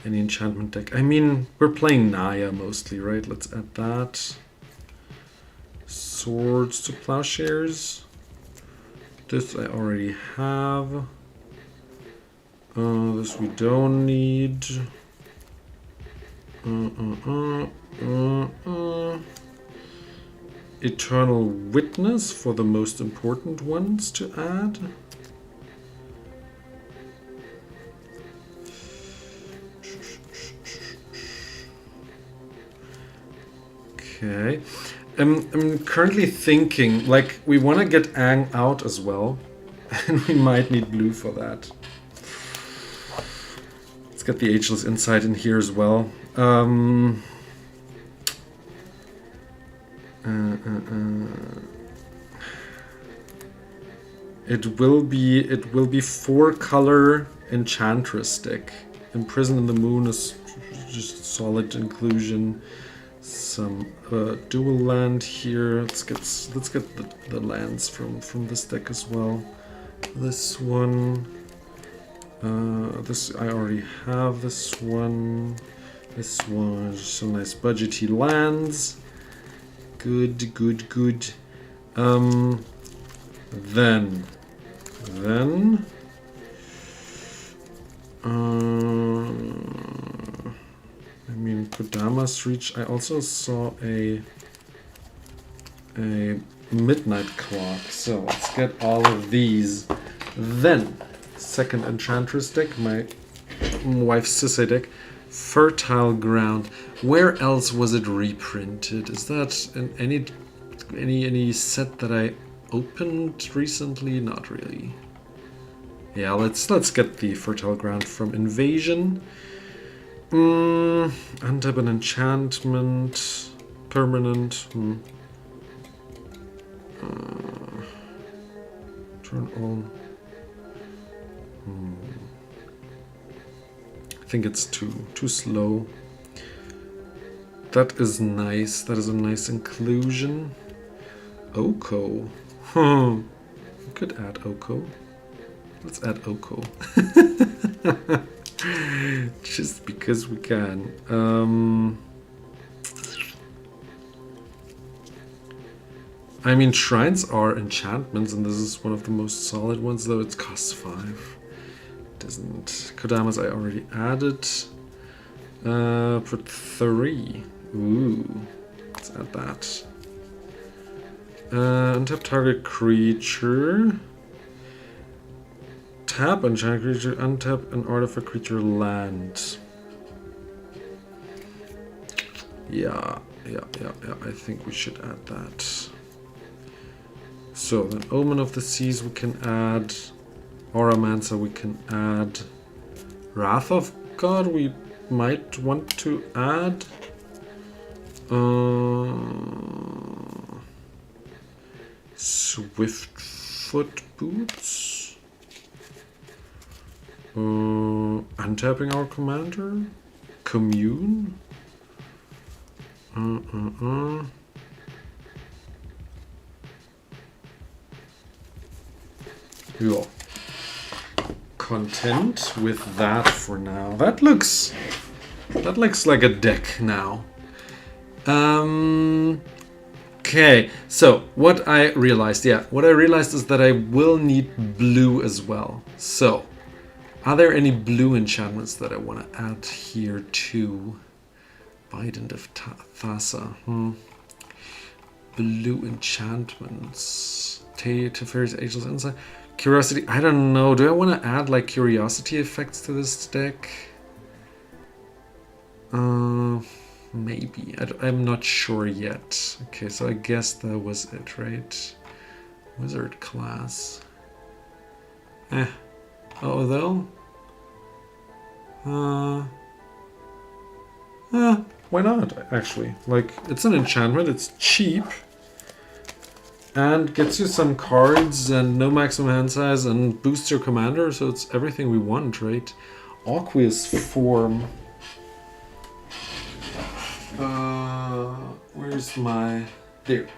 any enchantment deck. I mean, we're playing Naya mostly, right? Let's add that. Swords to Plowshares. This I already have. This we don't need. Eternal Witness for the most important ones to add. Okay. I'm currently thinking, like, we want to get Aang out as well, and we might need blue for that. Let's get the Ageless Insight in here as well. It will be 4-color Enchantress deck. Imprison in the Moon is just solid inclusion. Some dual land here. Let's get the lands from this deck as well. This one. This I already have. This one. This one. Some nice budgety lands. Good. Then. I mean, Kodama's Reach. I also saw a Midnight Clock. So let's get all of these. Then, second Enchantress deck, my wife's Sisei deck, Fertile Ground. Where else was it reprinted? Is that in any set that I opened recently? Not really. Yeah, let's get the Fertile Ground from Invasion. Untap an enchantment. Permanent. Turn on. I think it's too slow. That is nice. That is a nice inclusion. Oko. We could add Oko. Let's add Oko. Just because we can. I mean, shrines are enchantments, and this is one of the most solid ones, though it costs 5. Doesn't. Kodama's I already added. Put 3. Ooh. Let's add that. Untap target creature. Tap enchant creature, untap an artifact creature land. Yeah, I think we should add that. So then Omen of the Seas we can add. Auramancer we can add. Wrath of God we might want to add. Swiftfoot Boots. Untapping our commander. Commune. Yeah. Content with that for now. That looks like a deck now. Okay, so what I realized, is that I will need blue as well. So, are there any blue enchantments that I want to add here to Bident of Thassa? Blue enchantments. Teferi's Ageless Insight. Curiosity, I don't know. Do I want to add like curiosity effects to this deck? Maybe. I'm not sure yet. Okay, so I guess that was it, right? Wizard class. Although... why not, actually? Like, it's an enchantment, it's cheap. And gets you some cards and no maximum hand size and boosts your commander, so it's everything we want, right? Aqueous form. Where's my... There.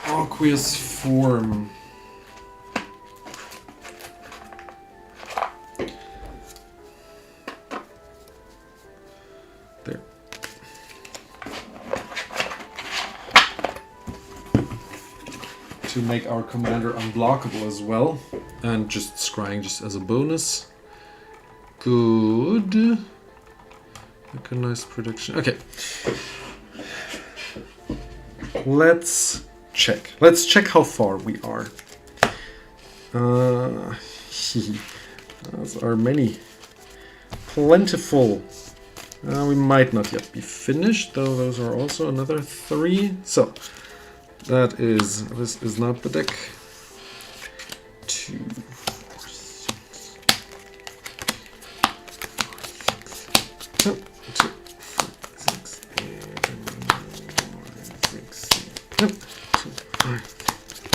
Aqueous form. There. To make our commander unblockable as well. And just scrying just as a bonus. Good. Like a nice prediction. Okay. Let's check. Let's check how far we are. Those are many. Plentiful. We might not yet be finished, though those are also another 3. So, this is not the deck. 2, 4, 6,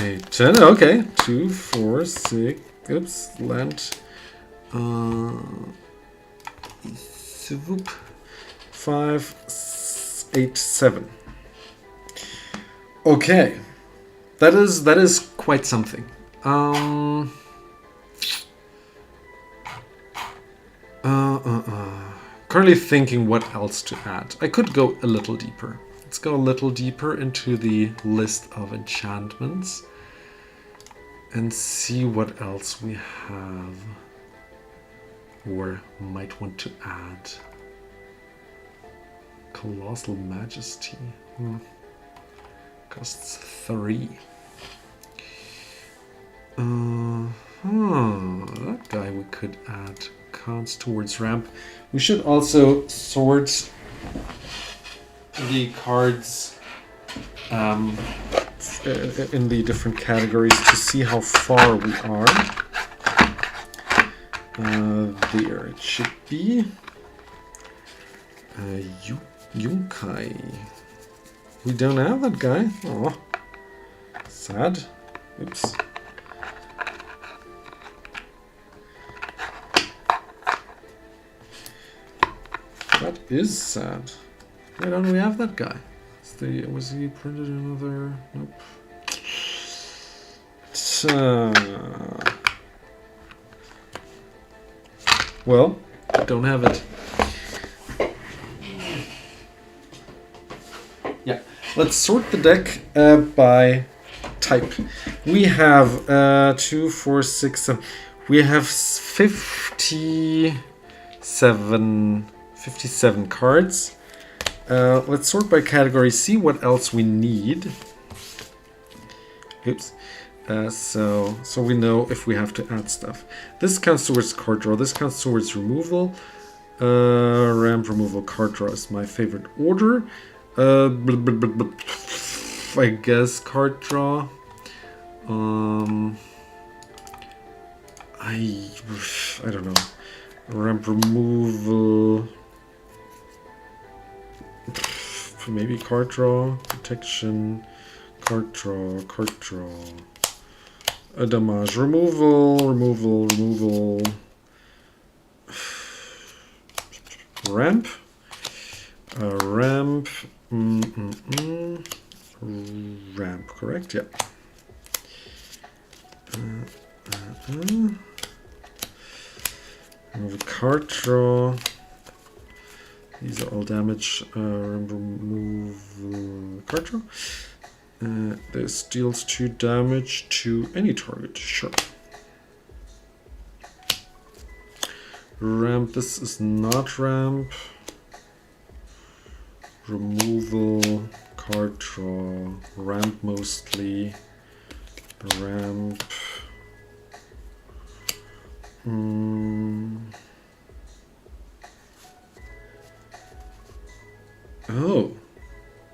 8, 10. Okay. 2, 4, 6. Oops. Land. Swoop. 5, 8, 7. Okay. That is quite something. Currently thinking what else to add. I could go a little deeper. Let's go a little deeper into the list of enchantments and see what else we have or might want to add. Colossal Majesty. Costs 3. That guy we could add. Counts towards ramp. We should also sort the cards in the different categories to see how far we are. There it should be. Yunkai. We don't have that guy. Oh, sad. Oops. That is sad. Why don't we have that guy? Was he printed another? Nope. Well, don't have it. Yeah, let's sort the deck by type. We have 2, 4, 6, 7. We have 57 cards. Let's sort by category, see what else we need. Oops. So we know if we have to add stuff. This counts towards card draw. This counts towards removal. Ramp, removal, card draw is my favorite order. I guess card draw. I don't know. Ramp, removal. Maybe card draw, protection, card draw, damage, removal, ramp, ramp, correct? Yeah. Remove card draw. These are all damage. Remove card draw. This deals 2 damage to any target. Sure. Ramp. This is not ramp. Removal. Card draw. Ramp mostly. Ramp. Oh,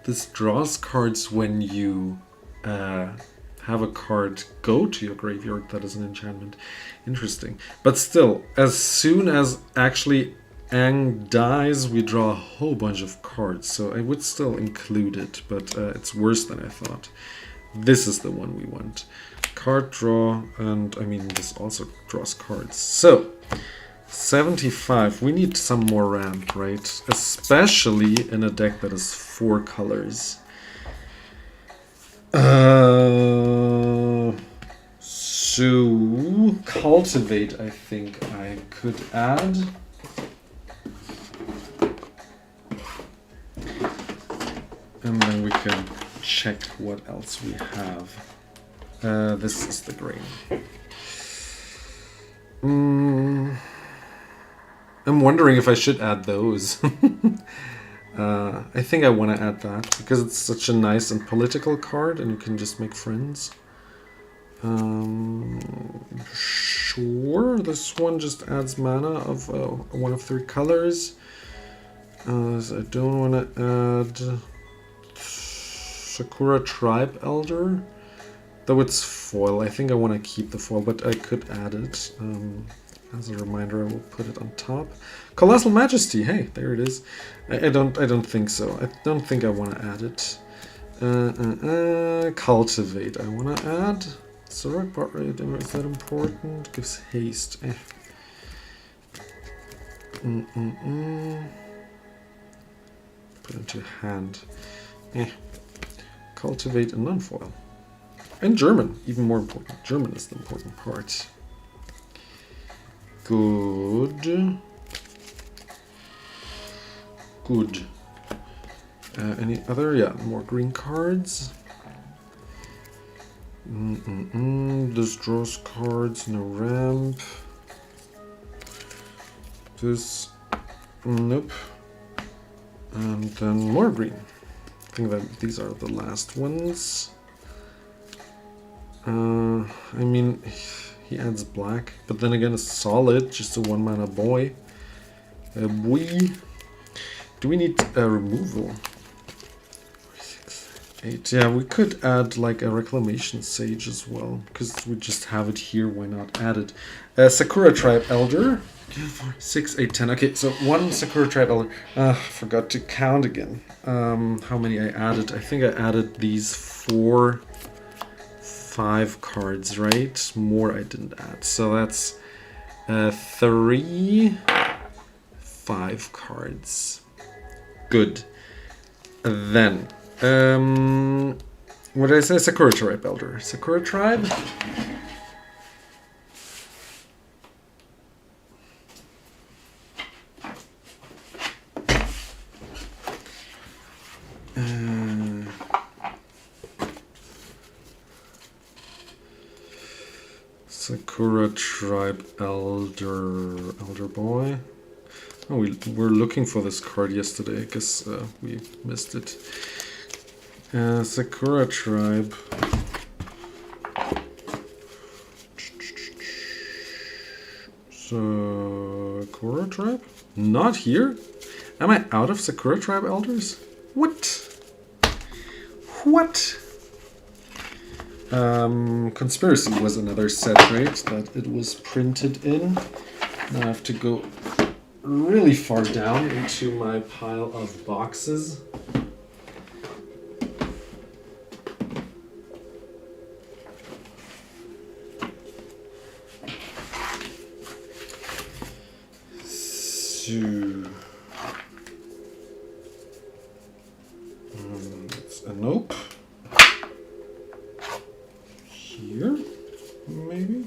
this draws cards when you have a card go to your graveyard that is an enchantment. Interesting. But still, as soon as actually Aang dies, we draw a whole bunch of cards. So I would still include it, but it's worse than I thought. This is the one we want. Card draw, and I mean, this also draws cards. So, 75. We need some more ramp, right? Especially in a deck that is 4 colors. So, cultivate, I think I could add. And then we can check what else we have. This is the green. I'm wondering if I should add those. I think I want to add that because it's such a nice and political card and you can just make friends. Sure, this one just adds mana of one of 3 colors. So I don't want to add Sakura Tribe Elder. Though it's foil, I think I want to keep the foil, but I could add it. As a reminder, I will put it on top. Colossal Majesty, hey, there it is. I don't think so. I don't think I want to add it. Cultivate, I want to add. Sorok part rate, is that important? Gives haste. Put into hand. Cultivate a non-foil. And German, even more important. German is the important part. Good. Good. Any other? Yeah, more green cards. This draws cards, no ramp. This, nope. And then more green. I think that these are the last ones. I mean, he adds black, but then again, it's solid, just a 1-mana boy. Do we need a removal? 6, 8. Yeah, we could add like a Reclamation Sage as well, because we just have it here. Why not add it? Sakura Tribe Elder. 6, 8, 10. Okay, so 1 Sakura Tribe Elder. Forgot to count again. How many I added? I think I added these 4. 5 cards, right? More I didn't add. So that's 3, 5 cards. Good. Then, what did I say? Sakura Tribe Elder. Sakura Tribe? Sakura Tribe Elder Boy. Oh, we're looking for this card yesterday. I guess we missed it. Sakura Tribe. Sakura Tribe? Not here? Am I out of Sakura Tribe Elders? What? What? Conspiracy was another set, right? That it was printed in. Now I have to go really far down into my pile of boxes. So, it's a nope. Here, maybe?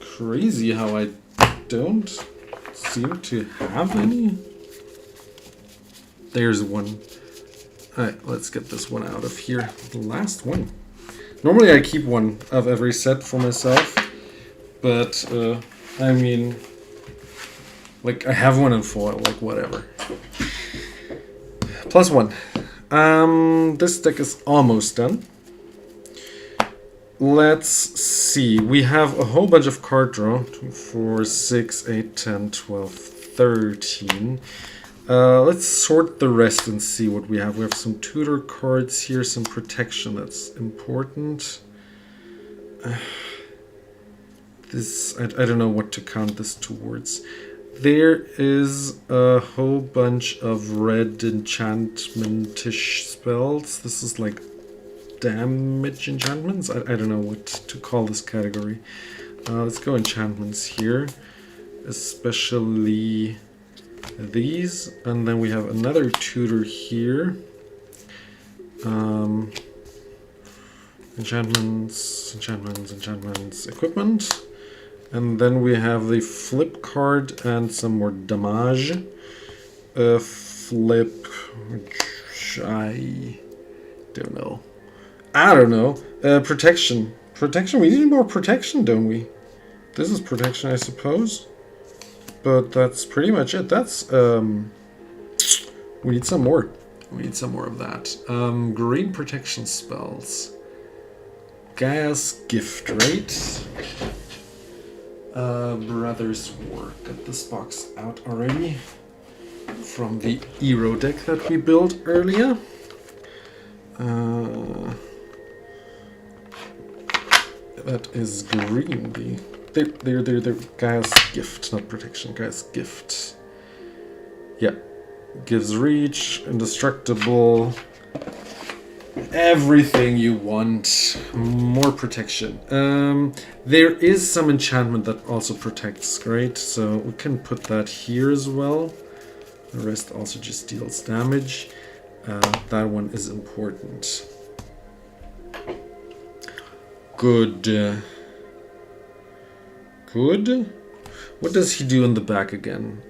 crazy how I don't seem to have any. There's one. Alright, let's get this one out of here. The last one. Normally I keep one of every set for myself, but I mean, like, I have one in foil, like, whatever. +1. This deck is almost done. Let's see. We have a whole bunch of card draw. 2, 4, 6, 8, 10, 12, 13. Let's sort the rest and see what we have. We have some tutor cards here, some protection that's important. I don't know what to count this towards. There is a whole bunch of red enchantmentish spells. This is like damage enchantments. I don't know what to call this category. Let's go enchantments here, especially these, and then we have another tutor here. Enchantments, equipment. And then we have the flip card and some more damage. Flip, which I don't know. Protection. Protection, we need more protection, don't we? This is protection, I suppose. But that's pretty much it. That's, we need some more. We need some more of that. Green protection spells. Gaia's Gift, right? Brothers War. Got this box out already from the Iroh deck that we built earlier. That is green. They're Gaia's Gift, not protection. Gaia's Gift. Yeah. Gives reach, indestructible. Everything you want. More protection. There is some enchantment that also protects, right? So we can put that here as well. The rest also just deals damage. That one is important. Good. Good. What does he do in the back again?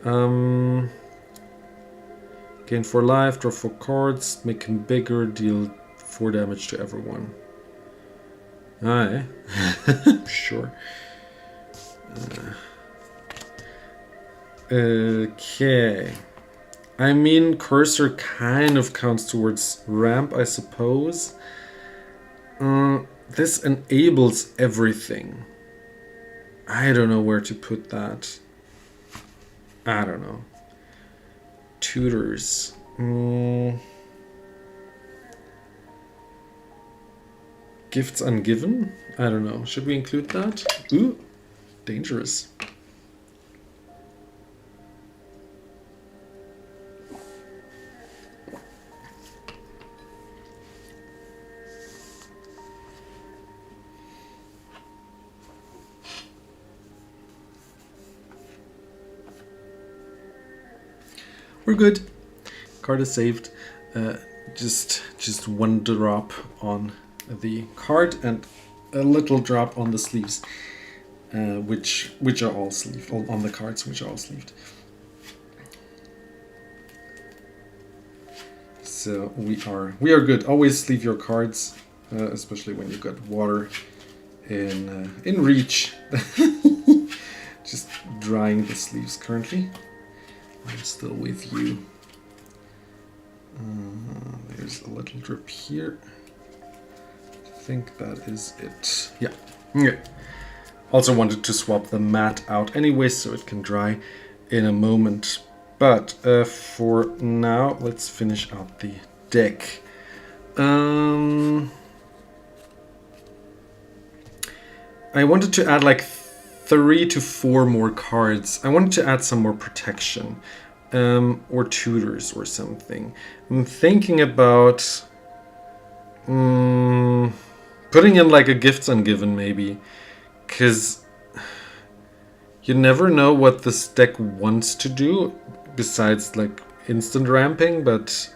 Gain 4 life, draw 4 cards, make him bigger, deal 4 damage to everyone. Aye. Sure. Okay. I mean, cursor kind of counts towards ramp, I suppose. This enables everything. I don't know where to put that. I don't know. Tutors. Gifts ungiven? I don't know. Should we include that? Ooh, dangerous. We're good. Card is saved. Just 1 drop on the card and a little drop on the sleeves, which are all sleeved. On the cards, which are all sleeved. So we are good. Always sleeve your cards, especially when you've got water in reach. Just drying the sleeves currently. I'm still with you. There's a little drip here. I think that is it. Yeah. Okay. Also wanted to swap the mat out anyway, so it can dry in a moment. But for now, let's finish out the deck. I wanted to add like 3 to 4 more cards. I wanted to add some more protection, or tutors or something. I'm thinking about putting in like a gifts ungiven maybe, because you never know what this deck wants to do besides like instant ramping, but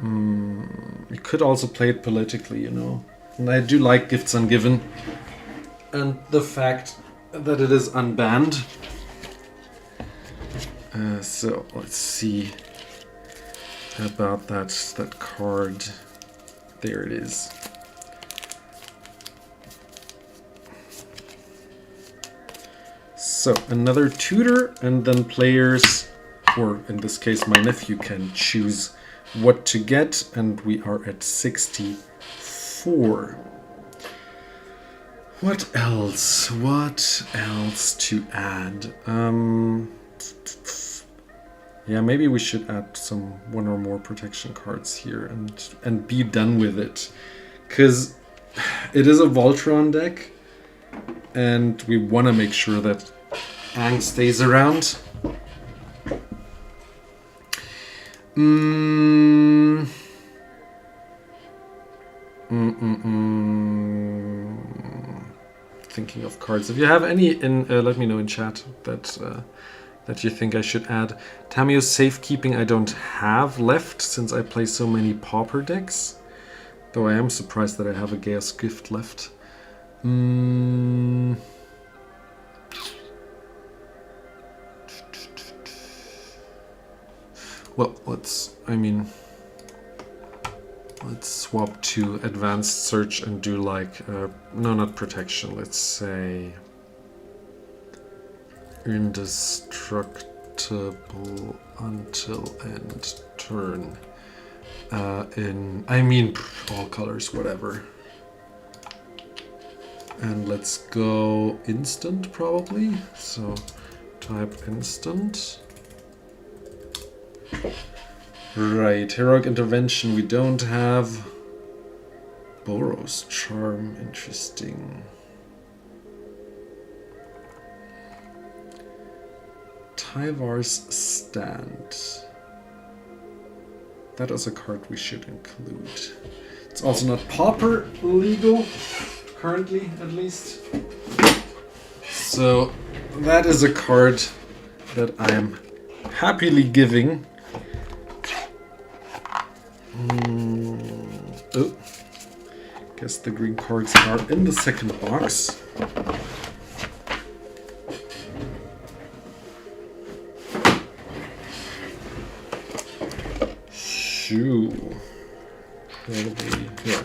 you could also play it politically, you know. And I do like gifts ungiven. and the fact that it is unbanned. So let's see about that card. There it is. So another tutor, and then players, or in this case my nephew, can choose what to get, and we are at 64. What else? What else to add? Yeah, maybe we should add one or more protection cards here and be done with it, because it is a Voltron deck, and we want to make sure that Aang stays around. Thinking of cards. If you have any, let me know in chat that you think I should add. Tamiyo's Safekeeping I don't have left, since I play so many Pauper decks. Though I am surprised that I have a Gaia's Gift left. Well, let's swap to Advanced Search and do like, no, not Protection, let's say Indestructible until end turn. All colors, whatever. And let's go instant probably. So type instant. Right, Heroic Intervention we don't have. Boros Charm, interesting. Tyvar's Stand. That is a card we should include. It's also not Pauper legal, currently at least. So that is a card that I am happily giving. Oh, guess the green cards are in the second box. Shoo. Probably, yeah.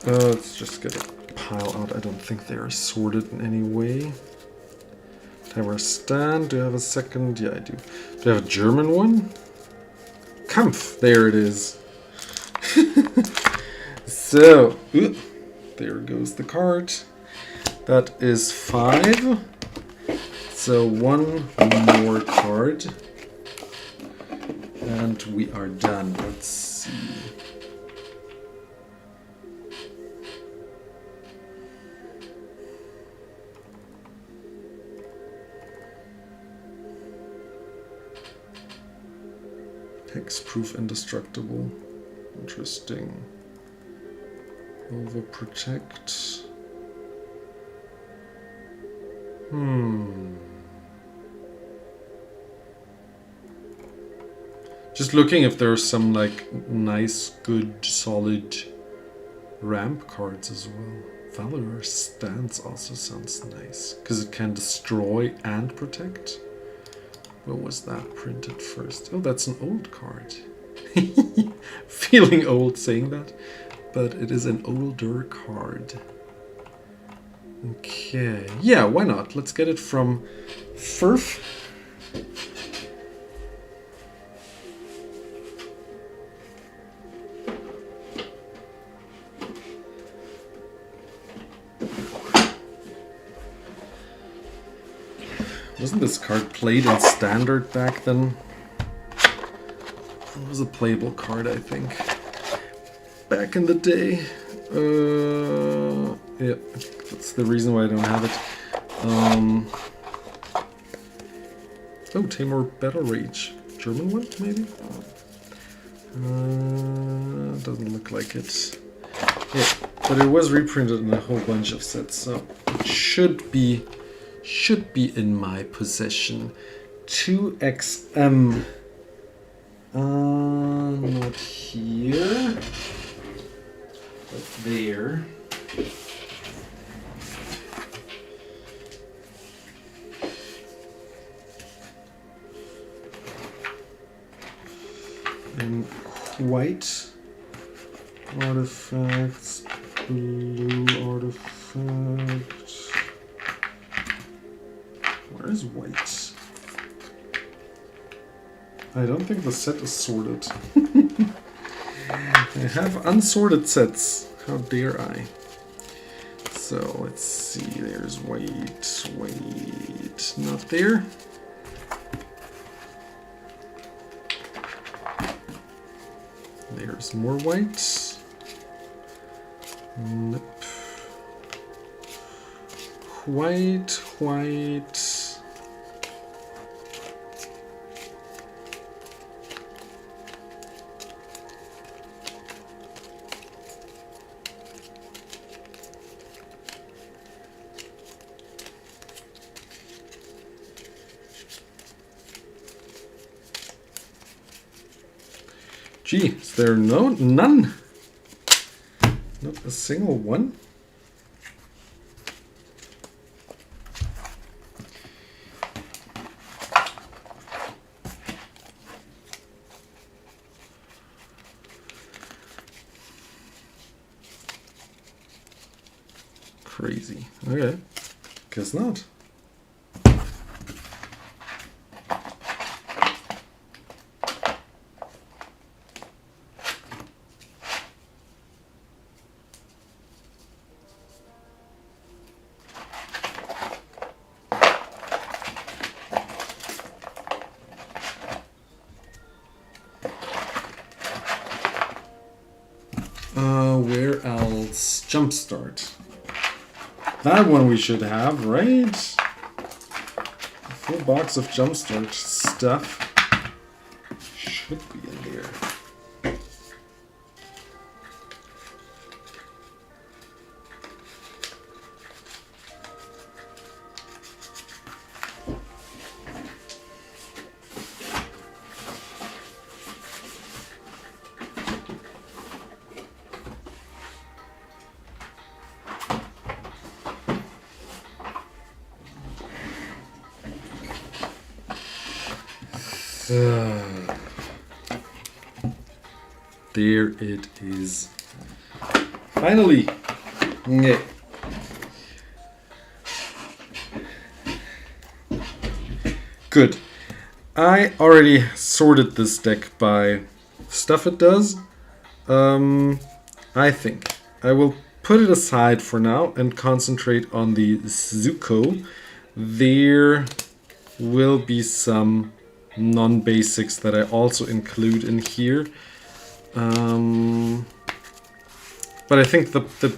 Let's just get a pile out. I don't think they are sorted in any way. Tower Stand. Do I have a second? Yeah, I do. Do I have a German one? Kampf. There it is. So, there goes the card. That is 5. So one more card. And we are done. Let's see. Hexproof Indestructible. Interesting. Overprotect. Just looking if there are some like nice, good, solid ramp cards as well. Valorous Stance also sounds nice, because it can destroy and protect. What was that printed first? Oh, that's an old card. Feeling old saying that, but it is an older card. Okay, yeah, why not? Let's get it from Furf. Wasn't this card played in Standard back then? It was a playable card, I think. Back in the day. Yeah, that's the reason why I don't have it. Oh, Tamor Battle Rage. German one, maybe? Doesn't look like it. Yeah, but it was reprinted in a whole bunch of sets, so it should be in my possession. 2XM. Not here, but there. white artifacts, blue artifact. Where is white? I don't think the set is sorted. I have unsorted sets. How dare I? So let's see, there's white, not there. There's more white. Nope. White. Gee, is there none? Not a single one? Crazy. Okay, guess not. Where else? Jumpstart. That one we should have, right? A full box of Jumpstart stuff should be in there. There it is. Finally! Yeah. Good. I already sorted this deck by stuff it does. I think I will put it aside for now and concentrate on the Zuko. There will be some non-basics that I also include in here. But I think the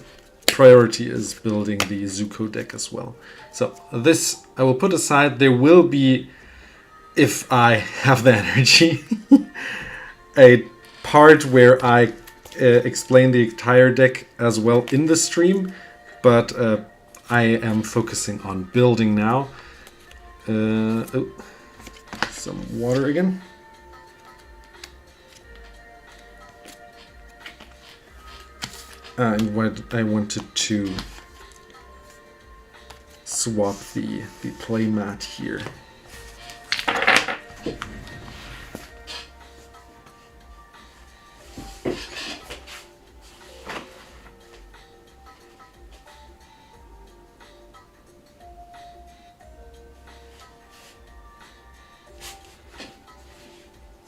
priority is building the Zuko deck as well. So this I will put aside. There will be, if I have the energy, a part where I explain the entire deck as well in the stream, but I am focusing on building now. Oh, some water again. And what I wanted to swap the play mat here.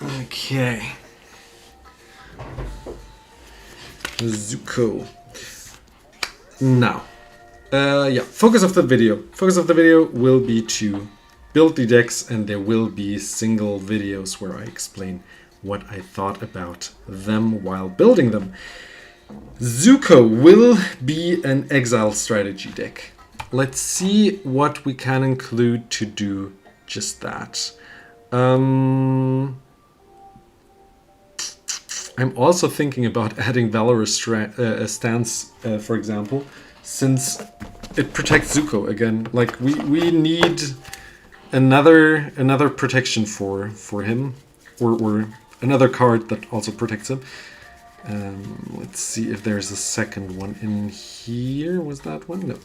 Okay. Zuko. Now, yeah, focus of the video. Focus of the video will be to build the decks, and there will be single videos where I explain what I thought about them while building them. Zuko will be an exile strategy deck. Let's see what we can include to do just that. I'm also thinking about adding Valorous Stance, for example, since it protects Zuko again. Like we need another protection for him, or another card that also protects him. Let's see if there's a second one in here. Was that one? No.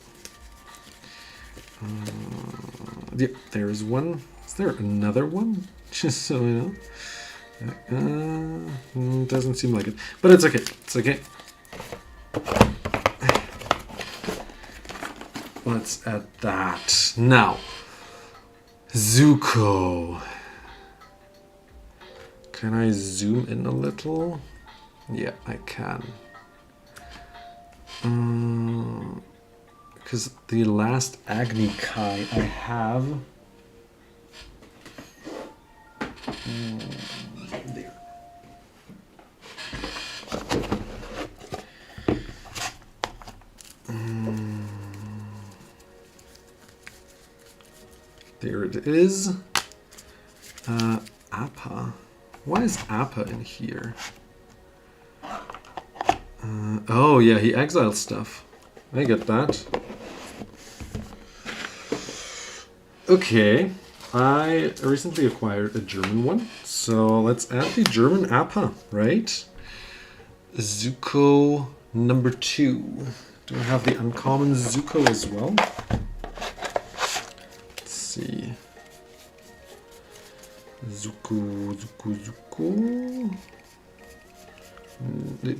Yeah, there's one. Is there another one? Just so I know. Doesn't seem like it, but it's okay. It's okay. Let's add that. Now, Zuko. Can I zoom in a little? Yeah, I can. Because the last Agni Kai I have... there. There it is. Appa. Why is Appa in here? Oh yeah, he exiles stuff. I get that. Okay, I recently acquired a German one, so let's add the German Appa, right? Zuko number 2. Do I have the uncommon Zuko as well? Let's see. Zuko.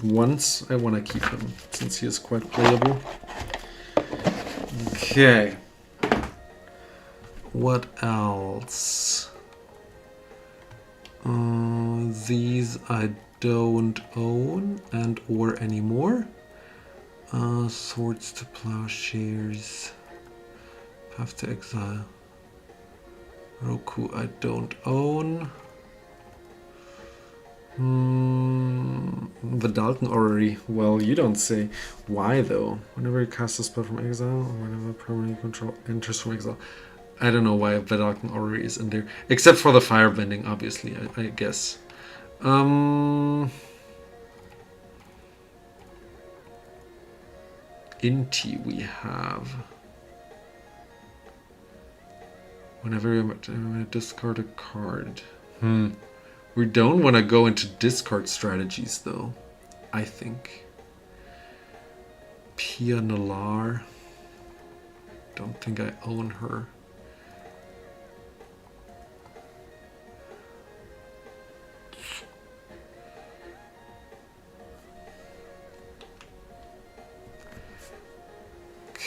Once I want to keep him, since he is quite playable. Okay. What else? These I don't own and or anymore. Swords to plowshares. Path to exile. Roku I don't own. The Dalton Orrery. Well, you don't say. Why though? Whenever you cast a spell from exile, or whenever permanent you control enters from exile. I don't know why the Dalton Orrery is in there. Except for the firebending, obviously, I guess. Inti we have. Whenever you discard a card. We don't want to go into discard strategies, though, I think. Pia Nalar. Don't think I own her.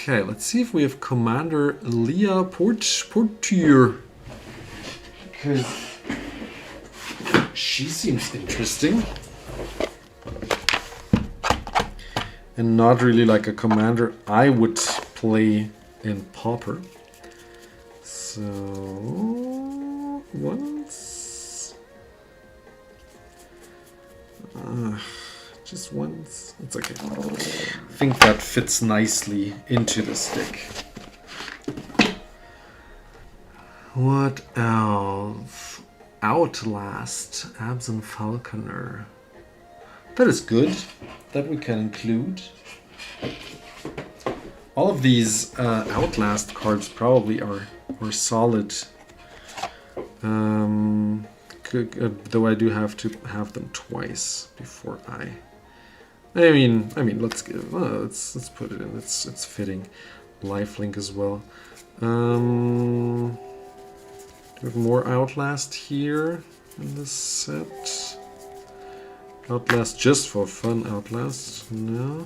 Okay, let's see if we have Commander Leah Portier. Because she seems interesting. And not really like a commander I would play in Pauper. So once. Just once. It's okay. I think that fits nicely into the stick. What else? Outlast, Absent Falconer. That is good. That we can include. All of these Outlast cards probably are solid. Though I do have to have them twice before I mean, let's put it in. It's fitting. Lifelink as well. Do we have more Outlast here in this set? Outlast just for fun. Outlast? No.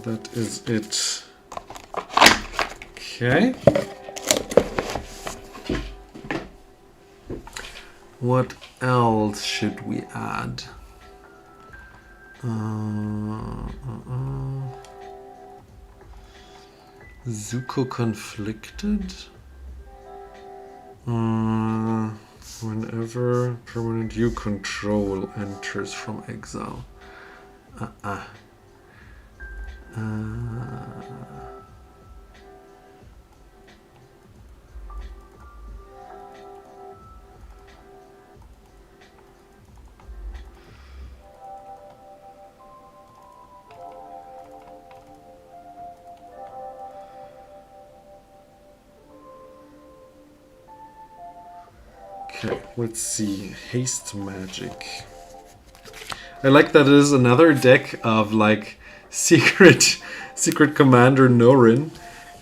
That is it. Okay. What else should we add? Zuko Conflicted? Whenever permanent you control enters from exile. Okay, let's see. Haste Magic. I like that it is another deck of like secret commander Norin,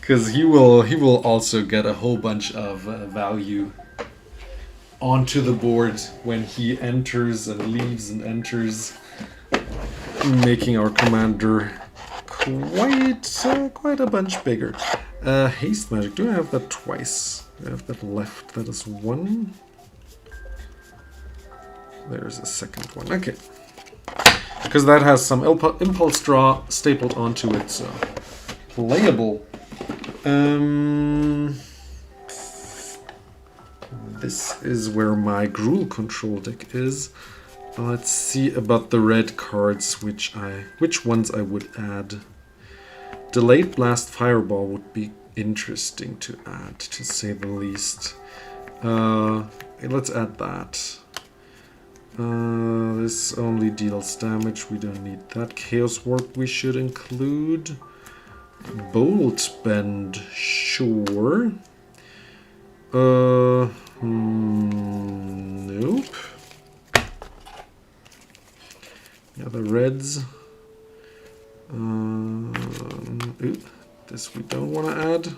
because he will also get a whole bunch of value onto the board when he enters and leaves and enters, making our commander quite a bunch bigger. Haste magic. Do I have that twice? I have that left. That is one. There's a second one. Okay. Because that has some impulse draw stapled onto it, so playable. This is where my Gruul control deck is. Let's see about the red cards, which ones I would add. Delayed Blast Fireball would be interesting to add, to say the least. Let's add that. This only deals damage, we don't need that. Chaos Warp we should include. Bolt Bend, sure. Nope. Yeah, the reds. Ooh, this we don't want to add.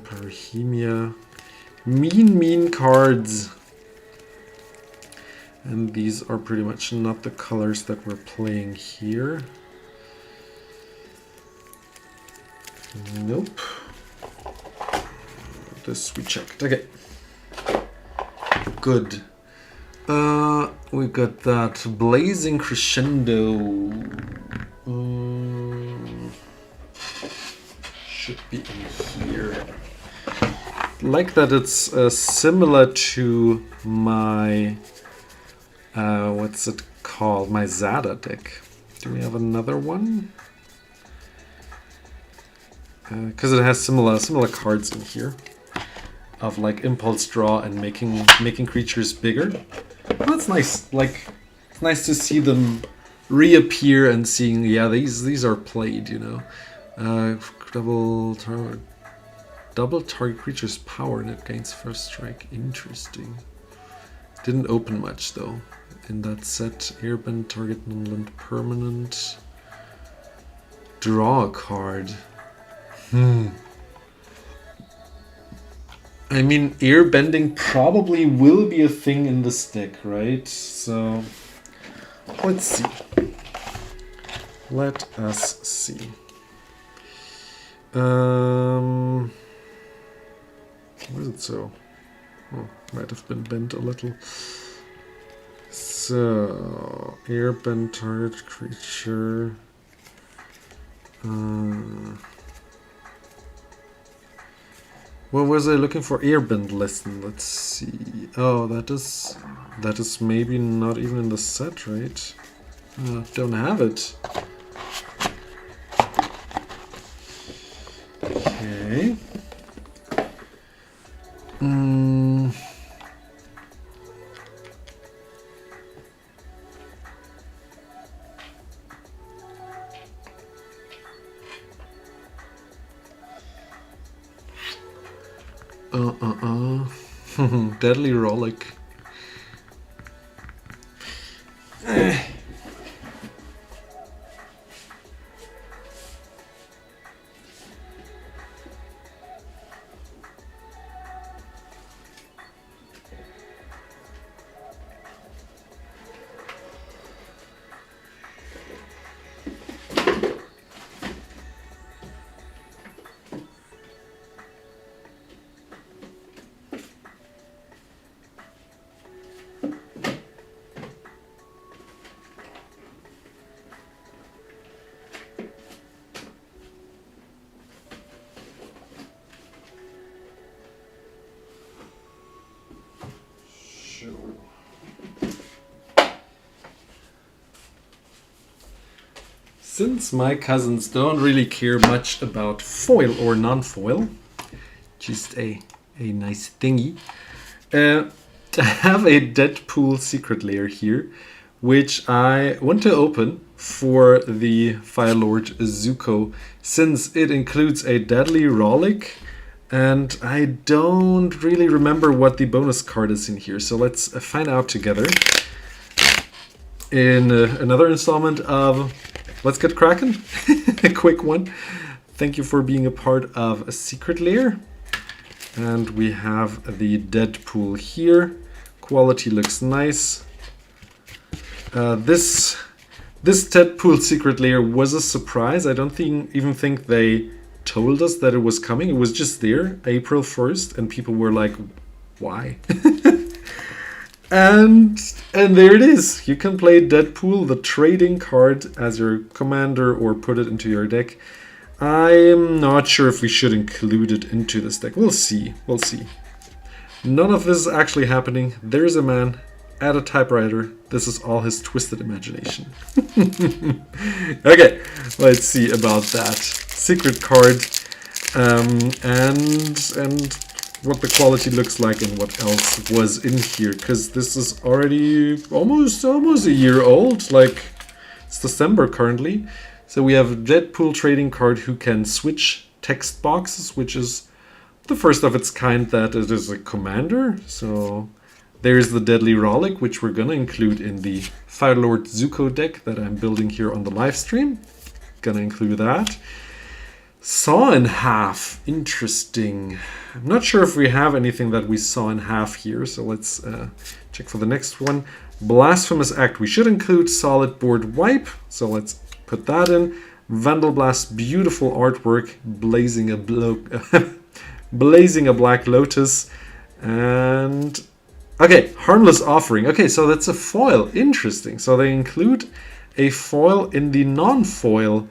Parahemia. Mean cards. And these are pretty much not the colors that we're playing here. Nope. This we checked. Okay. Good. We got that Blazing Crescendo. Should be in here. Like that it's similar to my what's it called? My Zada deck. Do we have another one? Because it has similar cards in here of like impulse draw and making creatures bigger. Well, that's nice. Like it's nice to see them reappear and seeing, yeah, these are played, you know. Double target creature's power and it gains first strike. Interesting. Didn't open much though in that set. Airbend, target non-land permanent. Draw a card. I mean, airbending probably will be a thing in this deck, right? So, let's see. Let us see. Where is it so? Oh, might have been bent a little. So, airbend target creature. What was I looking for? Airbend lesson. Let's see. Oh, that is maybe not even in the set, right? Don't have it. Okay. Deadly Rollick. Since my cousins don't really care much about foil or non-foil, just a nice thingy, I have a Deadpool secret lair here, which I want to open for the Fire Lord Zuko, since it includes a Deadly Rollick, and I don't really remember what the bonus card is in here, so let's find out together in another installment of Let's Get Crackin'. A quick one. Thank you for being a part of a secret lair. And we have the Deadpool here. Quality looks nice. This Deadpool secret layer was a surprise. I don't even think they told us that it was coming. It was just there, April 1st, and people were like, why? and there it is. You can play Deadpool, the trading card, as your commander or put it into your deck. I'm not sure if we should include it into this deck. We'll see. We'll see. None of this is actually happening. There's a man at a typewriter. This is all his twisted imagination. Okay, let's see about that. Secret card. And what the quality looks like and what else was in here. Because this is already almost a year old. Like, it's December currently. So we have a Deadpool trading card who can switch text boxes, which is the first of its kind that it is a commander. So there's the Deadly Rollick, which we're gonna include in the Fire Lord Zuko deck that I'm building here on the live stream. Gonna include that. Saw in half, interesting. I'm not sure if we have anything that we saw in half here, so let's check for the next one. Blasphemous Act, we should include Solid Board Wipe, so let's put that in. Vandal Blast, beautiful artwork, blazing a black lotus. And okay, Harmless Offering. Okay, so that's a foil. Interesting. So they include a foil in the non-foil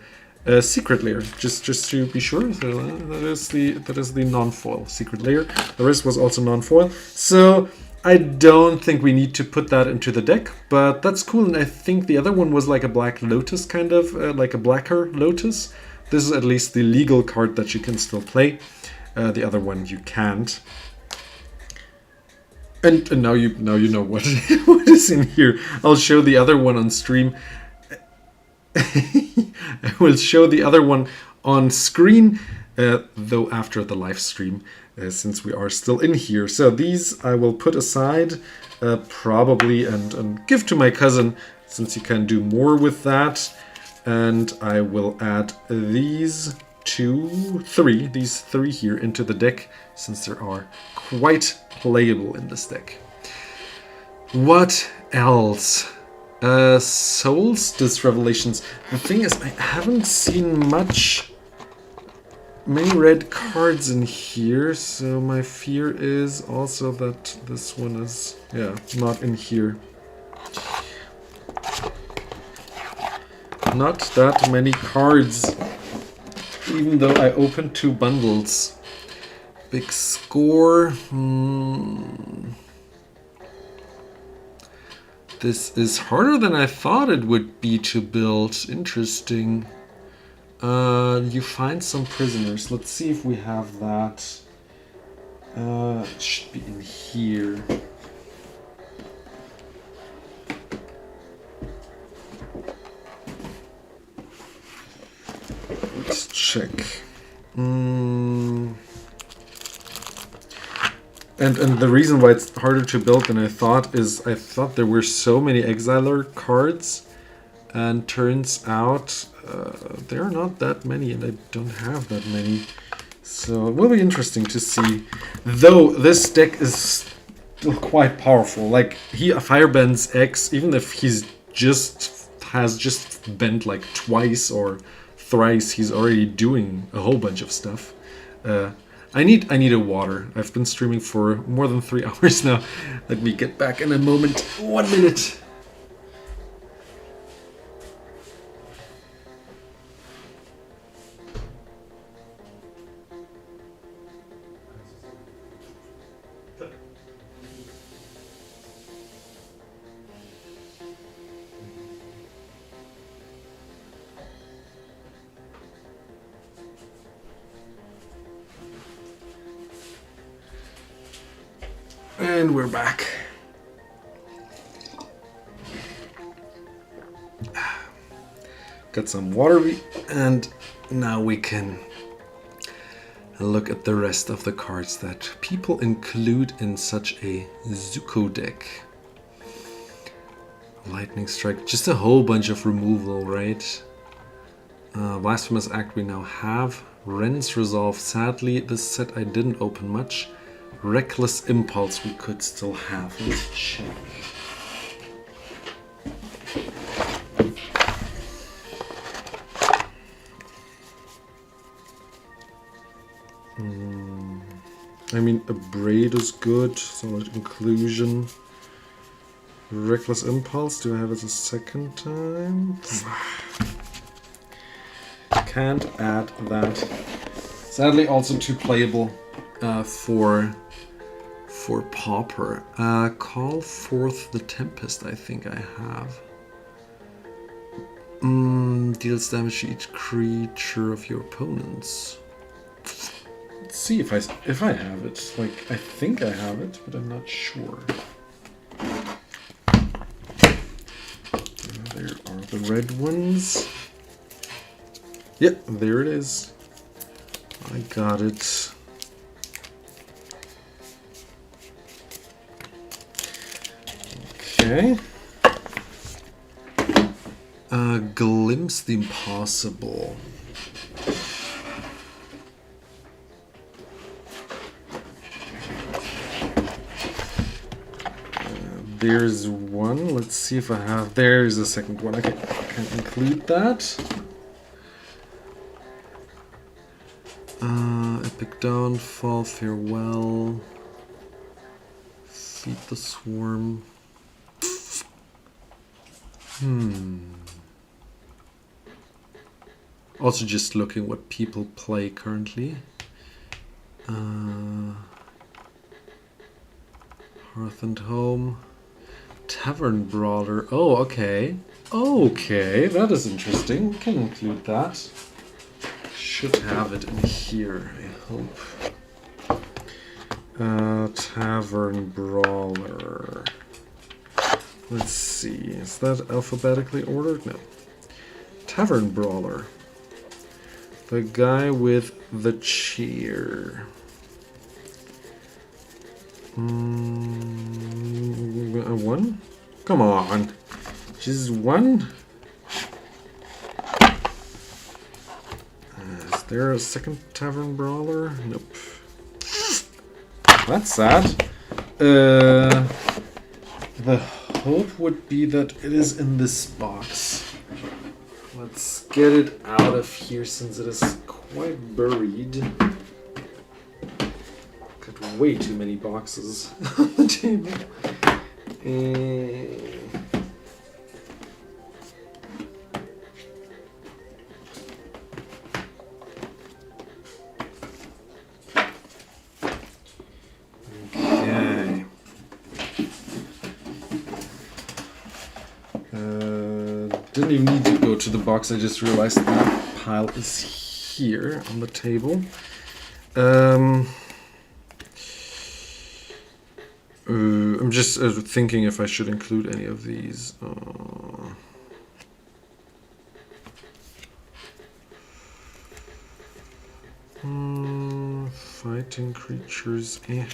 secret layer. Just to be sure. So that is the non-foil secret layer. The rest was also non-foil. So I don't think we need to put that into the deck, but that's cool. And I think the other one was like a black lotus, kind of like a blacker lotus. This is at least the legal card that you can still play. The other one you can't. And now you know what what is in here. I'll show the other one on stream. I will show the other one on screen, though after the live stream, since we are still in here. So these I will put aside probably and give to my cousin, since he can do more with that. And I will add these these three here into the deck, since there are quite playable in this deck. What else? Solstice Revelations. The thing is, I haven't seen many red cards in here, so my fear is also that this one is, yeah, not in here. Not that many cards, even though I opened 2 bundles. Big score. This is harder than I thought it would be to build. Interesting. You find some prisoners. Let's see if we have that. It should be in here. Let's check. And the reason why it's harder to build than I thought is I thought there were so many Exiler cards, and turns out there are not that many, and I don't have that many. So it will be interesting to see. Though this deck is still quite powerful. Like, he firebends X, even if he's has just bent like twice or thrice, he's already doing a whole bunch of stuff. I need a water. I've been streaming for more than 3 hours now. Let me get back in a moment. 1 minute. And we're back. Got some water, and now we can look at the rest of the cards that people include in such a Zuko deck. Lightning Strike, just a whole bunch of removal, right? Blasphemous Act we now have. Ren's Resolve. Sadly, this set I didn't open much. Reckless Impulse we could still have. Let's check. I mean, a Braid is good. Solid Inclusion. Reckless Impulse. Do I have it a second time? Can't add that. Sadly, also too playable for Pauper. Call forth the Tempest. I think I have. Deals damage to each creature of your opponents. Let's see if I have it. Like, I think I have it, but I'm not sure. There are the red ones. Yep, there it is. I got it. Okay. Glimpse the Impossible. There's one. Let's see if I have. There's a second one. Okay, I can include that. Epic Downfall, Farewell. Feed the Swarm. Also just looking what people play currently. Hearth and Home. Tavern Brawler. Oh, okay. Okay, that is interesting. We can include that. Should have it in here, I hope. Tavern Brawler. Let's see. Is that alphabetically ordered? No. Tavern Brawler. The guy with the chair. One? Come on. Just one? Is there a second Tavern Brawler? Nope. That's sad. The hope would be that it is in this box. Let's get it out of here since it is quite buried. Got way too many boxes on the table. Okay. Didn't even need to go to the box, I just realized that pile is here on the table. I'm just thinking if I should include any of these. Fighting creatures. I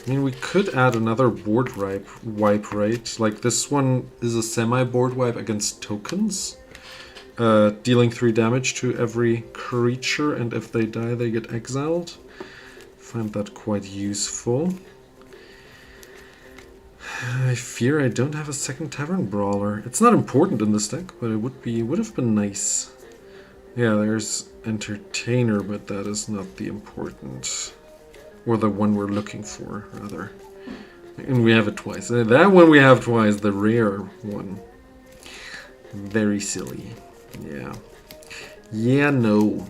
mean, we could add another board wipe, right? Like this one is a semi-board wipe against tokens. Dealing 3 damage to every creature, and if they die, they get exiled. Find that quite useful. I fear I don't have a second Tavern Brawler. It's not important in this deck, but it would have been nice. Yeah, there's Entertainer, but that is not the important, or the one we're looking for, rather. And we have it twice. That one we have twice, the rare one. Very silly. Yeah. Yeah, no.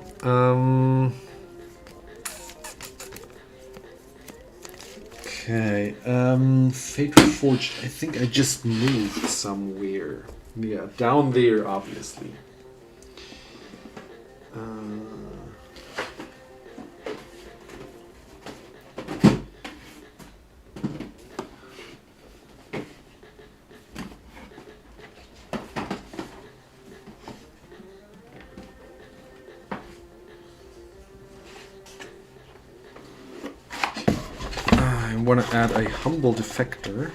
Okay. Fate Reforged. I think I just moved somewhere. Yeah, down there, obviously. I want to add a Humble Defector.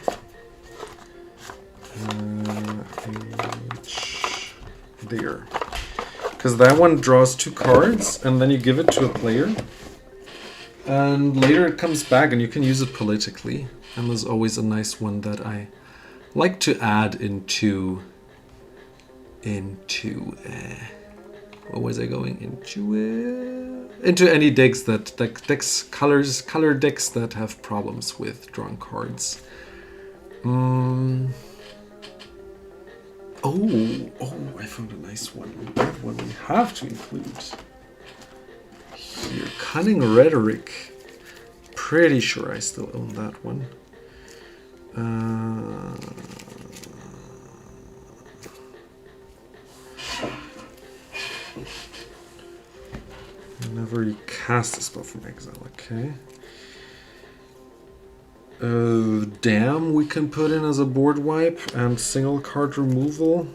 there. Because that one draws 2 cards, and then you give it to a player. And later it comes back, and you can use it politically. And there's always a nice one that I like to add into what was I going into any decks that color decks that have problems with drawing cards. Oh, I found a nice one. That one we have to include here. Cunning Rhetoric. Pretty sure I still own that one. Whenever you cast a spell from exile, okay. Damn, we can put in as a board wipe and single card removal.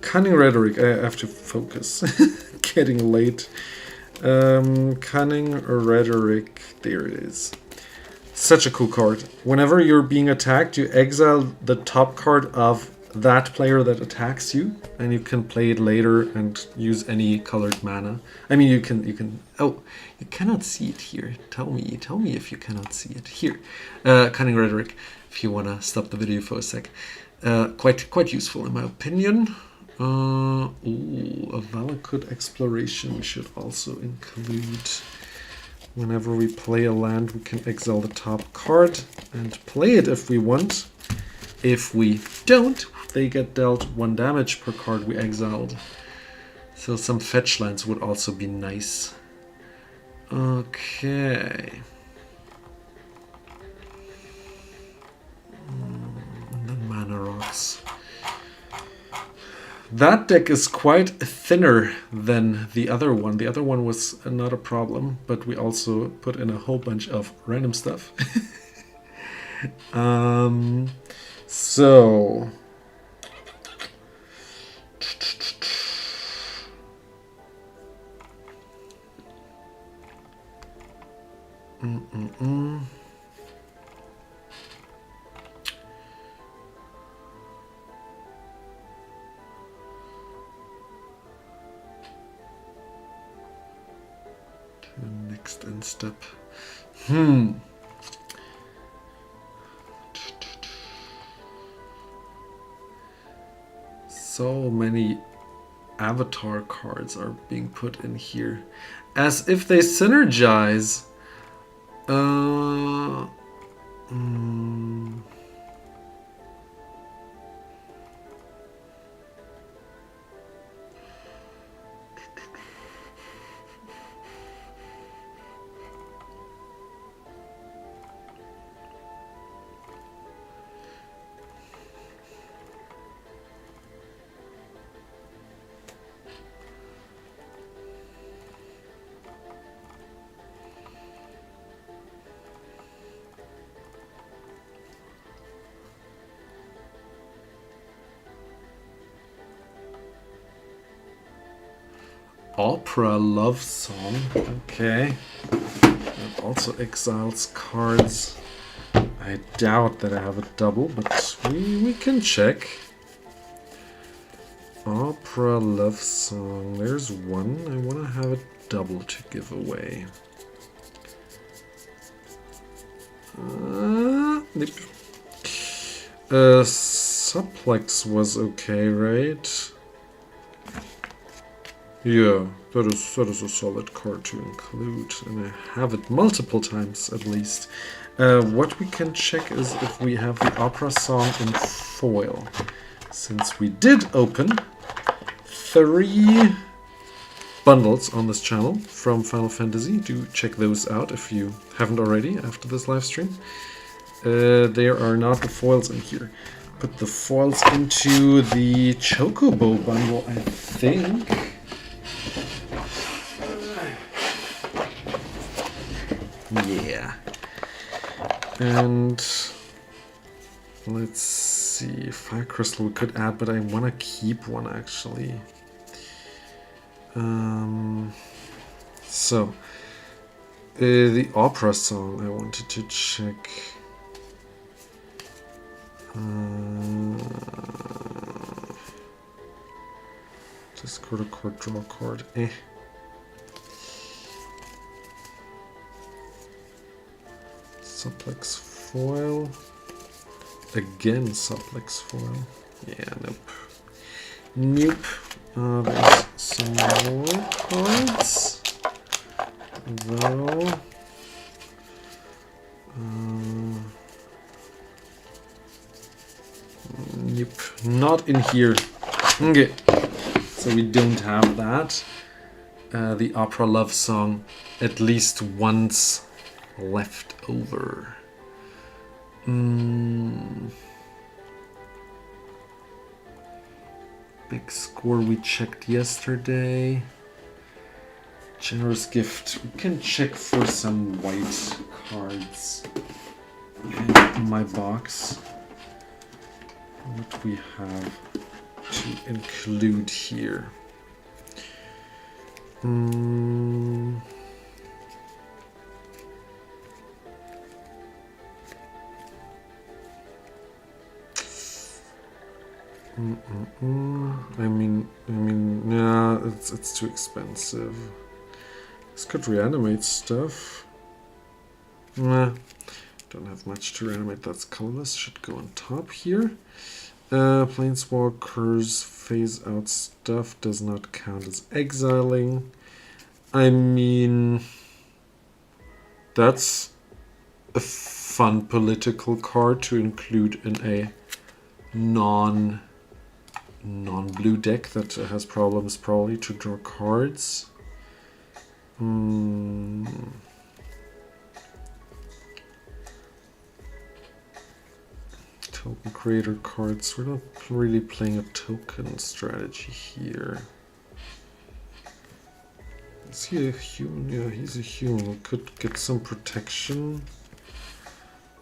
Cunning Rhetoric, I have to focus. Getting late. Cunning Rhetoric, there it is. Such a cool card. Whenever you're being attacked, you exile the top card of that player that attacks you, and you can play it later and use any colored mana. I mean, you can. Oh, you cannot see it here. Tell me if you cannot see it here. Cunning Rhetoric. If you wanna stop the video for a sec, quite useful in my opinion. Ooh, a Valakut Exploration we should also include. Whenever we play a land, we can exile the top card and play it if we want. If we don't, they get dealt 1 damage per card we exiled. So some fetch lands would also be nice. Okay. And then mana rocks. That deck is quite thinner than the other one. The other one was not a problem, but we also put in a whole bunch of random stuff. So... Next end step. So many avatar cards are being put in here. As if they synergize. Opera Love Song. Okay. That also exiles cards. I doubt that I have a double, but we can check. Opera Love Song. There's one. I want to have a double to give away. Supplex was okay, right? Yeah, that is a solid card to include, and I have it multiple times at least. What we can check is if we have the opera song in foil. Since we did open 3 bundles on this channel from Final Fantasy, do check those out if you haven't already after this live stream. There are not the foils in here. Put the foils into the Chocobo bundle, I think. Yeah. And let's see, Fire Crystal we could add, but I want to keep one actually. So The opera song I wanted to check. Discard a card, draw a card. Supplex foil. Again, supplex foil. Yeah, nope. Nope. There's some more cards. Though. Nope. Not in here. Okay. So we don't have that. The opera love song at least once left over. Big score we checked yesterday. Generous gift. We can check for some white cards in my box. What we have to include here. I mean, yeah, it's too expensive. This could reanimate stuff. Nah, don't have much to reanimate. That's colorless. Should go on top here. Planeswalkers phase out stuff does not count as exiling. I mean, that's a fun political card to include in a non-blue deck that has problems probably to draw cards. Token creator cards. We're not really playing a token strategy here. Is he a human? Yeah, he's a human. We could get some protection.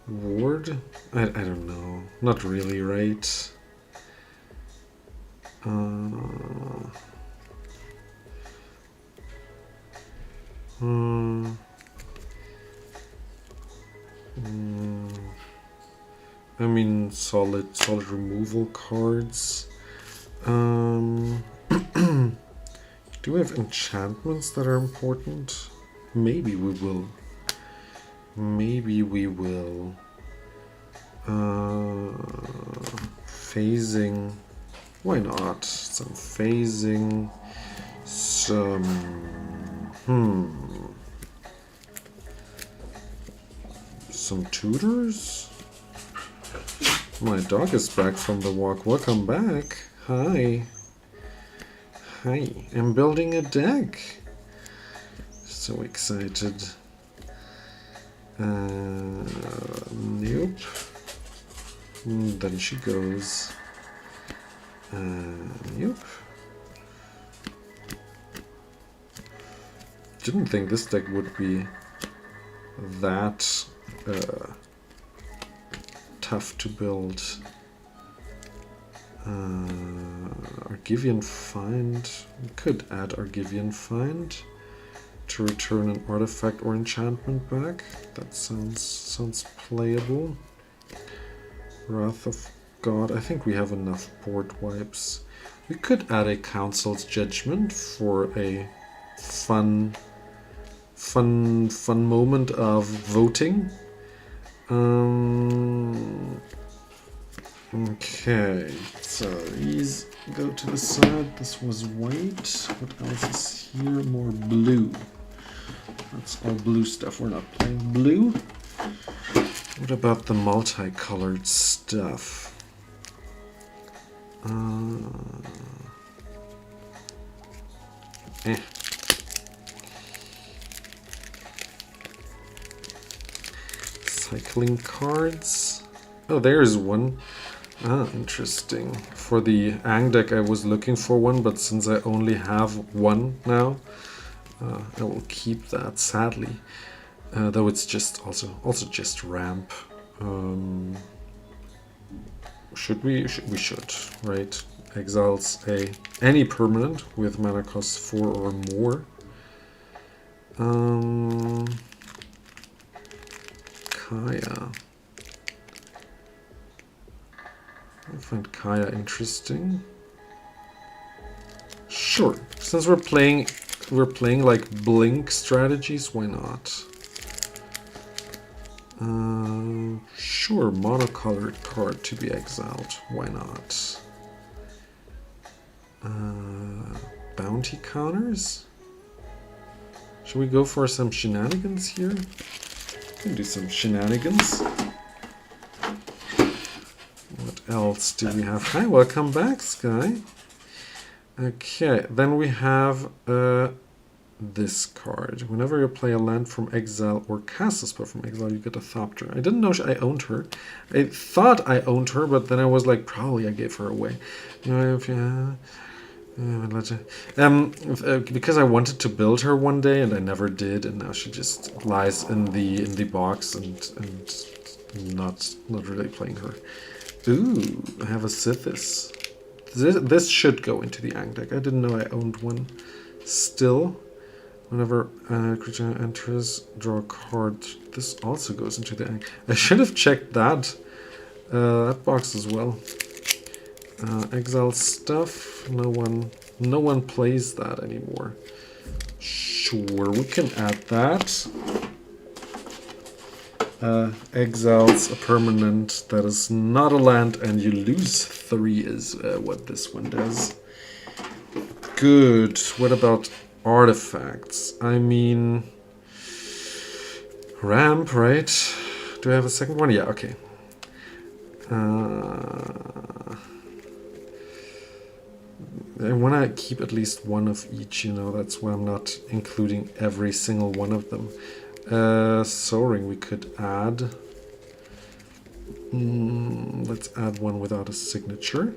Ward? I don't know. Not really, right? I mean, solid removal cards. Do we have enchantments that are important? Maybe we will. Maybe we will. Phasing. Why not? Some phasing. Some... Some tutors? My dog is back from the walk. Welcome back. Hi. Hi. I'm building a deck. So excited. Nope. Then she goes. Nope. Didn't think this deck would be that tough to build. Argivian Find. We could add Argivian Find to return an artifact or enchantment back. That sounds playable. Wrath of God. I think we have enough board wipes. We could add a Council's Judgment for a fun moment of voting. Okay, so these go to the side. This was white. What else is here? More blue. That's all blue stuff. We're not playing blue. What about the multicolored stuff? Cycling cards. Oh, there's one. Ah, interesting. For the Aang deck I was looking for one, but since I only have one now, I will keep that, sadly. Though it's just also just ramp. Should we? We should, right? Exiles any permanent with mana cost 4 or more. Kaya. I find Kaya interesting. Sure, since we're playing like blink strategies, why not? Sure, monocolored card to be exiled, why not? Bounty counters? Should we go for some shenanigans here? We can do some shenanigans. What else do we have? Hi, welcome back, Sky. Okay, then we have this card. Whenever you play a land from exile or cast a spell from exile, you get a Thopter. I didn't know I owned her. I thought I owned her, but then I was like, probably I gave her away. Because I wanted to build her one day and I never did, and now she just lies in the box and not really playing her. Ooh, I have a Sithis. This should go into the Aang deck. I didn't know I owned one. Still, whenever a creature enters, draw a card. This also goes into the Aang. I should have checked that box as well. Exile stuff. No one plays that anymore. Sure, we can add that. Exiles a permanent that is not a land, and you lose 3 is what this one does. Good. What about artifacts? I mean, ramp, right? Do I have a second one? Yeah, okay. I want to keep at least one of each, you know, that's why I'm not including every single one of them. Soaring we could add. Let's add one without a signature.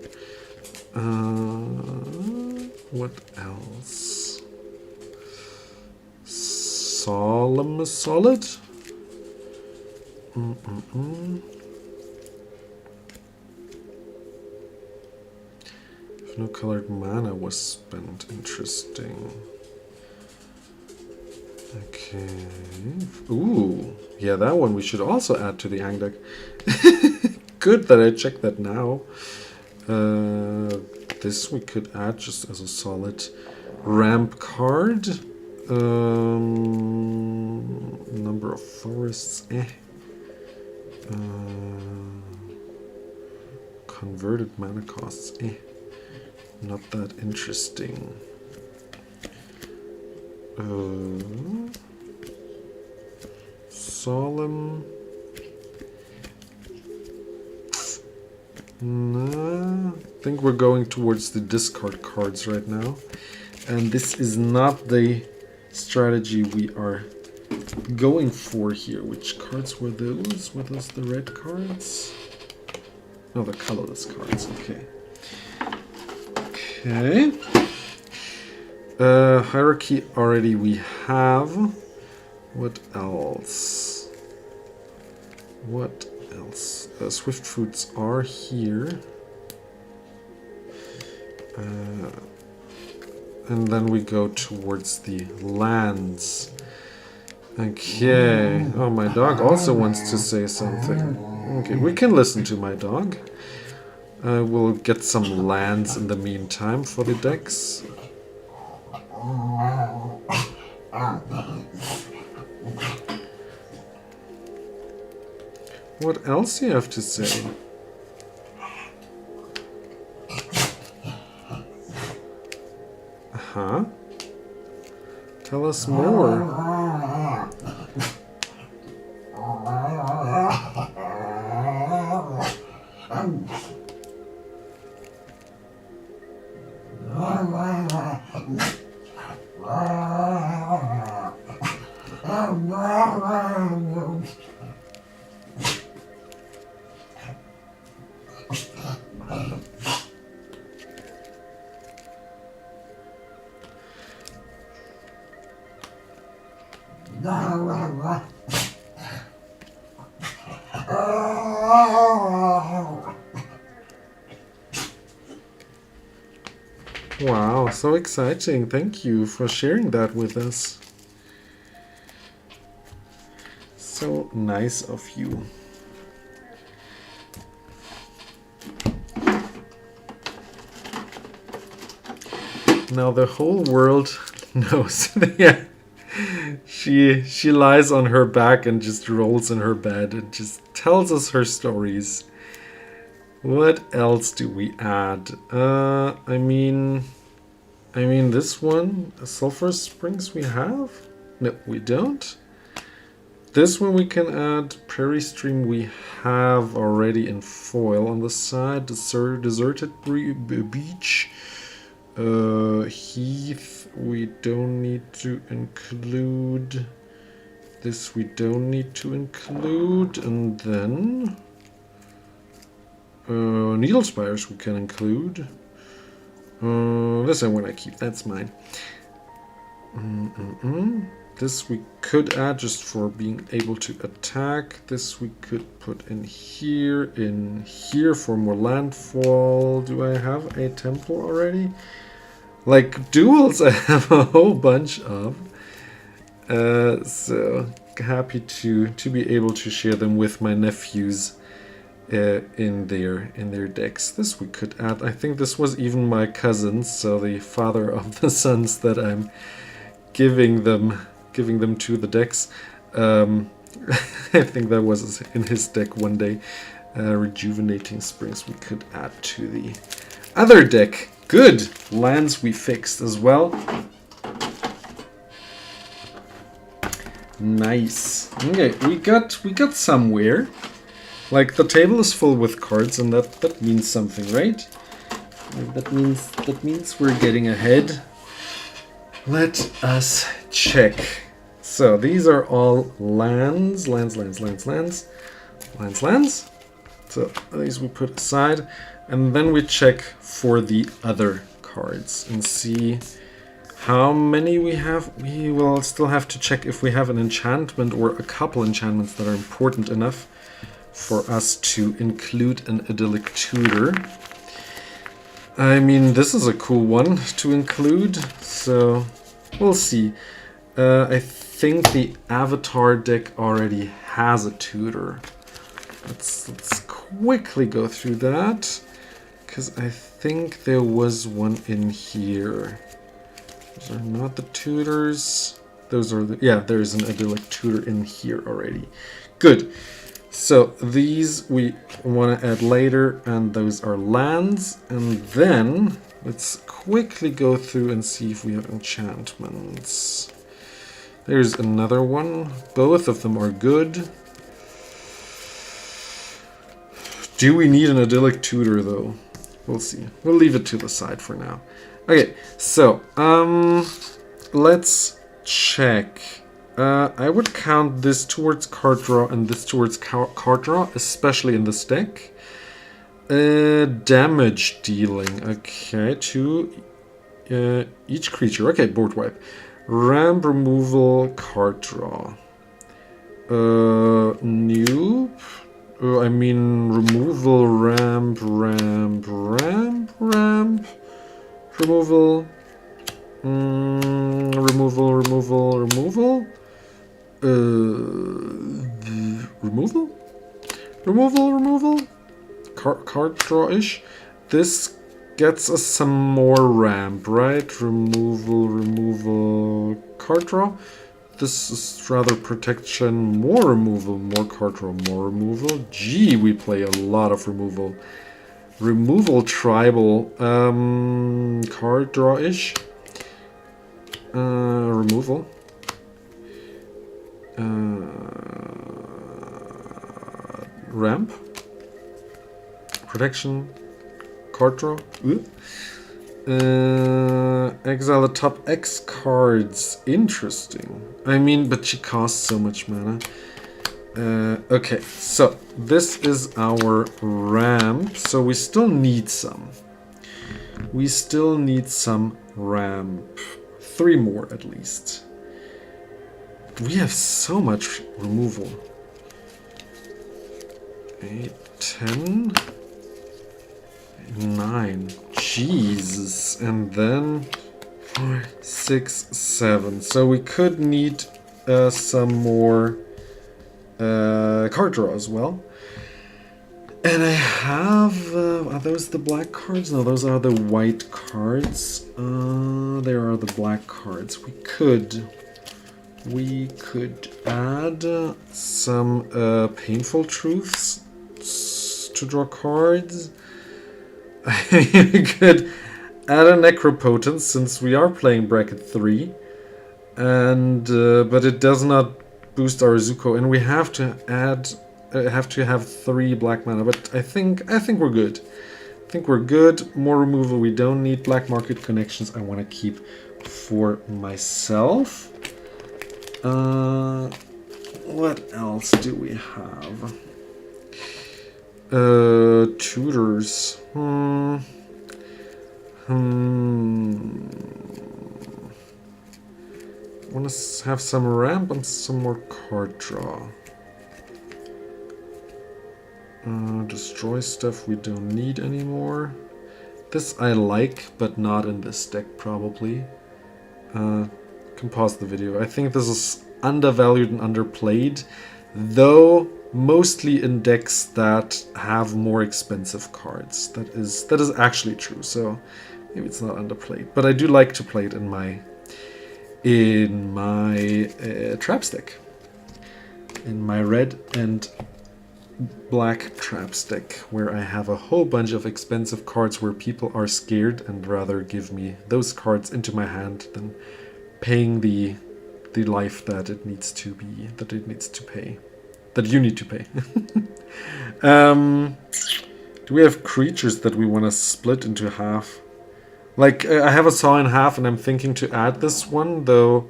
What else? Solemn Solid? If no colored mana was spent, interesting. Okay. Ooh, yeah, that one we should also add to the Aang deck. Good that I checked that now. This we could add just as a solid ramp card. Number of forests. Converted mana costs. Not that interesting. Solemn. Nah, I think we're going towards the discard cards right now. And this is not the strategy we are going for here. Which cards were those? Were those the red cards? No, the colorless cards. Okay. Okay. Hierarchy already we have. What else? What else? Swift Fruits are here. And then we go towards the lands. Okay. Oh, my dog also wants to say something. Okay, we can listen to my dog. We'll get some lands in the meantime for the decks. What else do you have to say? Huh? Tell us more. Wow, so exciting. Thank you for sharing that with us. So So nice of you. Now the whole world knows. Yeah. She lies on her back and just rolls in her bed and just tells us her stories. What else do we add? I mean this one, Sulfur Springs we have? No, we don't. This one we can add. Prairie Stream we have already in foil on the side. Deserted beach. Heath we don't need to include. This we don't need to include. And then Needle Spires we can include. This I want to keep. That's mine. This we could add just for being able to attack. This we could put in here for more landfall. Do I have a temple already? Like duels I have a whole bunch of. So happy to be able to share them with my nephews in their decks. This we could add. I think this was even my cousins, so the father of the sons that I'm giving them to the decks. I think that was in his deck one day. Rejuvenating Springs we could add to the other deck. Good! Lands we fixed as well. Nice. Okay, we got somewhere. Like the table is full with cards, and that means something, right? That means we're getting ahead. Let us check. So these are all lands. So these we put aside, and then we check for the other cards and see how many we have. We will still have to check if we have an enchantment or a couple enchantments that are important enough for us to include an idyllic tutor. I mean, this is a cool one to include, so we'll see. I think the Avatar deck already has a tutor. Let's quickly go through that, because I think there was one in here. Those are not the tutors. Those are the... Yeah, there's an idyllic tutor in here already. Good. So these we want to add later, and those are lands. And then let's quickly go through and see if we have enchantments. There's another one. Both of them are good. Do we need an idyllic tutor though? We'll see. We'll leave it to the side for now. Okay, so let's check. I would count this towards card draw and this towards card draw, especially in this deck. Damage dealing. Okay, to each creature. Okay, board wipe. Ramp removal, card draw. Noob. I mean removal, ramp. Removal. Removal. Card draw-ish. This gets us some more ramp, right? Removal, card draw. This is rather protection, more removal, more card draw, more removal. Gee, we play a lot of removal. Removal tribal, card draw-ish. Removal. Ramp. Protection. Card draw. Exile the top X cards. Interesting. I mean, but she costs so much mana. Okay, so this is our ramp. So we still need some. We still need some ramp. 3 more at least. We have so much removal. 8, 10, 9. Jesus. And then 4, 6, 7. So we could need some more card draw as well. And I have... are those the black cards? No, those are the white cards. There are the black cards. We could add some painful truths to draw cards. We could add a necropotence since we are playing bracket 3, and but it does not boost our Zuko, and we have to have 3 black mana. But I think we're good. I think we're good. More removal we don't need. Black market connections I want to keep for myself. What else do we have? Tutors. I want to have some ramp and some more card draw. Destroy stuff we don't need anymore. This I like, but not in this deck probably. Can pause the video. I think this is undervalued and underplayed, though mostly in decks that have more expensive cards. That is actually true. So maybe it's not underplayed, but I do like to play it in my traps deck, in my red and black traps deck, where I have a whole bunch of expensive cards where people are scared and rather give me those cards into my hand than paying the life that it needs to be, that you need to pay. Do we have creatures that we want to split into half? Like, I have a saw in half and I'm thinking to add this one, though.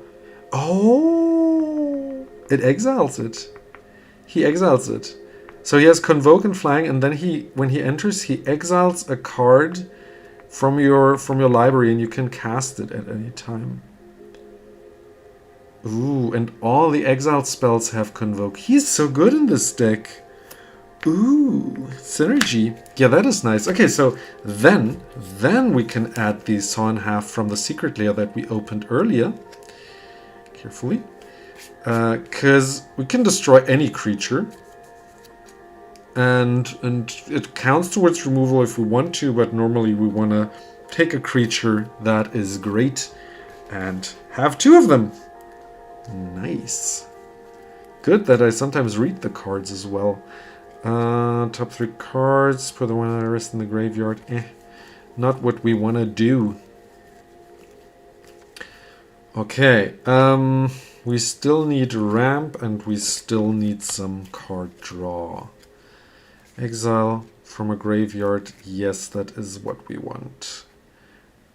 Oh, it exiles it. He exiles it. So he has Convoke and Flying, and then when he enters, he exiles a card from your library, and you can cast it at any time. Ooh, and all the exiled spells have Convoke. He's so good in this deck. Ooh, synergy. Yeah, that is nice. Okay, so then we can add the saw in half from the secret layer that we opened earlier. Carefully. Because we can destroy any creature. And it counts towards removal if we want to, but normally we want to take a creature that is great and have 2 of them. Nice. Good that I sometimes read the cards as well. Top 3 cards, put the one on the rest in the graveyard. Not what we want to do. Okay, we still need ramp and we still need some card draw. Exile from a graveyard. Yes, that is what we want.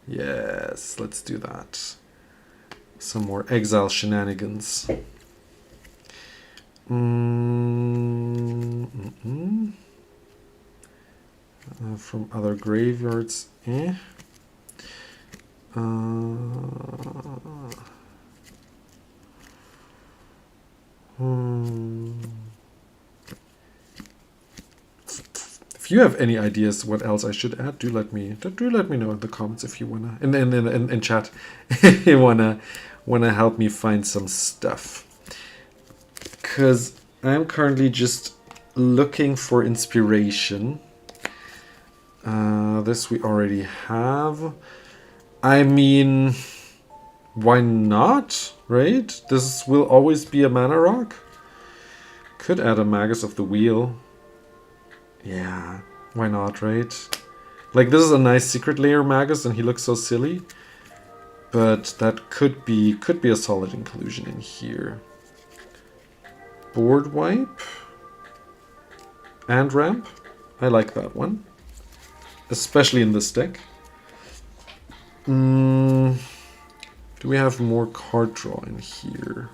Yes, let's do that. Some more exile shenanigans. From other graveyards. If you have any ideas what else I should add, do let me know in the comments if you wanna, in chat, if you wanna help me find some stuff. Because I'm currently just looking for inspiration. This we already have. I mean, why not, right? This will always be a mana rock. Could add a Magus of the Wheel. Yeah, why not, right? Like, this is a nice secret layer Magus and he looks so silly. But that could be a solid inclusion in here. Board wipe. And ramp. I like that one. Especially in this deck. Do we have more card draw in here?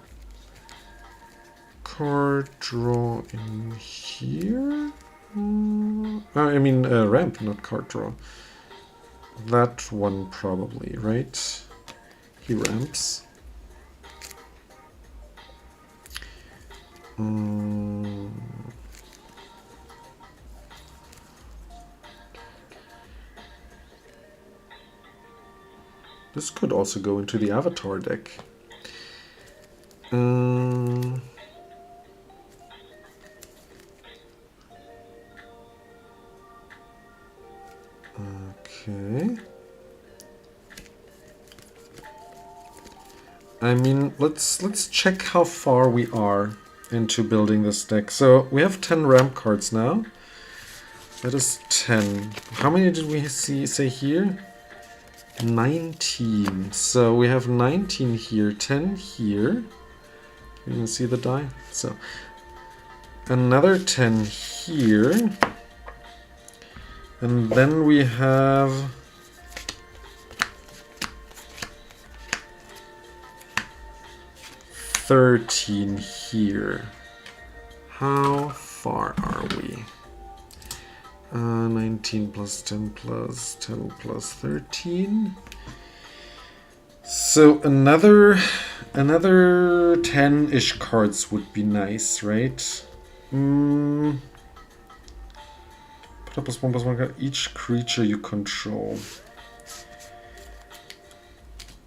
Card draw in here? I mean ramp, not card draw. That one probably, right? He ramps. This could also go into the Avatar deck. Okay. I mean, let's check how far we are into building this deck. So we have 10 ramp cards now. That is 10. How many did we say here? 19. So we have 19 here, 10 here. You can see the die. So another 10 here. And then we have 13 here. How far are we? 19 plus 10 plus 10 plus 13. So another 10-ish cards would be nice, right? Put up +1/+1 card. Each creature you control.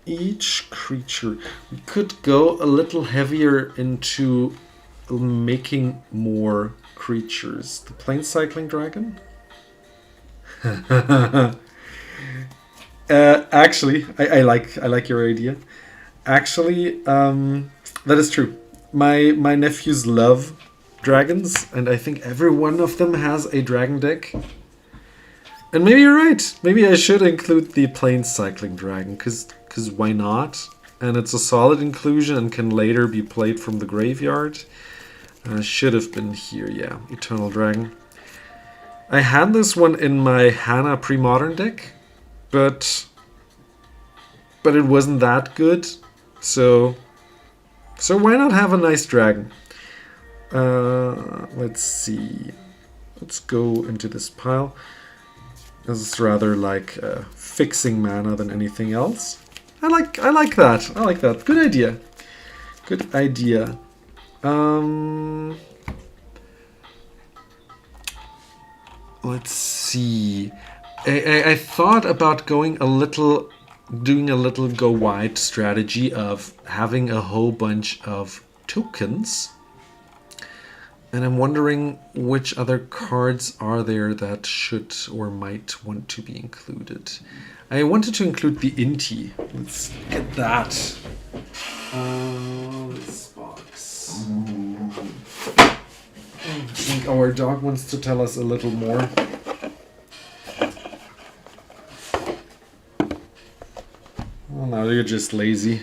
Each creature. We could go a little heavier into making more creatures. The plane cycling dragon? Actually, I like your idea. Actually, that is true. My nephews love dragons, and I think every one of them has a dragon deck. And maybe you're right. Maybe I should include the plane cycling dragon, because why not? And it's a solid inclusion and can later be played from the graveyard. Should have been here, yeah. Eternal Dragon. I had this one in my Hana pre-modern deck, but it wasn't that good. So why not have a nice dragon? Let's see. Let's go into this pile. This is rather like fixing mana than anything else. I like that. I like that. Good idea. Good idea. Let's see. I thought about doing a little go wide strategy of having a whole bunch of tokens. And I'm wondering which other cards are there that should or might want to be included. I wanted to include the Inti. Let's get that. This box. I think our dog wants to tell us a little more. Oh, now you're just lazy.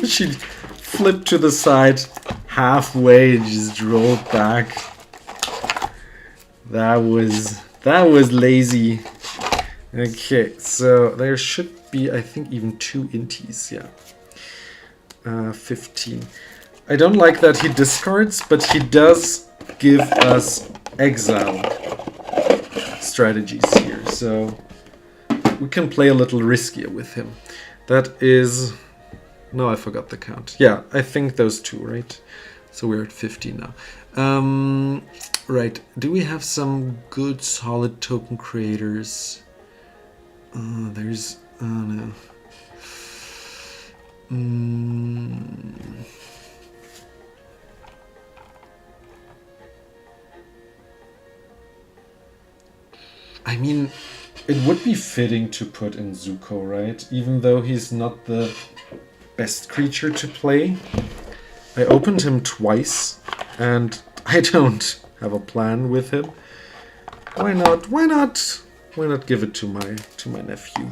She flipped to the side halfway and just rolled back. That was lazy. Okay, so there should be, I think, even 2 Intis, yeah. 15. I don't like that he discards, but he does give us exile strategies here, so we can play a little riskier with him. That is... No, I forgot the count. Yeah, I think those 2, right? So we're at 15 now. Right, do we have some good solid token creators? There's... no. I mean, it would be fitting to put in Zuko, right? Even though he's not the best creature to play. I opened him twice, and I don't have a plan with him. Why not? Why not? Why not give it to my nephew,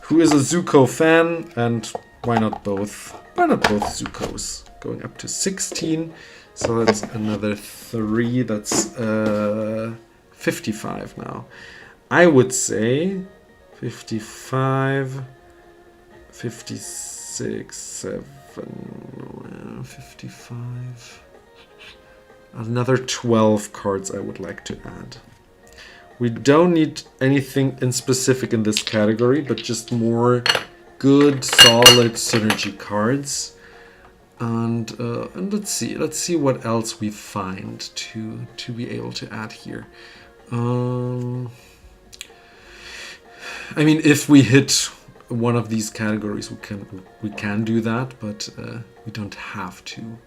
who is a Zuko fan, and why not both? Why not both Zukos? Going up to 16, so that's another 3. That's 55 now. I would say 55, 56, 7, 55. Another 12 cards I would like to add. We don't need anything in specific in this category, but just more good, solid synergy cards. And let's see what else we find to be able to add here. I mean, if we hit one of these categories, we can do that, but we don't have to.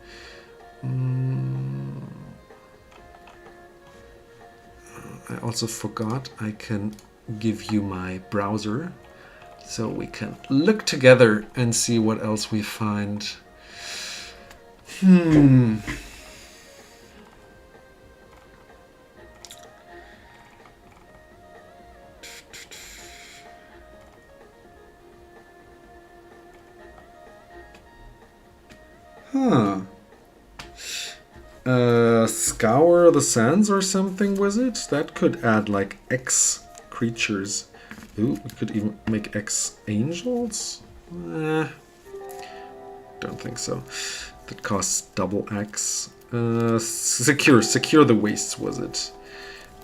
I also forgot I can give you my browser so we can look together and see what else we find. Huh. Scour the sands or something, was it? That could add like X creatures. Ooh, we could even make X angels? Don't think so. That costs double X. Secure the wastes, was it?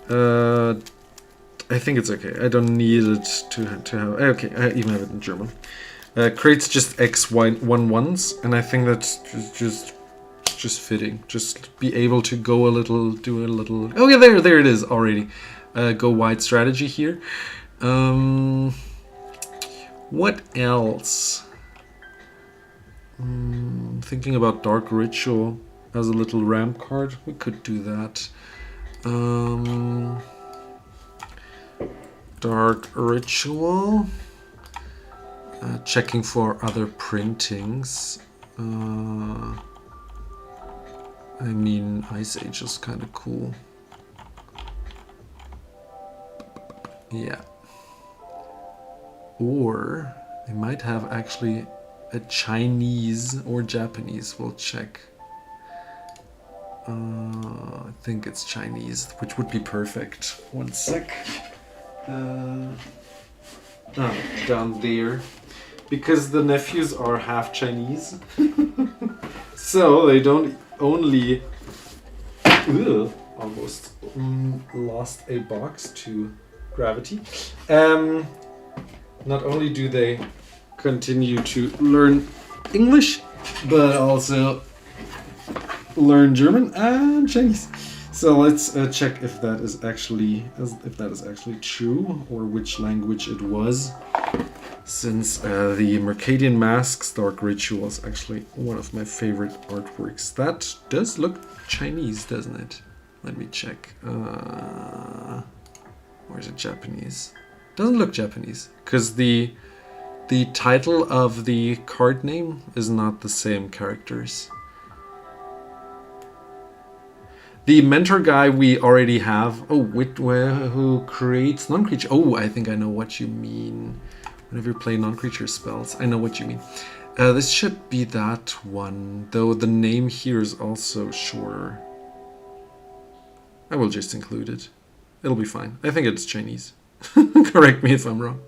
I think it's okay. I don't need it to have. Okay, I even have it in German. Creates just X one ones, and I think that's just fitting. Just be able to go a little, do a little. Oh yeah, there it is already. Go wide strategy here. What else? Thinking about Dark Ritual as a little ramp card. We could do that. Dark Ritual. Checking for other printings. I mean, Ice Age is kind of cool. Yeah. Or they might have actually a Chinese or Japanese. We'll check. I think it's Chinese, which would be perfect. One sec. Down there. Because the nephews are half Chinese. So they don't only... almost lost a box to gravity. Not only do they continue to learn English, but also learn German and Chinese. So let's check if that is actually true, or which language it was. Since the Mercadian Masks Dark Ritual is actually one of my favorite artworks. That does look Chinese, doesn't it? Let me check. Or is it Japanese? Doesn't look Japanese, because the title of the card name is not the same characters. The mentor guy we already have. Oh, who creates non-creature? Oh, I think I know what you mean. Whenever you play non-creature spells, I know what you mean. This should be that one, though the name here is also shorter. I will just include it. It'll be fine. I think it's Chinese. Correct me if I'm wrong.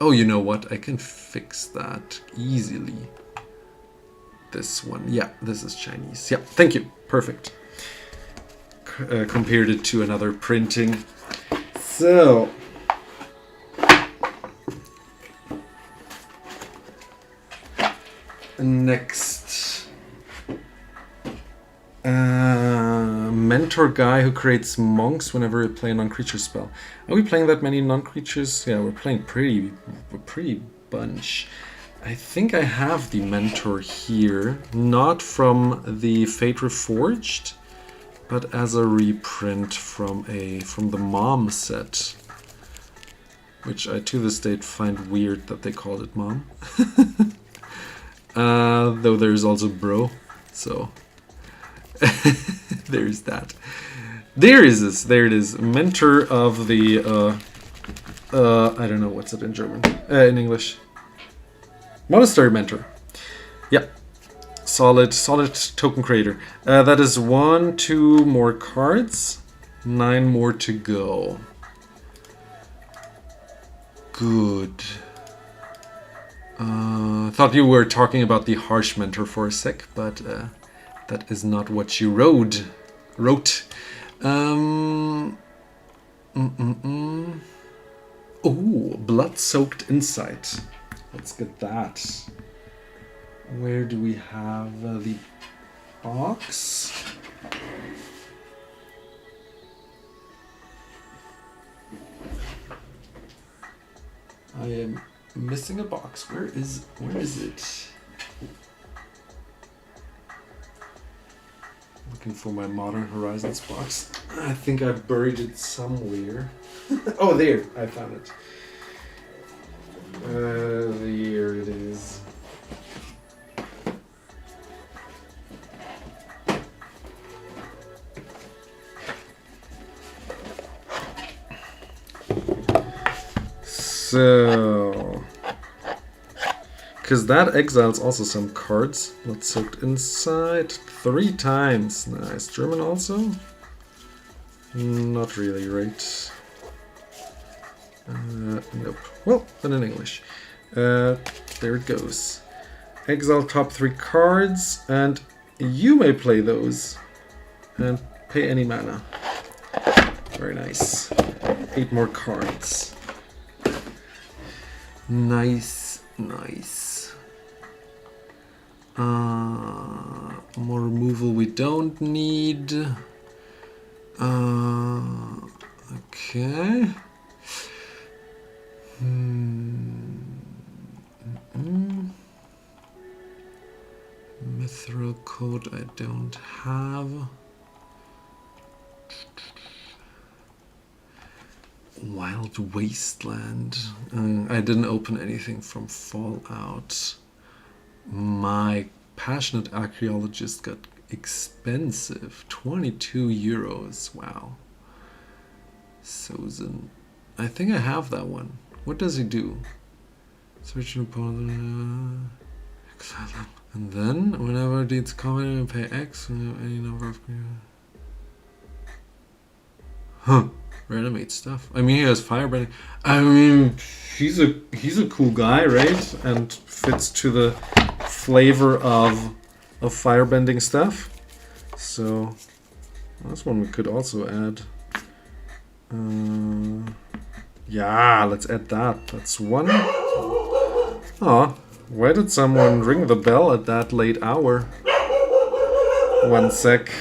Oh, you know what? I can fix that easily. This one. Yeah, this is Chinese. Yeah, thank you. Perfect. Compared it to another printing. So... next, mentor guy who creates monks whenever we play a non-creature spell. Are we playing that many non-creatures? Yeah, we're playing pretty bunch. I think I have the mentor here, not from the Fate Reforged, but as a reprint from the Mom set, which I to this date find weird that they called it Mom. Though there's also Bro, so there's that. There it is. Mentor of the, I don't know what's it in German, in English. Monastery Mentor. Yeah. Solid token creator. That is 2 more cards. 9 more to go. Good. Thought you were talking about the Harsh Mentor for a sec, but that is not what you wrote. Oh, Blood-Soaked Insight. Let's get that. Where do we have the box? I am missing a box. Where is it? Looking for my Modern Horizons box. I think I buried it somewhere. Oh, there! I found it. There it is. So, because that exiles also some cards. Not soaked inside 3 times. Nice. German also? Not really, right? Nope. Well, then in English. There it goes. Exile top 3 cards, and you may play those and pay any mana. Very nice. 8 more cards. Nice, nice. More removal we don't need. Okay. Mithril code I don't have. Wild Wasteland. I didn't open anything from Fallout. My Passionate Archaeologist got expensive. 22 euros. Wow. Sozin. I think I have that one. What does he do? Search an opponent. And then, whenever it needs combat, pay X. Any number of. Huh. Reanimate stuff. I mean, he has firebending. I mean, he's a cool guy, right? And fits to the flavor of firebending stuff. So that's one we could also add. Yeah, let's add that. That's one. Oh, why did someone ring the bell at that late hour? One sec.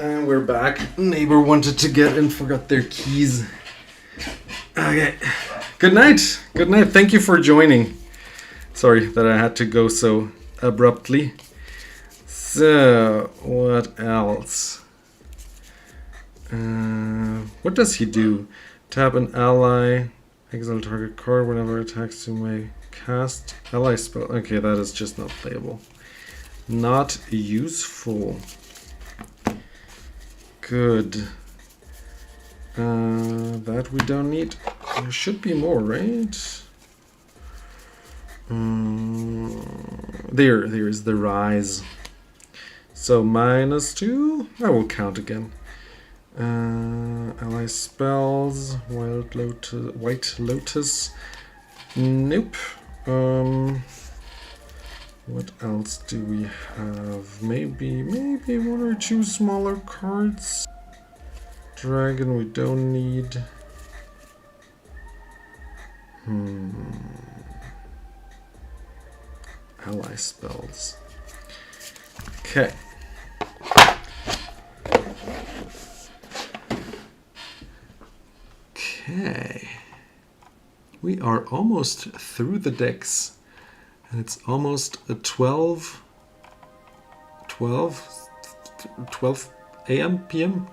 And we're back. Neighbor wanted to get in, forgot their keys. Okay. Good night. Good night. Thank you for joining. Sorry that I had to go so abruptly. So, what else? What does he do? Tap an ally. Exile target card. Whenever it attacks, you may cast ally spell. Okay, that is just not playable. Not useful. Good. That we don't need. There should be more, right? There's the rise. So -2. I will count again. Ally spells. White Lotus. Nope. What else do we have? Maybe 1 or 2 smaller cards. Dragon we don't need. Ally spells. Okay. Okay. We are almost through the decks. And it's almost a 12 a.m. p.m.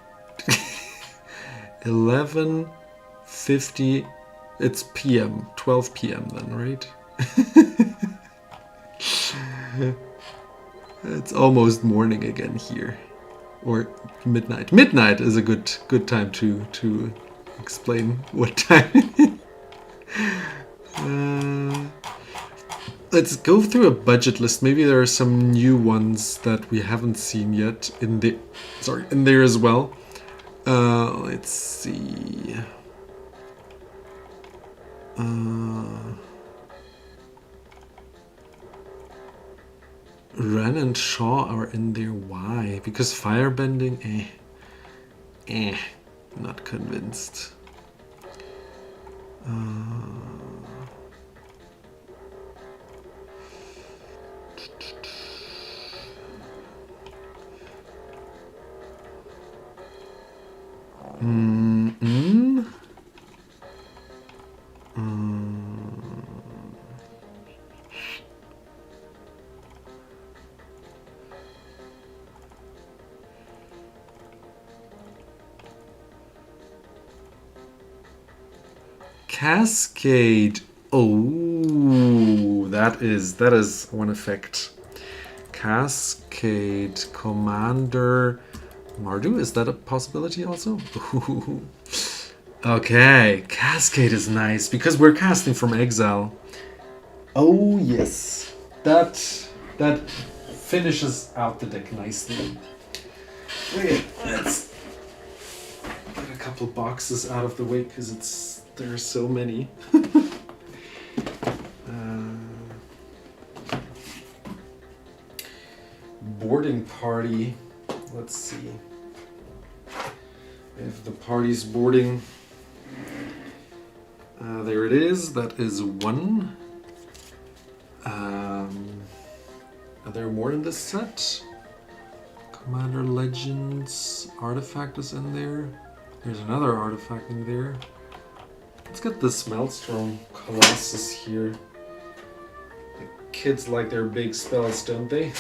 11:50. It's p.m. 12 p.m. then, right? It's almost morning again here, or midnight. Midnight is a good time to explain what time. Let's go through a budget list. Maybe there are some new ones that we haven't seen yet in there as well. Let's see. Aang and Shaw are in there. Why? Because firebending? Not convinced. Cascade. Oh, that is one effect. Cascade Commander Mardu, is that a possibility also? Ooh. Okay, Cascade is nice because we're casting from exile. Oh yes, that finishes out the deck nicely. Okay, let's get a couple boxes out of the way because there are so many. Boarding party. Let's see if the party's boarding. There it is. That is one. Are there more in this set? Commander Legends artifact is in there. There's another artifact in there. Let's get this Maelstrom Colossus here. The kids like their big spells, don't they?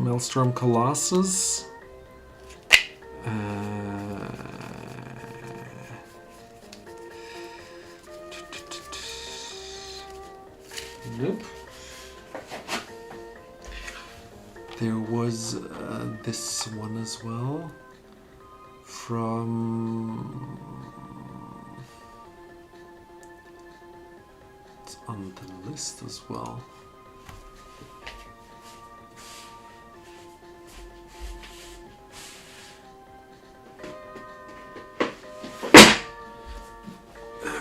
Maelstrom Colossus. Nope. There was this one as well. It's on the list as well.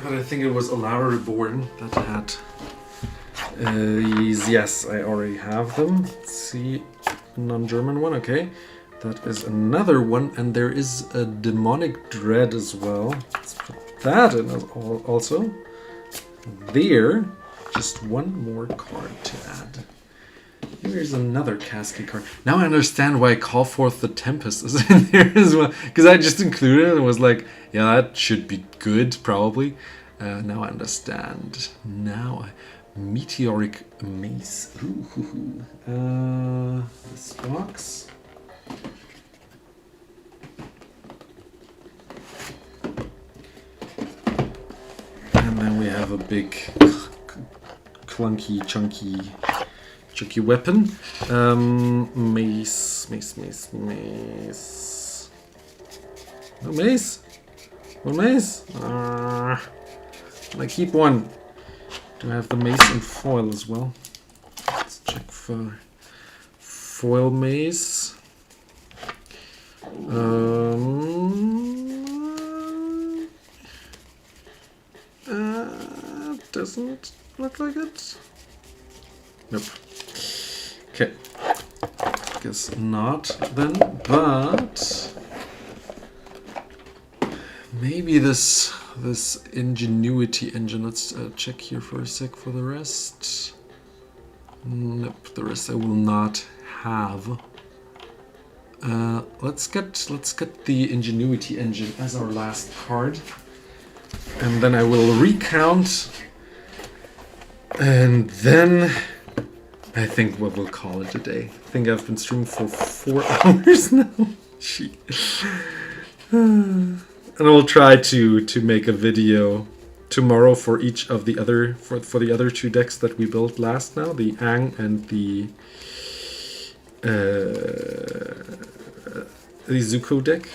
But I think it was Alara Reborn that had these. Yes, I already have them. Let's see, non-German one. Okay, that is another one, and there is a Demonic Dread as well. Let's put that in also. There, just one more card to add. Here's another Cascade card. Now I understand why Call Forth the Tempest is in there as well. Because I just included it and was like, yeah, that should be good, probably. Now I understand. Meteoric Mace. Ooh. This box. And then we have a big, clunky, chunky weapon. Mace. No mace? One mace? I keep one. Do I have the mace in foil as well? Let's check for foil mace. Doesn't look like it. Nope. Okay. Guess not then, but maybe this ingenuity engine. Let's check here for a sec for the rest. Nope, the rest I will not have. Let's get the ingenuity engine as our last card, and then I will recount, and then I think we'll call it a day. I think I've been streaming for 4 hours now. Gee. And I'll try to make a video tomorrow for each of the other for the other 2 decks that we built last now, the Aang and the Zuko deck,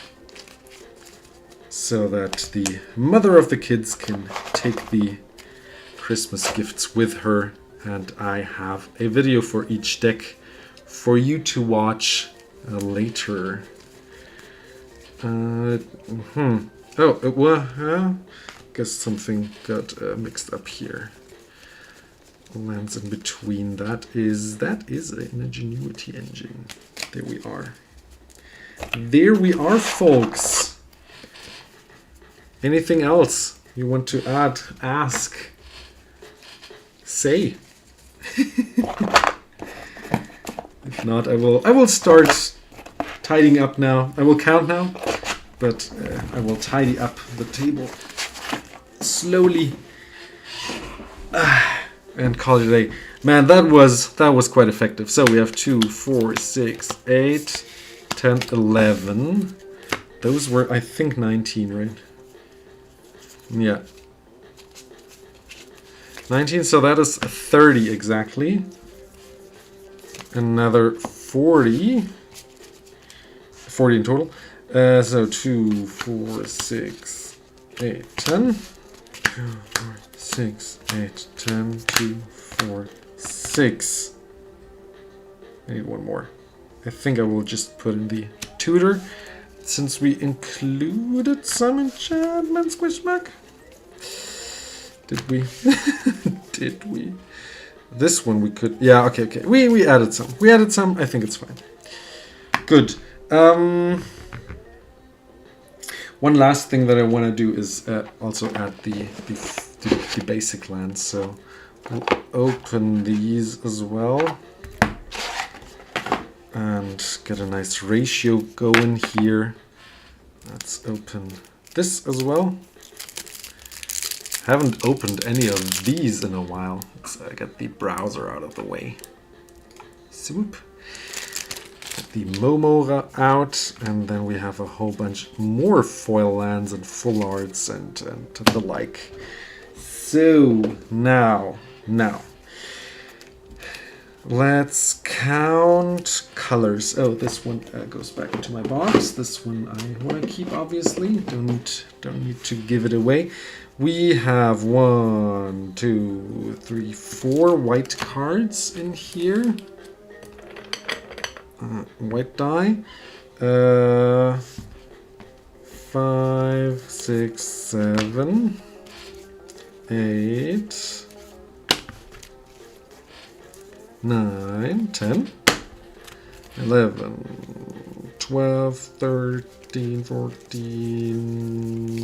so that the mother of the kids can take the Christmas gifts with her, and I have a video for each deck for you to watch later. Guess something got mixed up here. lands in between. That is an ingenuity engine. There we are. There we are, folks. Anything else you want to add, ask, say? If not, I will start tidying up now. I will count now, but I will tidy up the table slowly and call it a day. Man, that was quite effective. So we have 2, 4, 6, 8, 10, 11. Those were, I think, 19, right? Yeah. 19, so that is 30 exactly. Another 40. 40 in total. So 2, 4, 6, 8, 10. 2, 4, 6, 8, 10, 2, 4, 6. I need one more. I think I will just put in the tutor, since we included some enchantments, question mark? Did we? Did we? This one we could... Yeah, okay. We added some. We added some. I think it's fine. Good. One last thing that I want to do is also add the basic lands. So we'll open these as well. And get a nice ratio going here. Let's open this as well. Haven't opened any of these in a while. Let's get the browser out of the way. Swoop. Get the Momo out, and then we have a whole bunch more foil lands and full arts and the like. So now. Let's count colors. Oh, this one goes back into my box. This one I want to keep, obviously. Don't need to give it away. We have 1, 2, 3, 4 white cards in here. White die. 5, 6, 7, 8. 9, 10, 11, 12, 13, 14,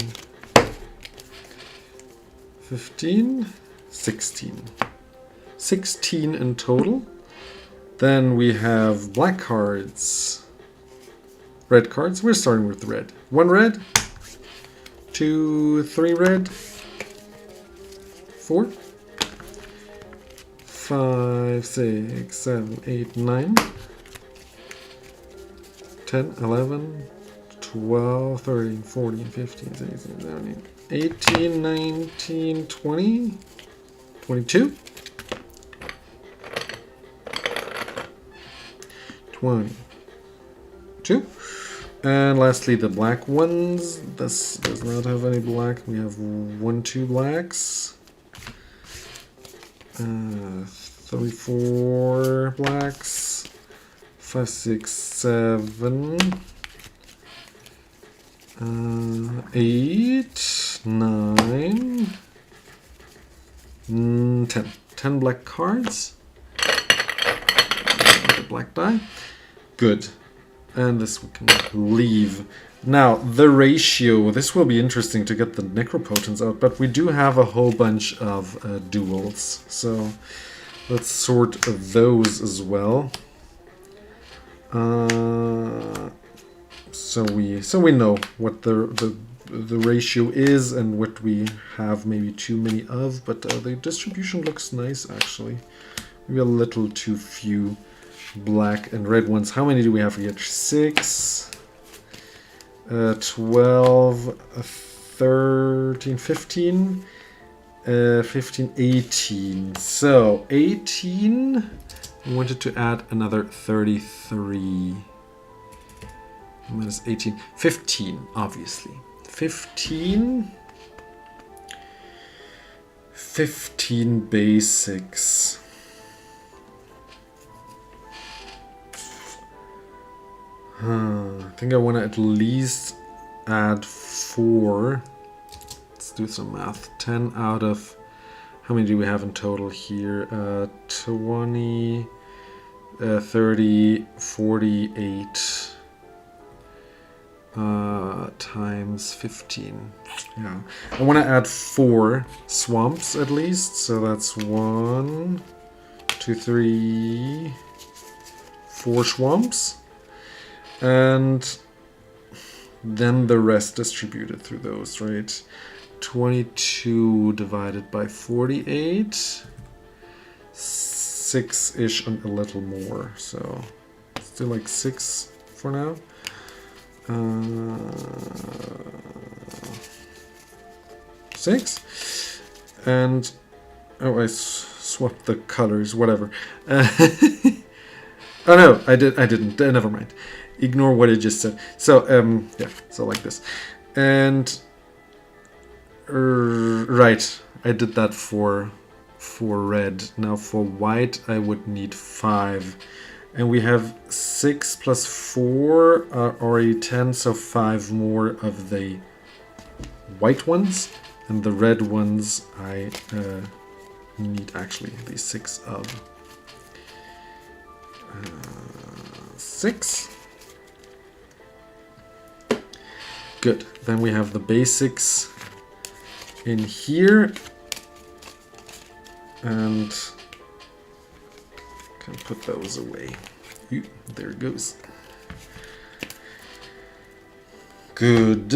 15, 16. 16 in total. Then we have black cards, red cards. We're starting with red. 1 red, 2, 3 red, 4, 5, 6, 7, 8, 9, 10, 11, 12, 13, 14, 15, 16, 17, 18, 19, 20, 22, 22, and lastly the black ones. This does not have any black. We have 1, 2 blacks. 3, 4 blacks, 5, 6, 7, 8, 9, 10. 10 black cards. The black die. Good. And this we can leave. Now, the ratio. This will be interesting to get the necropotents out, but we do have a whole bunch of duels. So let's sort those as well. So we know what the ratio is and what we have maybe too many of, but the distribution looks nice actually. Maybe a little too few black and red ones. How many do we have here? 6, 12, 13, 15, 15, 18. So 18. I wanted to add another 33. Minus 18. 15, obviously. 15. 15 basics. I think I want to at least add 4. Let's do some math. 10 out of... How many do we have in total here? 20, 30, 48 times 15. Yeah, I want to add 4 swamps at least, so that's 1, 2, 3, 4 swamps, and then the rest distributed through those, right? 22 divided by 48, 6-ish and a little more, so still like 6 for now. 6, and oh, I swapped the colors, whatever. Oh no, I didn't. Never mind. Ignore what I just said. So yeah, so like this, and right, I did that for red. Now for white, I would need 5. And we have 6 plus 4 are already 10, so 5 more of the white ones. And the red ones I need actually the 6 of. 6. Good. Then we have the basics in here. And can put those away. Ooh, there it goes. Good.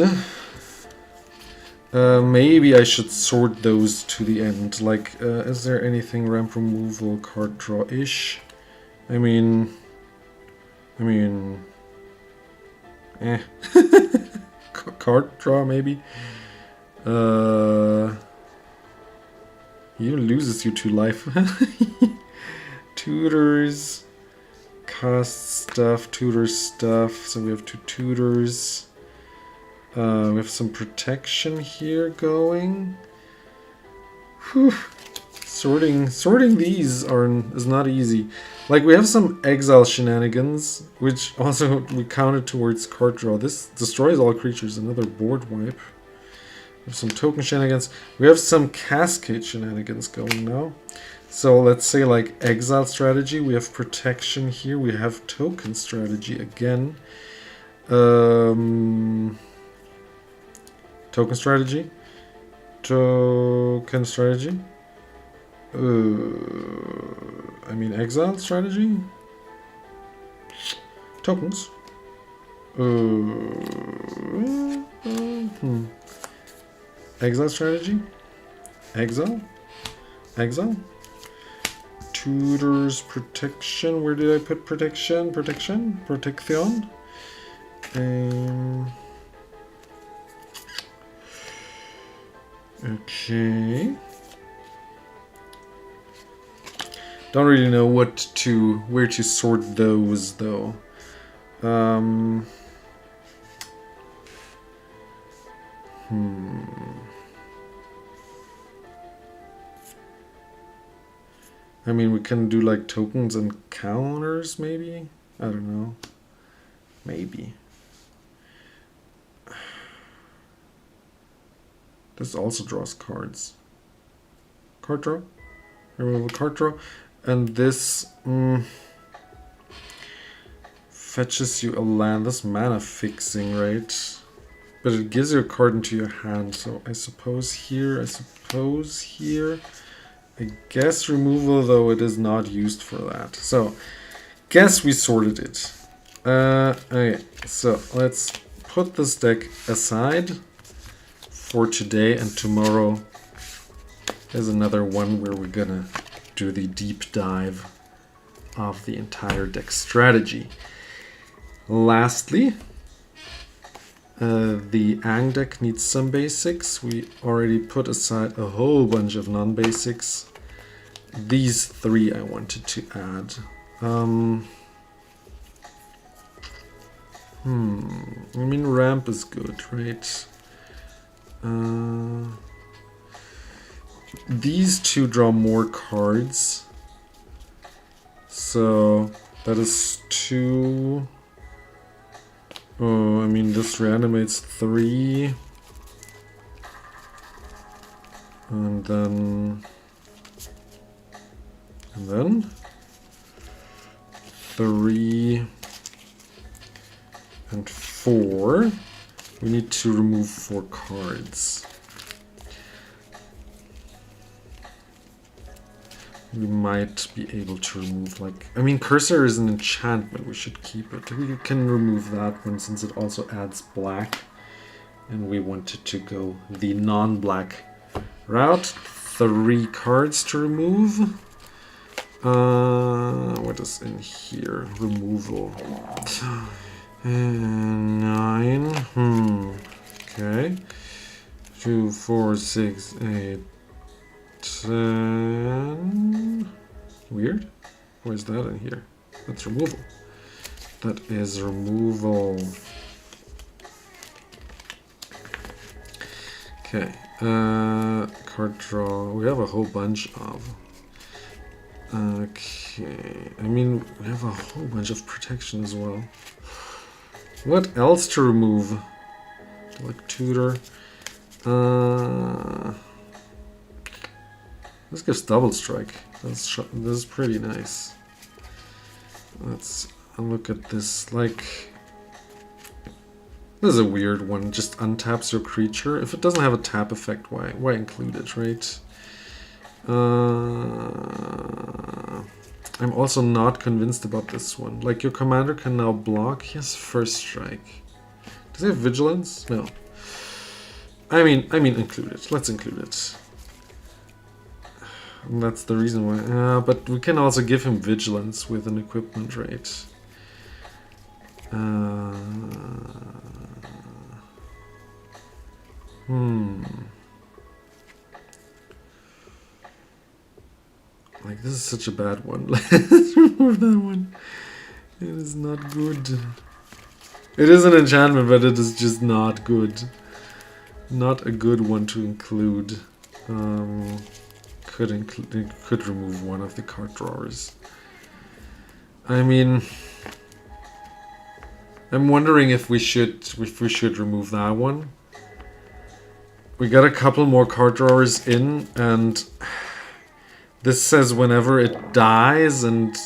Maybe I should sort those to the end. Like, is there anything ramp removal, card draw-ish? I mean, eh. Card draw, maybe? He loses you to life. Tutors, cast stuff, tutor stuff. So we have 2 tutors. We have some protection here going. Whew. Sorting these is not easy. Like, we have some exile shenanigans, which also we counted towards card draw. This destroys all creatures. Another board wipe. We have some token shenanigans. We have some cascade shenanigans going now. So let's say like exile strategy. We have protection here. We have token strategy again. Token strategy. Token strategy. I mean exile strategy. Tokens. Exile strategy. Exile. Exile. Tutors protection. Where did I put protection? Protection. Protection. Okay. Don't really know where to sort those though. I mean, we can do like tokens and counters, maybe? I don't know. Maybe. This also draws cards. Card draw? Remove a card draw. And this fetches you a land. This mana fixing, right? But it gives you a card into your hand. So I suppose here, I suppose here. I guess removal, though it is not used for that. So, guess we sorted it. Okay, so let's put this deck aside for today, and tomorrow there's another one where we're gonna do the deep dive of the entire deck strategy. Lastly, the Aang deck needs some basics. We already put aside a whole bunch of non-basics. These 3 I wanted to add. I mean, ramp is good, right? These 2 draw more cards. So that is 2. Oh, I mean, this reanimates 3. And then And then 3 and 4. We need to remove 4 cards. We might be able to remove, like... I mean, Cursor is an enchantment. We should keep it. We can remove that one since it also adds black. And we wanted to go the non-black route. 3 cards to remove. What is in here? Removal. 9. Okay. 2, 4, 6, 8, 10. Weird. Why is that in here? That's removal. That is removal. Okay. Card draw. We have a whole bunch of. Okay. I mean, we have a whole bunch of protection as well. What else to remove? Like tutor. This gives double strike. This is pretty nice. Let's look at this. Like, this is a weird one. Just untaps your creature. If it doesn't have a tap effect, why include it, right? I'm also not convinced about this one. Like, your commander can now block. He has first strike. Does he have vigilance? No. I mean, include it. Let's include it. And that's the reason why. But we can also give him vigilance with an equipment rate. Like, this is such a bad one. Let's remove that one. It is not good. It is an enchantment, but it is just not good. Not a good one to include. Could remove one of the card drawers. I mean, I'm wondering if we should remove that one. We got a couple more card drawers in, and this says whenever it dies, and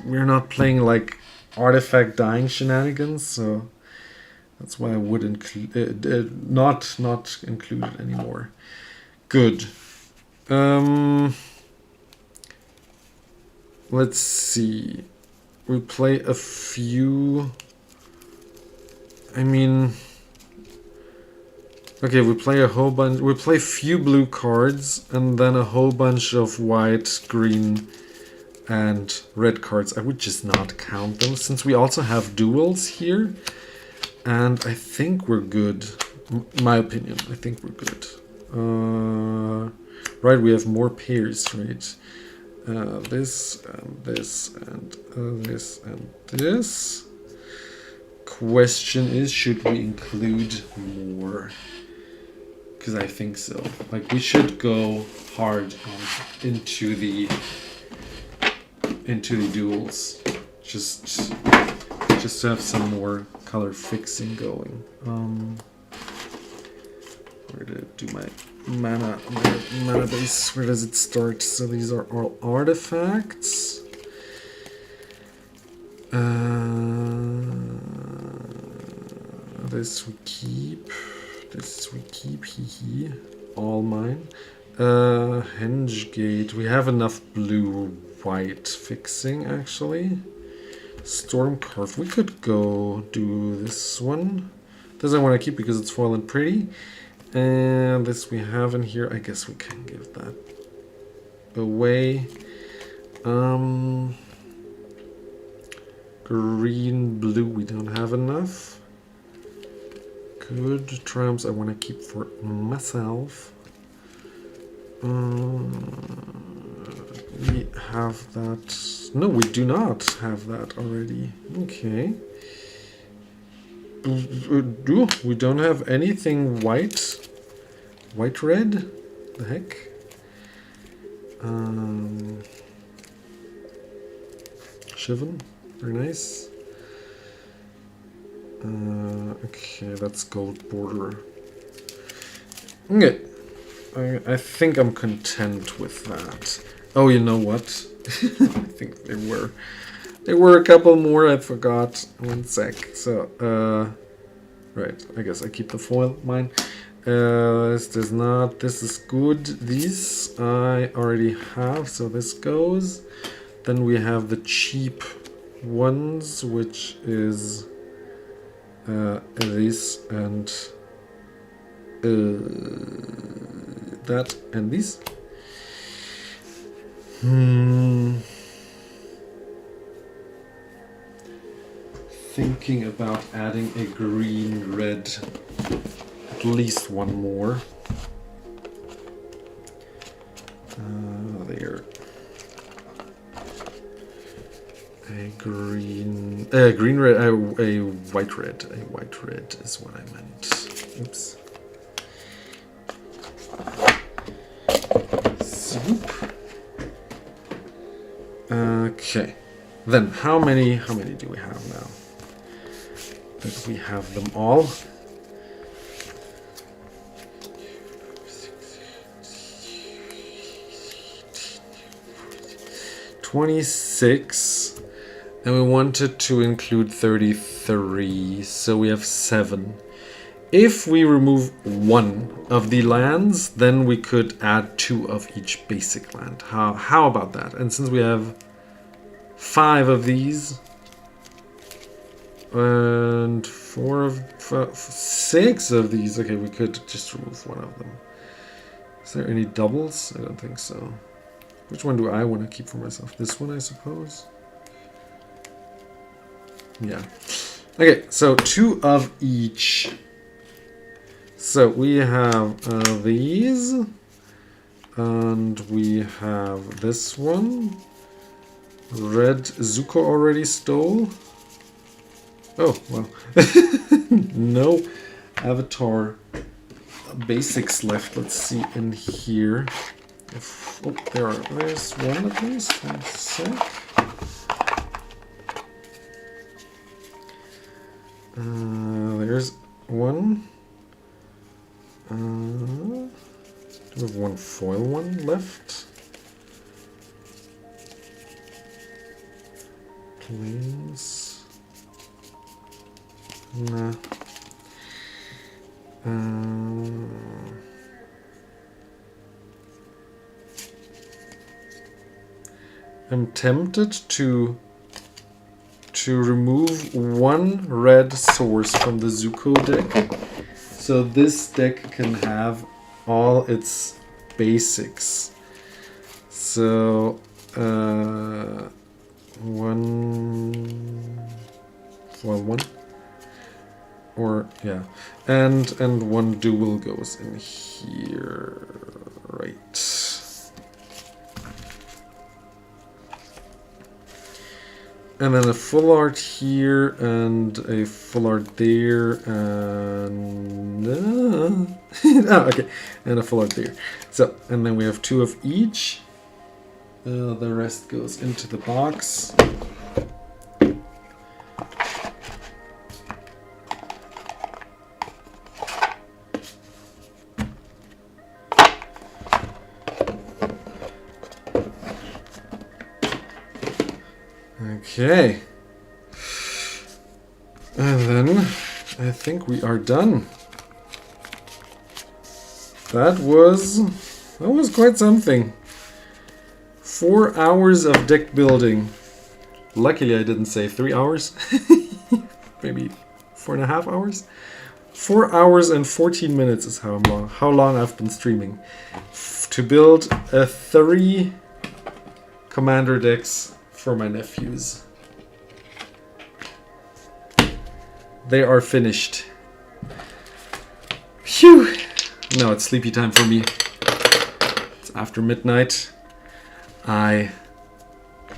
we're not playing like artifact dying shenanigans, so that's why I would not include it anymore. Good. Let's see. We play a few. I mean, okay, we play a whole bunch. We play few blue cards and then a whole bunch of white, green, and red cards. I would just not count them since we also have duels here, and I think we're good. My opinion, I think we're good. Right, we have more pairs, right? This and this and this and this. Question is, should we include more? Because I think so. Like, we should go hard into the duels. Just to have some more color fixing going. Where to do my mana base? Where does it start? So these are all artifacts. This we keep. This we keep. Hee. All mine. Henge gate. We have enough blue-white fixing actually. Storm carve. We could go do this one. This I want to keep because it's foil and pretty. And this we have in here. I guess we can give that away. Green, blue, we don't have enough. Good. Triumphs I want to keep for myself. We have that. No, we do not have that already. Okay. We don't have anything white. White red? The heck? Shivan? Very nice. Okay, that's gold border. Okay. I think I'm content with that. Oh, you know what? I think there were a couple more. I forgot. 1 sec. So, right. I guess I keep the foil. Mine. This does not. This is good. These I already have. So this goes. Then we have the cheap ones, which is this and that and these. Thinking about adding a green red, at least one more. There. A green red, a white red. A white red is what I meant. Oops. Swoop. Okay. Then how many do we have now? That we have them all. 26. And we wanted to include 33, so we have 7. If we remove 1 of the lands, then we could add 2 of each basic land. How about that? And since we have 5 of these, and 6 of these, okay, we could just remove 1 of them. Is there any doubles? I don't think so. Which one do I want to keep for myself? This one, I suppose? Yeah. Okay, so 2 of each. So we have these. And we have this one. Red Zuko already stole. Oh, well. No avatar basics left. Let's see in here. Oh, there's one at least. 1 sec. There's one. Do we have one foil one left? Please. Nah. I'm tempted to remove 1 red source from the Zuko deck, so this deck can have all its basics. So 1 foil 1, or yeah, and 1 dual goes in here, right? And then a full art here, and a full art there, and oh, okay, and a full art there. So, and then we have 2 of each. The rest goes into the box. Okay, and then I think we are done. That was quite something. 4 hours of deck building. Luckily I didn't say 3 hours. Maybe 4.5 hours. 4 hours and 14 minutes is how long I've been streaming. To build 3 commander decks for my nephews. They are finished. Phew! Now it's sleepy time for me. It's after midnight. I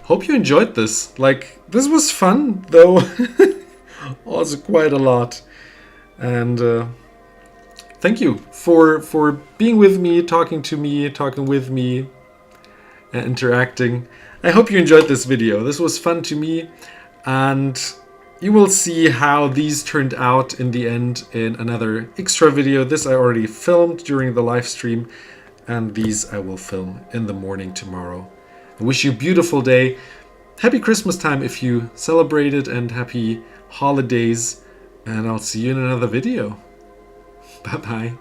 hope you enjoyed this. Like, this was fun, though. Also quite a lot. And thank you for being with me, talking with me, and interacting. I hope you enjoyed this video. This was fun to me, and you will see how these turned out in the end in another extra video. This I already filmed during the live stream, and these I will film in the morning tomorrow I wish you a beautiful day. Happy Christmas time if you celebrate it, and happy holidays. And I'll see you in another video. Bye bye.